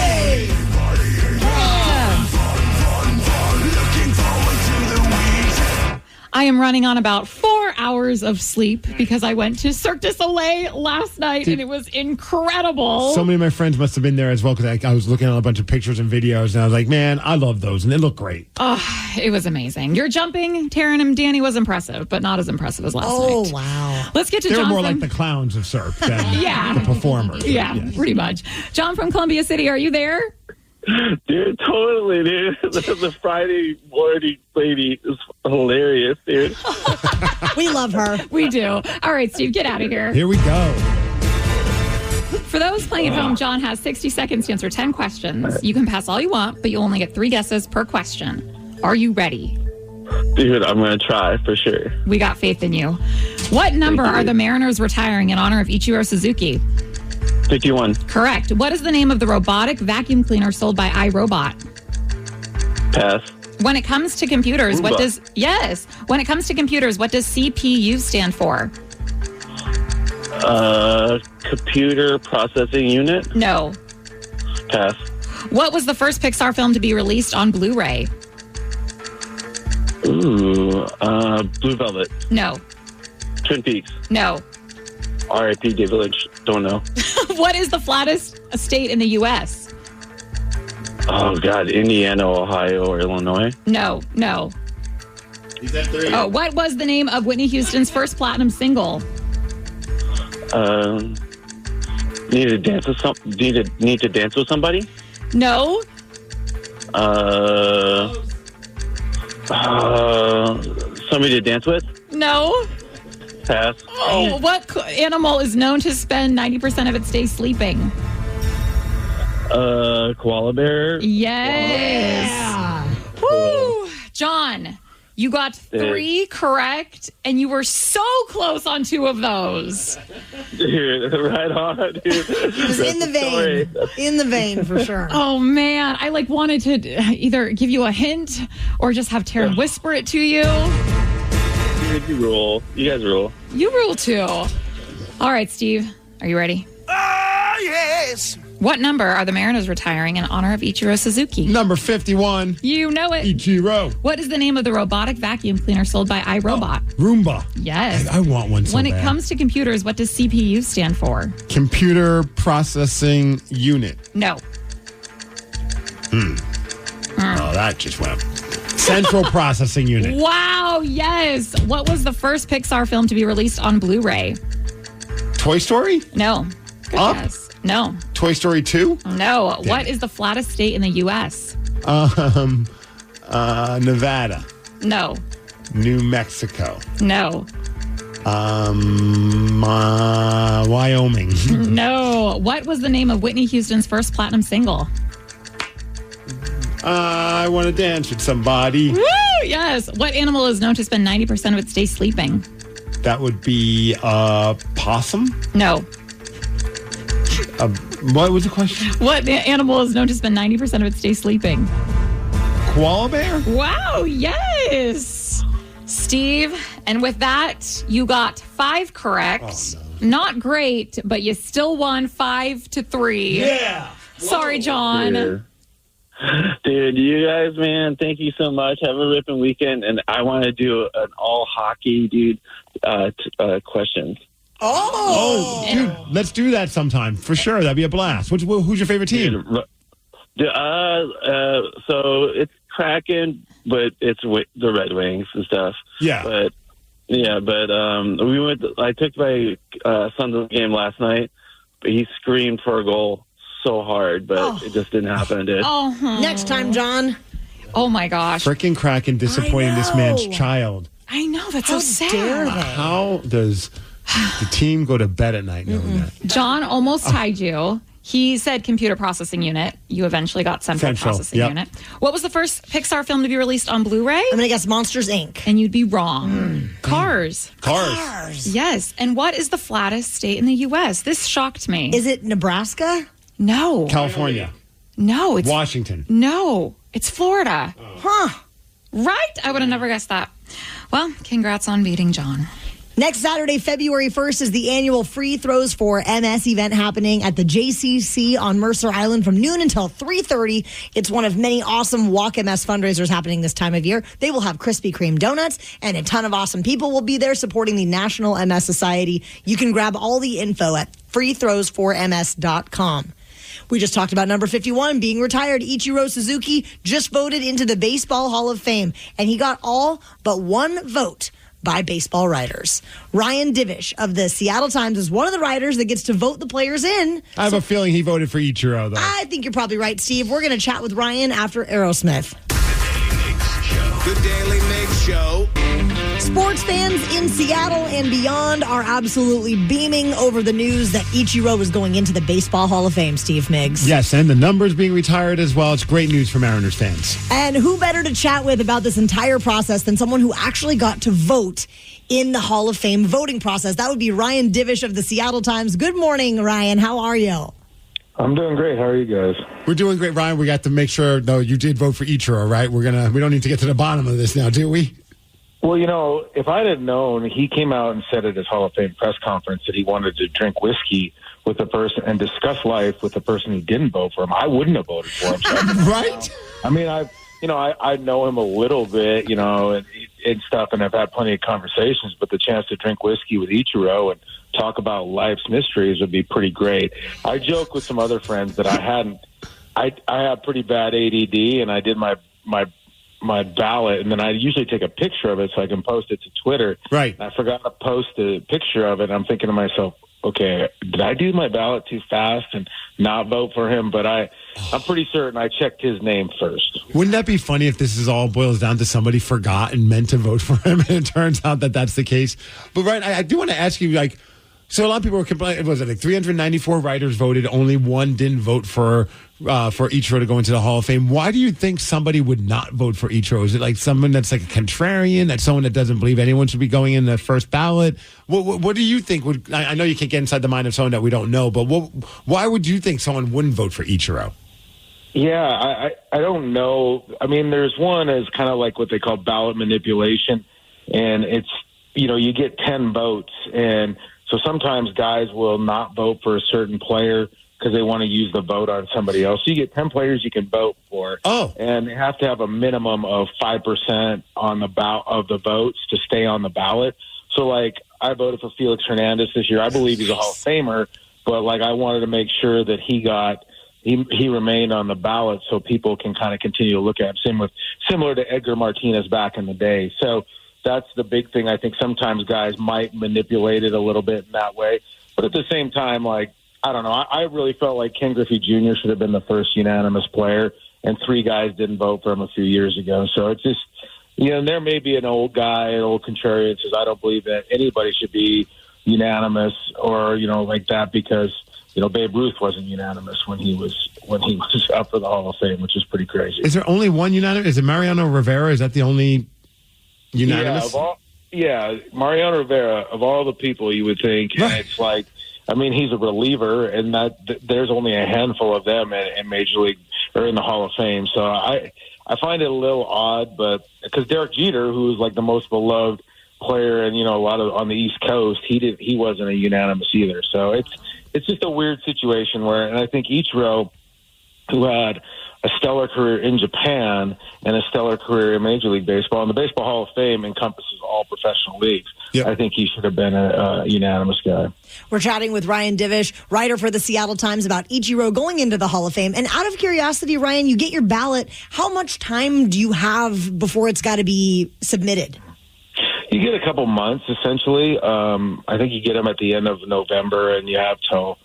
Speaker 9: I am running on about 4 hours of sleep because I went to Cirque du Soleil last night and it was incredible.
Speaker 7: So many of my friends must have been there as well because I was looking at a bunch of pictures and videos and I was like, man, I love those and they look great.
Speaker 9: Oh, it was amazing. Your jumping, Taryn and Danny, was impressive, but not as impressive as last night.
Speaker 6: Oh, wow.
Speaker 9: Let's get to
Speaker 7: They
Speaker 9: John.
Speaker 7: were more like the clowns of Cirque than the performers.
Speaker 9: Yeah,
Speaker 7: Yes.
Speaker 9: pretty much. John from Columbia City, are you there?
Speaker 13: Dude, totally, dude. The Friday morning lady is hilarious, dude.
Speaker 6: We love her.
Speaker 9: We do. All right, Steve, get out of here.
Speaker 7: Here we go.
Speaker 9: For those playing at home, John has 60 seconds to answer 10 questions. You can pass all you want, but you only get 3 guesses per question. Are you ready?
Speaker 13: Dude, I'm going to try for sure.
Speaker 9: We got faith in you. What number are the Mariners retiring in honor of Ichiro Suzuki?
Speaker 13: 51.
Speaker 9: Correct. What is the name of the robotic vacuum cleaner sold by iRobot?
Speaker 13: Pass.
Speaker 9: When it comes to computers, what
Speaker 13: Roomba.
Speaker 9: does When it comes to computers, what does CPU stand for?
Speaker 13: Computer processing unit?
Speaker 9: No.
Speaker 13: Pass.
Speaker 9: What was the first Pixar film to be released on Blu-ray?
Speaker 13: Ooh, Blue Velvet.
Speaker 9: No.
Speaker 13: Twin Peaks.
Speaker 9: No.
Speaker 13: R.I.P. David Lynch. Don't know.
Speaker 9: What is the flattest state in the U.S.?
Speaker 13: Oh, God. Indiana, Ohio, or Illinois?
Speaker 9: No.
Speaker 13: He's at 3.
Speaker 9: Oh, what was the name of Whitney Houston's first platinum single?
Speaker 13: Need to dance with need to dance with somebody?
Speaker 9: No.
Speaker 13: Somebody to dance with?
Speaker 9: No.
Speaker 13: Pass.
Speaker 9: Oh, what animal is known to spend 90% of its day sleeping?
Speaker 13: Koala bear?
Speaker 9: Yes.
Speaker 13: Yeah.
Speaker 9: Woo. John, you got 3 correct, and you were so close on 2 of those.
Speaker 13: Dude, right on, dude.
Speaker 6: It was in the vein. In the vein, for sure.
Speaker 9: Oh, man. I wanted to either give you a hint or just have Taryn whisper it to you.
Speaker 13: Dude, you rule. You guys rule.
Speaker 9: You rule, too. All right, Steve. Are you ready?
Speaker 13: Ah, yes.
Speaker 9: What number are the Mariners retiring in honor of Ichiro Suzuki?
Speaker 7: Number 51.
Speaker 9: You know it.
Speaker 7: Ichiro.
Speaker 9: What is the name of the robotic vacuum cleaner sold by iRobot?
Speaker 7: Roomba.
Speaker 9: Yes.
Speaker 7: I want one so
Speaker 9: When it
Speaker 7: bad.
Speaker 9: comes to computers, what does CPU stand for?
Speaker 7: Computer processing unit.
Speaker 9: No.
Speaker 7: Oh, that just went up. Central processing unit.
Speaker 9: Wow, yes. What was the first Pixar film to be released on Blu-ray?
Speaker 7: Toy Story?
Speaker 9: No. Good
Speaker 7: Up?
Speaker 9: guess. No.
Speaker 7: Toy Story 2?
Speaker 9: No. What is the flattest state in the U.S.?
Speaker 7: Nevada.
Speaker 9: No.
Speaker 7: New Mexico.
Speaker 9: No.
Speaker 7: Wyoming.
Speaker 9: No. What was the name of Whitney Houston's first platinum single?
Speaker 7: I want to dance with somebody.
Speaker 9: Woo! Yes. What animal is known to spend 90% of its day sleeping?
Speaker 7: That would be possum?
Speaker 9: No.
Speaker 7: What was the question?
Speaker 9: What animal is known to spend 90% of its day sleeping?
Speaker 7: Koala bear?
Speaker 9: Wow, yes. Steve, and with that, you got 5 correct.
Speaker 7: Oh, no.
Speaker 9: Not great, but you still won 5-3.
Speaker 7: Yeah.
Speaker 9: Sorry, John.
Speaker 13: Dude, you guys, man, thank you so much. Have a ripping weekend. And I want to do an all hockey, dude, questions.
Speaker 7: Oh, dude, let's do that sometime for sure. That'd be a blast. Who's your favorite team?
Speaker 13: So it's Kraken, but it's the Red Wings and stuff.
Speaker 7: Yeah.
Speaker 13: But we went. I took my son to the game last night, but he screamed for a goal so hard, but it just didn't happen.
Speaker 6: Next time, John.
Speaker 9: Oh my gosh.
Speaker 7: Frickin' Kraken disappointing this man's child.
Speaker 9: I know, that's so sad.
Speaker 6: Dare they?
Speaker 7: How does the team go to bed at night knowing that?
Speaker 9: John almost tied you. He said computer processing unit. You eventually got central processing unit. What was the first Pixar film to be released on Blu-ray?
Speaker 6: I'm going to guess Monsters, Inc.
Speaker 9: And you'd be wrong. Cars.
Speaker 7: Cars.
Speaker 9: Yes. And what is the flattest state in the U.S.? This shocked me.
Speaker 6: Is it Nebraska?
Speaker 9: No.
Speaker 7: California.
Speaker 9: No. It's
Speaker 7: Washington.
Speaker 9: No. It's Florida.
Speaker 6: Huh.
Speaker 9: Right? I would have never guessed that. Well, congrats on beating John.
Speaker 6: Next Saturday, February 1st, is the annual Free Throws for MS event happening at the JCC on Mercer Island from noon until 3:30. It's one of many awesome Walk MS fundraisers happening this time of year. They will have Krispy Kreme donuts, and a ton of awesome people will be there supporting the National MS Society. You can grab all the info at freethrowsforms.com. We just talked about number 51 being retired. Ichiro Suzuki just voted into the Baseball Hall of Fame, and he got all but one vote by baseball writers. Ryan Divish of the Seattle Times is one of the writers that gets to vote the players in.
Speaker 7: I have a feeling he voted for Ichiro, though.
Speaker 6: I think you're probably right, Steve. We're going to chat with Ryan after Aerosmith.
Speaker 4: The Daily Migs Show.
Speaker 6: Sports fans in Seattle and beyond are absolutely beaming over the news that Ichiro is going into the Baseball Hall of Fame, Steve Migs.
Speaker 7: Yes, and the numbers being retired as well. It's great news for Mariners fans.
Speaker 6: And who better to chat with about this entire process than someone who actually got to vote in the Hall of Fame voting process? That would be Ryan Divish of the Seattle Times. Good morning, Ryan. How are you?
Speaker 14: I'm doing great. How are you guys?
Speaker 7: We're doing great, Ryan. We got to make sure, though, you did vote for Ichiro, right? We don't need to get to the bottom of this now, do we?
Speaker 14: Well, you know, if I'd have known, he came out and said at his Hall of Fame press conference that he wanted to drink whiskey with the person and discuss life with the person who didn't vote for him, I wouldn't have voted for him. So
Speaker 7: right?
Speaker 14: I mean, I know him a little bit, and stuff, and I've had plenty of conversations, but the chance to drink whiskey with Ichiro and talk about life's mysteries would be pretty great. I joke with some other friends that I have pretty bad ADD, and I did my ballot, and then I usually take a picture of it so I can post it to Twitter.
Speaker 7: Right.
Speaker 14: I forgot to post a picture of it. I'm thinking to myself, okay, did I do my ballot too fast and not vote for him? But I'm pretty certain I checked his name first.
Speaker 7: Wouldn't that be funny if this is all boils down to somebody forgot and meant to vote for him, and it turns out that that's the case? But, Ryan, I do want to ask you, so a lot of people were complaining. Was it 394 writers voted? Only one didn't vote for Ichiro to go into the Hall of Fame. Why do you think somebody would not vote for Ichiro? Is it someone that's a contrarian? That's someone that doesn't believe anyone should be going in the first ballot? What do you think would? I know you can't get inside the mind of someone that we don't know, but why would you think someone wouldn't vote for Ichiro?
Speaker 14: Yeah, I don't know. I mean, there's one as kind of like what they call ballot manipulation, and it's you get 10 votes and. So sometimes guys will not vote for a certain player because they want to use the vote on somebody else. So you get 10 players you can vote for.
Speaker 7: Oh.
Speaker 14: And they have to have a minimum of 5% on the of the votes to stay on the ballot. So, I voted for Felix Hernandez this year. I believe he's a Hall of Famer, but, I wanted to make sure that he remained on the ballot so people can kind of continue to look at him. Similar to Edgar Martinez back in the day. So, that's the big thing. I think sometimes guys might manipulate it a little bit in that way. But at the same time, I don't know. I really felt like Ken Griffey Jr. should have been the first unanimous player, and 3 guys didn't vote for him a few years ago. So it's just, there may be an old guy, an old contrarian says, I don't believe that anybody should be unanimous or, like that because, Babe Ruth wasn't unanimous when he was up for the Hall of Fame, which is pretty crazy.
Speaker 7: Is there only one unanimous? Is it Mariano Rivera? Is that the only unanimous?
Speaker 14: Yeah, Mariano Rivera, of all the people you would think, and it's like, I mean, he's a reliever, and there's only a handful of them in Major League or in the Hall of Fame. So I find it a little odd, but because Derek Jeter, who is like the most beloved player, and a lot of on the East Coast, he wasn't a unanimous either. So it's just a weird situation where, and I think Ichiro, who had a stellar career in Japan and a stellar career in Major League Baseball, and the Baseball Hall of Fame encompasses all professional leagues. Yep. I think he should have been a unanimous guy.
Speaker 6: We're chatting with Ryan Divish, writer for the Seattle Times, about Ichiro going into the Hall of Fame. And out of curiosity, Ryan, you get your ballot. How much time do you have before it's got to be submitted?
Speaker 14: You get a couple months, essentially. I think you get them at the end of November, and you have till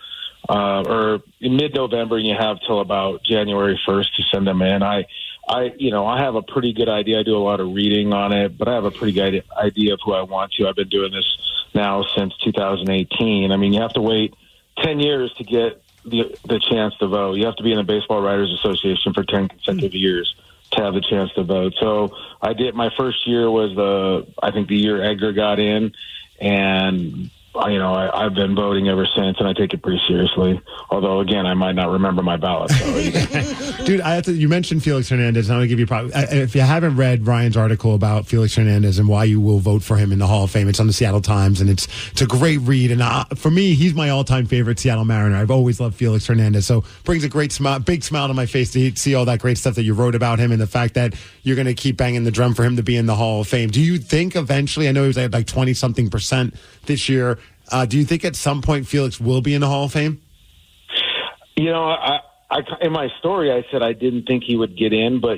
Speaker 14: or in mid-November, and you have till about January 1st to send them in. I have a pretty good idea. I do a lot of reading on it, but I have a pretty good idea of who I want to. I've been doing this now since 2018. I mean, you have to wait 10 years to get the chance to vote. You have to be in the Baseball Writers Association for 10 consecutive years to have the chance to vote. So I did. My first year was I think the year Edgar got in, and I've been voting ever since, and I take it pretty seriously. Although, again, I might not remember my ballot. So.
Speaker 7: Dude, you mentioned Felix Hernandez, and I'm going to give you if you haven't read Ryan's article about Felix Hernandez and why you will vote for him in the Hall of Fame, it's on the Seattle Times, and it's a great read. And for me, he's my all-time favorite Seattle Mariner. I've always loved Felix Hernandez, so brings a big smile to my face to see all that great stuff that you wrote about him, and the fact that you're going to keep banging the drum for him to be in the Hall of Fame. Do you think eventually, I know he was at like 20-something% this year, do you think at some point Felix will be in the Hall of Fame?
Speaker 14: I in my story, I said I didn't think he would get in, but,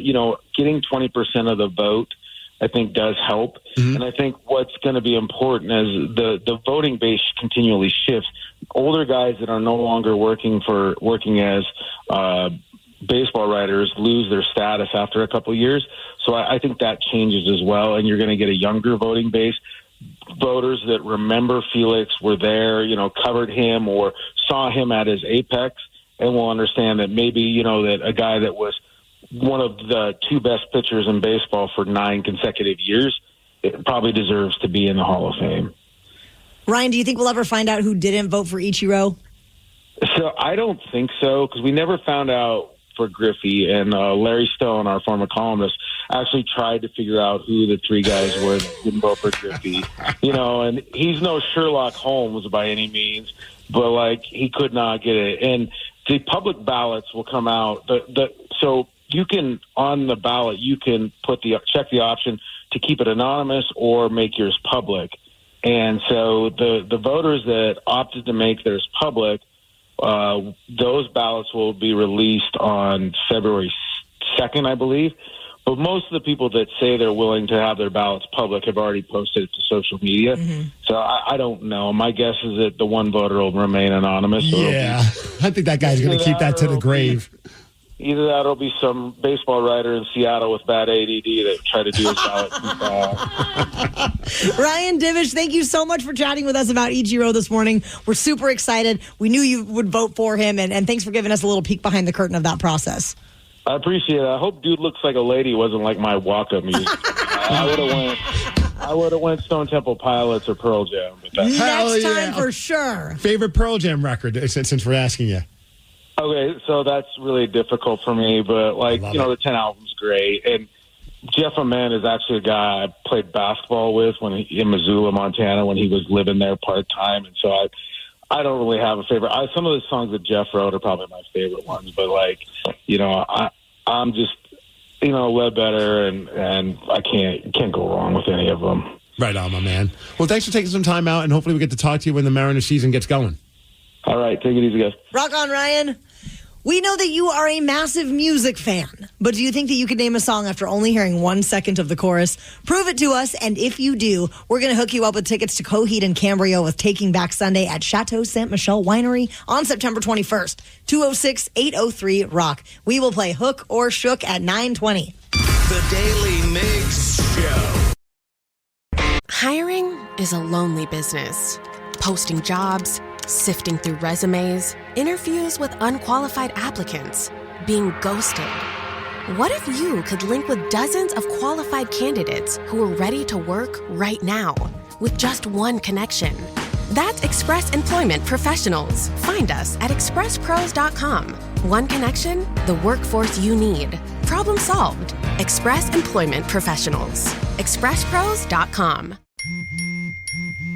Speaker 14: getting 20% of the vote, I think, does help. Mm-hmm. And I think what's going to be important is the voting base continually shifts. Older guys that are no longer working as baseball writers lose their status after a couple of years. So I think that changes as well, and you're going to get a younger voting base. Voters that remember Felix, were there, covered him or saw him at his apex, and will understand that maybe, that a guy that was one of the two best pitchers in baseball for 9 consecutive years, it probably deserves to be in the Hall of Fame.
Speaker 6: Ryan, do you think we'll ever find out who didn't vote for Ichiro?
Speaker 14: So I don't think so, because we never found out for Griffey, and Larry Stone, our former columnist, actually tried to figure out who the 3 guys were that didn't vote for Griffey. And he's no Sherlock Holmes by any means, but he could not get it. And the public ballots will come out. So you can, on the ballot, you can check the option to keep it anonymous or make yours public. And so the voters that opted to make theirs public, those ballots will be released on February 2nd, I believe. But most of the people that say they're willing to have their ballots public have already posted it to social media. Mm-hmm. So I don't know. My guess is that the one voter will remain anonymous. So
Speaker 7: yeah, I think that guy's going to keep that to the grave.
Speaker 14: Either that or it'll be some baseball writer in Seattle with bad ADD that try to do his ballot too fast.
Speaker 6: Ryan Divish, thank you so much for chatting with us about Ichiro this morning. We're super excited. We knew you would vote for him, and thanks for giving us a little peek behind the curtain of that process.
Speaker 14: I appreciate it. I hope Dude Looks Like a Lady wasn't like my walk-up music. I would have went Stone Temple Pilots or Pearl Jam. But
Speaker 6: next time for sure.
Speaker 7: Favorite Pearl Jam record, since we're asking you.
Speaker 14: Okay, so that's really difficult for me, but the 10 album's great. And Jeff Ament is actually a guy I played basketball with in Missoula, Montana, when he was living there part-time. And so I don't really have a favorite. Some of the songs that Jeff wrote are probably my favorite ones, but I'm just, Ledbetter, and I can't go wrong with any of them.
Speaker 7: Right on, my man. Well, thanks for taking some time out, and hopefully we get to talk to you when the Mariners season gets going.
Speaker 14: All right, take it easy, guys.
Speaker 6: Rock on, Ryan. We know that you are a massive music fan, but do you think that you could name a song after only hearing 1 second of the chorus? Prove it to us, and if you do, we're going to hook you up with tickets to Coheed and Cambria with Taking Back Sunday at Chateau Ste. Michelle Winery on September 21st, 206-803-ROCK. We will play Hook or Shook at 9:20.
Speaker 4: The Daily Migs Show.
Speaker 15: Hiring is a lonely business. Posting jobs, sifting through resumes, interviews with unqualified applicants, being ghosted. What if you could link with dozens of qualified candidates who are ready to work right now with just one connection? That's Express Employment Professionals. Find us at expresspros.com. One connection, the workforce you need. Problem solved. Express Employment Professionals. expresspros.com.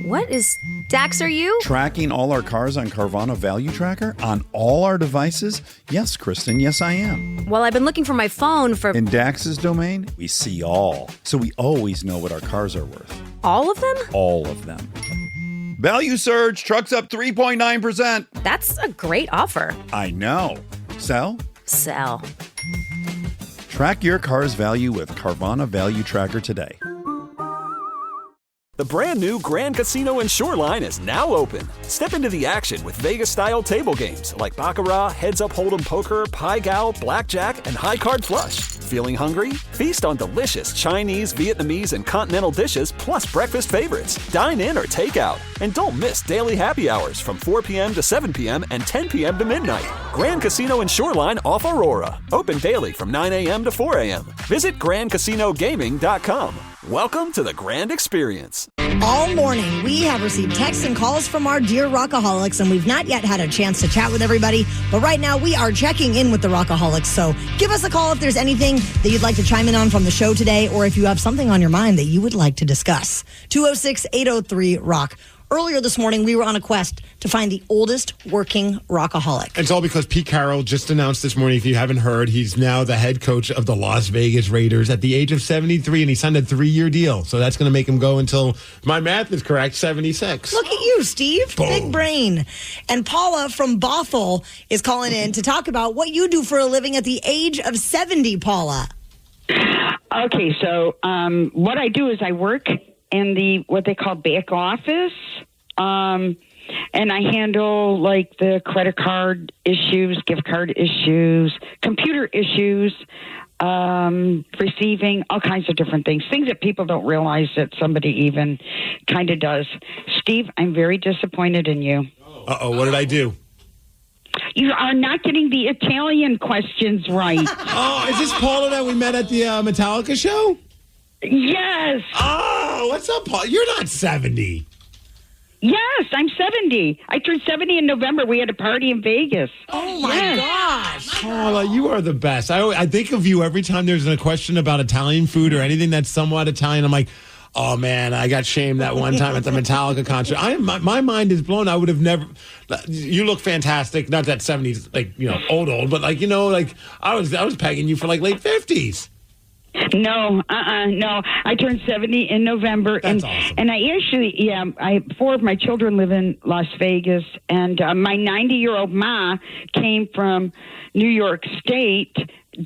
Speaker 1: What is Dax, are you?
Speaker 16: Tracking all our cars on Carvana Value Tracker on all our devices? Yes, Kristen, yes, I am.
Speaker 1: Well, I've been looking for my phone for...
Speaker 16: In Dax's domain, we see all. So we always know what our cars are worth.
Speaker 1: All of them?
Speaker 16: All of them. Value surge, trucks up 3.9%.
Speaker 1: That's a great offer.
Speaker 16: I know. Sell?
Speaker 1: Sell.
Speaker 16: Track your car's value with Carvana Value Tracker today.
Speaker 22: The brand new Grand Casino and Shoreline is now open. Step into the action with Vegas-style table games like Baccarat, Heads Up Hold'em Poker, Pai Gow, Blackjack, and High Card Flush. Feeling hungry? Feast on delicious Chinese, Vietnamese, and continental dishes plus breakfast favorites. Dine in or take out. And don't miss daily happy hours from 4 p.m. to 7 p.m. and 10 p.m. to midnight. Grand Casino and Shoreline off Aurora. Open daily from 9 a.m. to 4 a.m. Visit GrandCasinoGaming.com. Welcome to the Grand Experience.
Speaker 6: All morning, we have received texts and calls from our dear Rockaholics, and we've not yet had a chance to chat with everybody. But right now, we are checking in with the Rockaholics. So give us a call if there's anything that you'd like to chime in on from the show today, or if you have something on your mind that you would like to discuss. 206-803-ROCK. Earlier this morning, we were on a quest to find the oldest working rockaholic.
Speaker 7: It's all because Pete Carroll just announced this morning, if you haven't heard, he's now the head coach of the Las Vegas Raiders at the age of 73, and he signed a 3-year deal. So that's going to make him go until, my math is correct, 76.
Speaker 6: Look at you, Steve.
Speaker 7: Boom.
Speaker 6: Big brain. And Paula from Bothell is calling in to talk about what you do for a living at the age of 70, Paula.
Speaker 18: Okay, so what I do is I work in the what they call back office, and I handle like the credit card issues, gift card issues, computer issues, receiving, all kinds of different things that people don't realize that somebody even kind of does. Steve, I'm very disappointed in you.
Speaker 7: Uh-oh, what did I do?
Speaker 18: You are not getting the Italian questions right.
Speaker 7: Oh, is this Paula that we met at the Metallica show?
Speaker 18: Yes.
Speaker 7: Oh, what's up, Paul? You're not 70.
Speaker 18: Yes, I'm 70. I turned 70 in November. We had a party in Vegas.
Speaker 6: Oh, my gosh.
Speaker 7: Paula, you are the best. I think of you every time there's a question about Italian food or anything that's somewhat Italian. I'm like, oh, man, I got shamed that one time at the Metallica concert. My mind is blown. I would have never. You look fantastic. Not that 70s, like, old, but like, I was pegging you for like late 50s.
Speaker 18: No, no. I turned 70 in November.
Speaker 7: That's awesome.
Speaker 18: And I actually, 4 of my children live in Las Vegas. And my 90-year-old ma came from New York State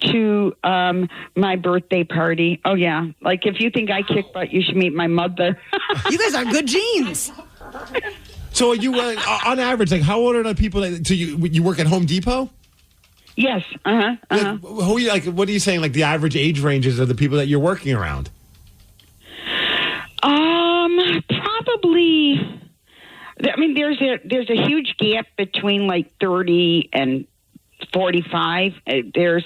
Speaker 18: to my birthday party. Oh, yeah. Like, if you think I kick butt, you should meet my mother.
Speaker 6: You guys are good genes.
Speaker 7: So are you, on average, like, how old are the people so you work at Home Depot?
Speaker 18: Yes.
Speaker 7: Who are you, like? What are you saying? Like the average age ranges of the people that you're working around?
Speaker 18: Probably. I mean, there's a huge gap between like 30 and 45. There's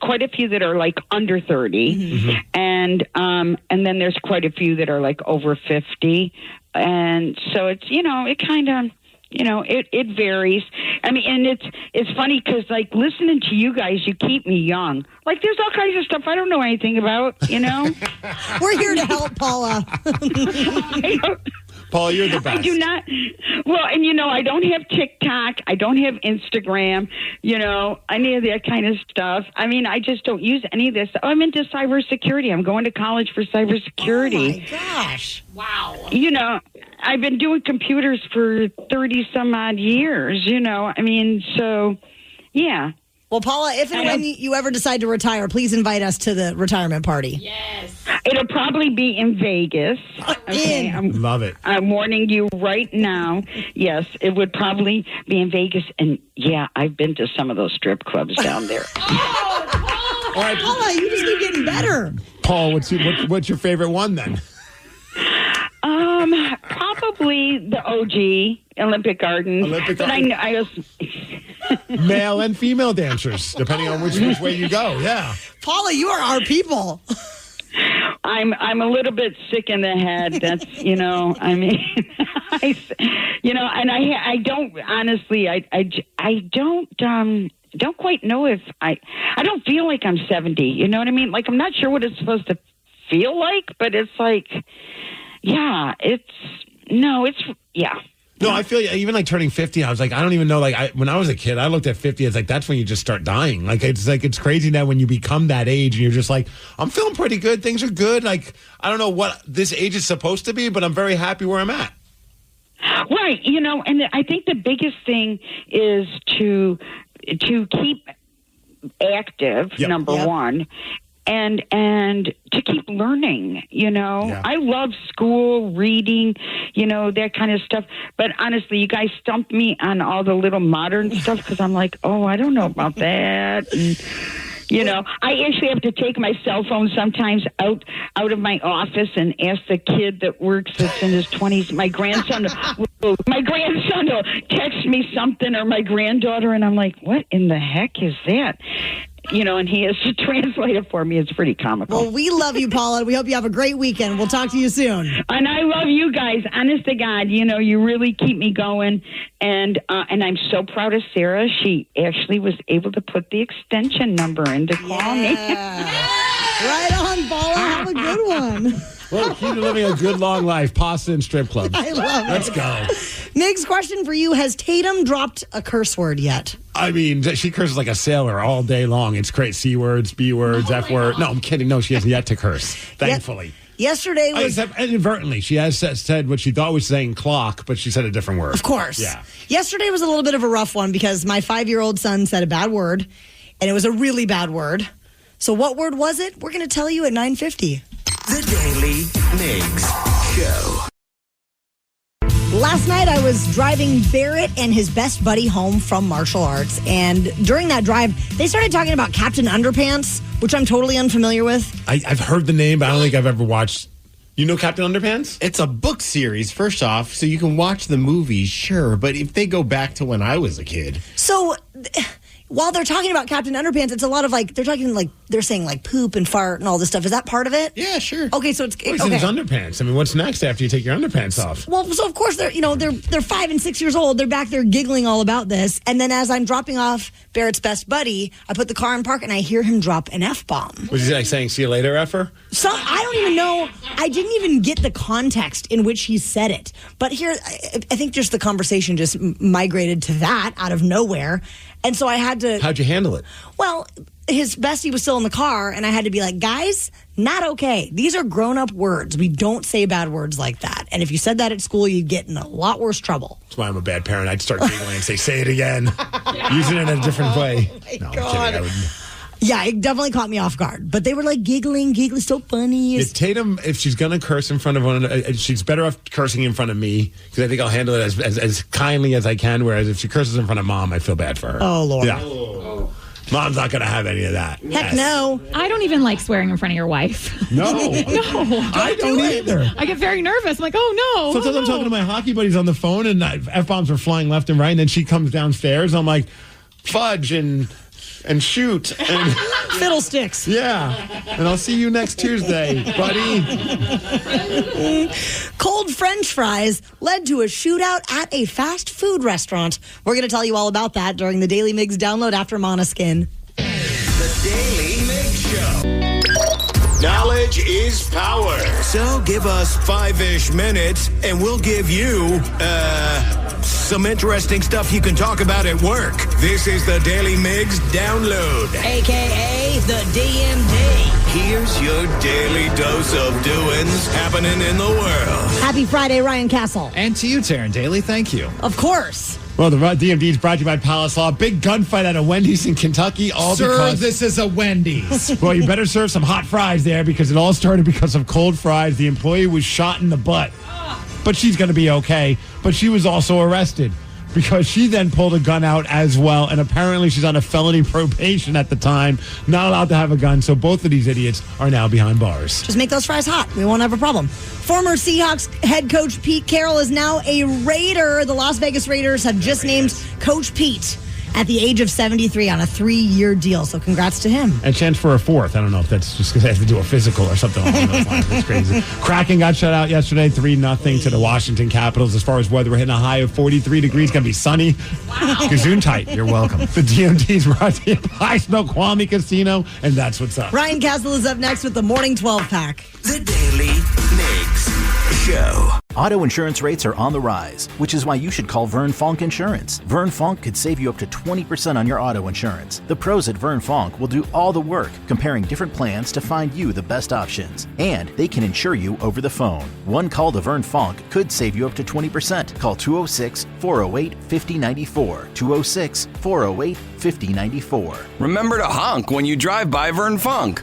Speaker 18: quite a few that are like under 30, and then there's quite a few that are like over 50, and so it's it kind of. It varies. I mean, and it's funny because, like, listening to you guys, you keep me young. Like, there's all kinds of stuff I don't know anything about,
Speaker 6: We're here to help, Paula.
Speaker 7: Paula, you're the best.
Speaker 18: I do not. Well, and, I don't have TikTok. I don't have Instagram, any of that kind of stuff. I mean, I just don't use any of this. I'm into cybersecurity. I'm going to college for cybersecurity.
Speaker 6: Oh, my gosh.
Speaker 18: Wow. I've been doing computers for 30 some odd years, I mean, so yeah.
Speaker 6: Well, Paula, if and when you ever decide to retire, please invite us to the retirement party.
Speaker 18: Yes. It'll probably be in Vegas. Okay,
Speaker 7: Love it.
Speaker 18: I'm warning you right now. Yes, it would probably be in Vegas. And yeah, I've been to some of those strip clubs down there.
Speaker 6: All right, Paula, you just keep getting better.
Speaker 7: Paul, what's your favorite one then?
Speaker 18: Probably the OG Olympic Gardens.
Speaker 7: Olympic
Speaker 18: but
Speaker 7: Gardens. male and female dancers, depending on which way you go. Yeah.
Speaker 6: Paula, you are our people.
Speaker 18: I'm a little bit sick in the head. That's, I mean, and I don't honestly, I don't quite know if I don't feel like I'm 70. You know what I mean? Like, I'm not sure what it's supposed to feel like, but it's like, yeah.
Speaker 7: No, I feel even like turning 50, I was like, I don't even know. Like when I was a kid, I looked at 50 as like, that's when you just start dying. Like, it's crazy that when you become that age and you're just like, I'm feeling pretty good. Things are good. Like, I don't know what this age is supposed to be, but I'm very happy where I'm at.
Speaker 18: Right. And I think the biggest thing is to keep active, number one. And to keep learning, I love school, reading, that kind of stuff. But honestly, you guys stumped me on all the little modern stuff because I'm like, I don't know about that. And, I actually have to take my cell phone sometimes out of my office and ask the kid that works that's in his 20s. My grandson will text me something, or my granddaughter, and I'm like, what in the heck is that? And he has to translate it for me. It's pretty comical.
Speaker 6: Well, we love you, Paula. We hope you have a great weekend. We'll talk to you soon.
Speaker 18: And I love you guys. Honest to God, you really keep me going. And I'm so proud of Sarah. She actually was able to put the extension number in to call me.
Speaker 6: Right on, Paula. Have a good one.
Speaker 7: Well, keep living a good, long life. Pasta and strip clubs.
Speaker 6: I love it.
Speaker 7: Let's go.
Speaker 6: Migs, question for you. Has Tatum dropped a curse word yet?
Speaker 7: I mean, she curses like a sailor all day long. It's great. C words, B words, F word. No, I'm kidding. No, she hasn't yet to curse, thankfully.
Speaker 6: Yesterday was...
Speaker 7: inadvertently, she has said what she thought was saying clock, but she said a different word.
Speaker 6: Of course.
Speaker 7: Yeah.
Speaker 6: Yesterday was a little bit of a rough one because my 5-year-old son said a bad word, and it was a really bad word. So what word was it? We're going to tell you at 9:50.
Speaker 17: The Daly Migs Show.
Speaker 6: Last night, I was driving Barrett and his best buddy home from martial arts. And during that drive, they started talking about Captain Underpants, which I'm totally unfamiliar with.
Speaker 7: I've heard the name, but I don't think I've ever watched. You know Captain Underpants?
Speaker 8: It's a book series, first off, so you can watch the movies, sure. But if they go back to when I was a kid.
Speaker 6: So... while they're talking about Captain Underpants, it's a lot of they're saying poop and fart and all this stuff. Is that part of it?
Speaker 8: Yeah, sure.
Speaker 6: Okay, so it's
Speaker 7: okay. Underpants. I mean, what's next after you take your underpants off?
Speaker 6: Well, so of course they're 5 and 6 years old. They're back there giggling all about this. And then as I'm dropping off Barrett's best buddy, I put the car in park and I hear him drop an F-bomb.
Speaker 7: Was he like saying "see you later," effer?
Speaker 6: So I don't even know. I didn't even get the context in which he said it. But here, I think just the conversation just migrated to that out of nowhere. And so I had to...
Speaker 7: How'd you handle it?
Speaker 6: Well, his bestie was still in the car, and I had to be like, guys, not okay. These are grown-up words. We don't say bad words like that. And if you said that at school, you'd get in a lot worse trouble.
Speaker 7: That's why I'm a bad parent. I'd start giggling and say it again. Using it in a different way.
Speaker 6: Oh my God. Yeah, it definitely caught me off guard. But they were like giggling, so funny.
Speaker 7: Tatum, if she's going to curse in front of one, she's better off cursing in front of me because I think I'll handle it as kindly as I can. Whereas if she curses in front of Mom, I feel bad for her.
Speaker 6: Oh, Lord.
Speaker 7: Yeah. Mom's not going to have any of that.
Speaker 6: Heck no.
Speaker 9: I don't even like swearing in front of your wife.
Speaker 7: No.
Speaker 9: No.
Speaker 7: I don't either.
Speaker 9: I get very nervous. I'm like, oh, no.
Speaker 7: Sometimes I'm talking to my hockey buddies on the phone and F-bombs are flying left and right. And then she comes downstairs. I'm like, fudge and shoot and
Speaker 6: fiddlesticks.
Speaker 7: Yeah. And I'll see you next Tuesday, buddy.
Speaker 6: Cold French fries led to a shootout at a fast food restaurant. We're going to tell you all about that during the Daily Migs download after Monoskin.
Speaker 4: The Daily Migs Show. Knowledge is power. So give us 5-ish minutes and we'll give you, some interesting stuff you can talk about at work. This is the Daily Migs Download.
Speaker 12: A.K.A. the DMD.
Speaker 4: Here's your daily dose of doings happening in the world.
Speaker 6: Happy Friday, Ryan Castle.
Speaker 3: And to you, Taryn Daly. Thank you.
Speaker 6: Of course.
Speaker 7: Well, the DMD is brought to you by Palace Law. Big gunfight at a Wendy's in Kentucky.
Speaker 3: Sir, this is a Wendy's.
Speaker 7: Well, you better serve some hot fries there because it all started because of cold fries. The employee was shot in the butt. But she's going to be okay. But she was also arrested because she then pulled a gun out as well. And apparently she's on a felony probation at the time, not allowed to have a gun. So both of these idiots are now behind bars.
Speaker 6: Just make those fries hot. We won't have a problem. Former Seahawks head coach Pete Carroll is now a Raider. The Las Vegas Raiders have just named Coach Pete at the age of 73 on a 3-year deal. So congrats to him.
Speaker 7: And chance for a fourth. I don't know if that's just because they have to do a physical or something along those lines. It's crazy. Kraken got shut out yesterday, 3-0 to the Washington Capitals. As far as weather, we're hitting a high of 43 degrees. Going to be sunny. Wow. Gesundheit. You're welcome. The DMT is brought to you by Snoqualmie Casino, and that's what's up.
Speaker 6: Ryan Castle is up next with the Morning 12 Pack.
Speaker 17: The Daily Migs Show.
Speaker 10: Auto insurance rates are on the rise, which is why you should call Vern Fonk Insurance. Vern Fonk could save you up to 20% on your auto insurance. The pros at Vern Fonk will do all the work, comparing different plans to find you the best options. And they can insure you over the phone. One call to Vern Fonk could save you up to 20%. Call 206-408-5094. 206-408-5094.
Speaker 5: Remember to honk when you drive by Vern Fonk.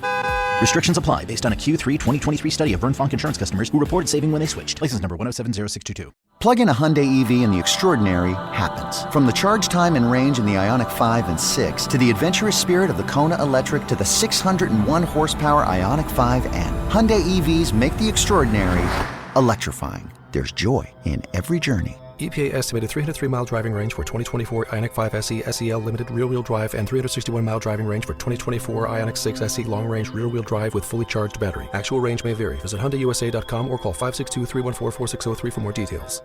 Speaker 10: Restrictions apply based on a Q3 2023 study of Vern Fonk insurance customers who reported saving when they switched. License number 1070622.
Speaker 11: Plug in a Hyundai EV and the extraordinary happens. From the charge time and range in the Ioniq 5 and 6 to the adventurous spirit of the Kona Electric to the 601 horsepower Ioniq 5N. Hyundai EVs make the extraordinary electrifying. There's joy in every journey.
Speaker 19: EPA estimated 303-mile driving range for 2024 Ioniq 5 SE SEL limited rear-wheel drive and 361-mile driving range for 2024 Ioniq 6 SE long-range rear-wheel drive with fully charged battery. Actual range may vary. Visit HyundaiUSA.com or call 562-314-4603 for more details.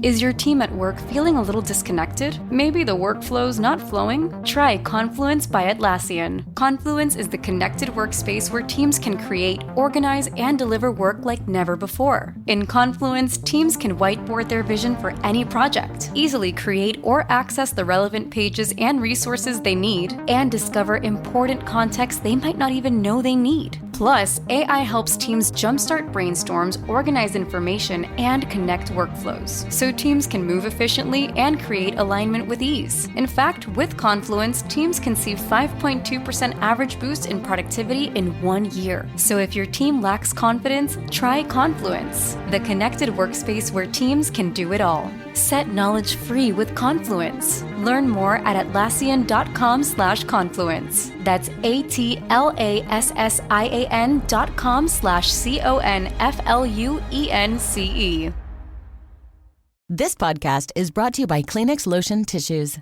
Speaker 20: Is your team at work feeling a little disconnected? Maybe the workflow's not flowing? Try Confluence by Atlassian. Confluence is the connected workspace where teams can create, organize, and deliver work like never before. In Confluence, teams can whiteboard their vision for any project, easily create or access the relevant pages and resources they need, and discover important context they might not even know they need. Plus, AI helps teams jumpstart brainstorms, organize information, and connect workflows, so teams can move efficiently and create alignment with ease. In fact, with Confluence, teams can see 5.2% average boost in productivity in 1 year. So if your team lacks confidence, try Confluence, the connected workspace where teams can do it all. Set knowledge free with Confluence. Learn more at Atlassian.com/confluence. That's ATLASSIAN.com/CONFLUENCE.
Speaker 25: This podcast is brought to you by Kleenex Lotion Tissues.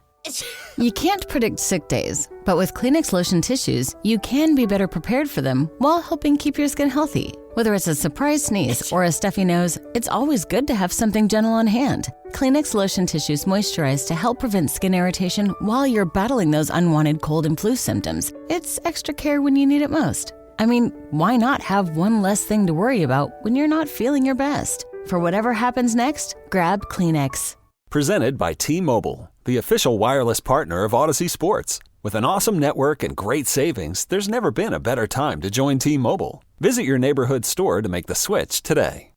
Speaker 25: You can't predict sick days, but with Kleenex Lotion Tissues, you can be better prepared for them while helping keep your skin healthy. Whether it's a surprise sneeze or a stuffy nose, it's always good to have something gentle on hand. Kleenex Lotion Tissues moisturize to help prevent skin irritation while you're battling those unwanted cold and flu symptoms. It's extra care when you need it most. I mean, why not have one less thing to worry about when you're not feeling your best? For whatever happens next, grab Kleenex.
Speaker 22: Presented by T-Mobile, the official wireless partner of Odyssey Sports. With an awesome network and great savings, there's never been a better time to join T-Mobile. Visit your neighborhood store to make the switch today.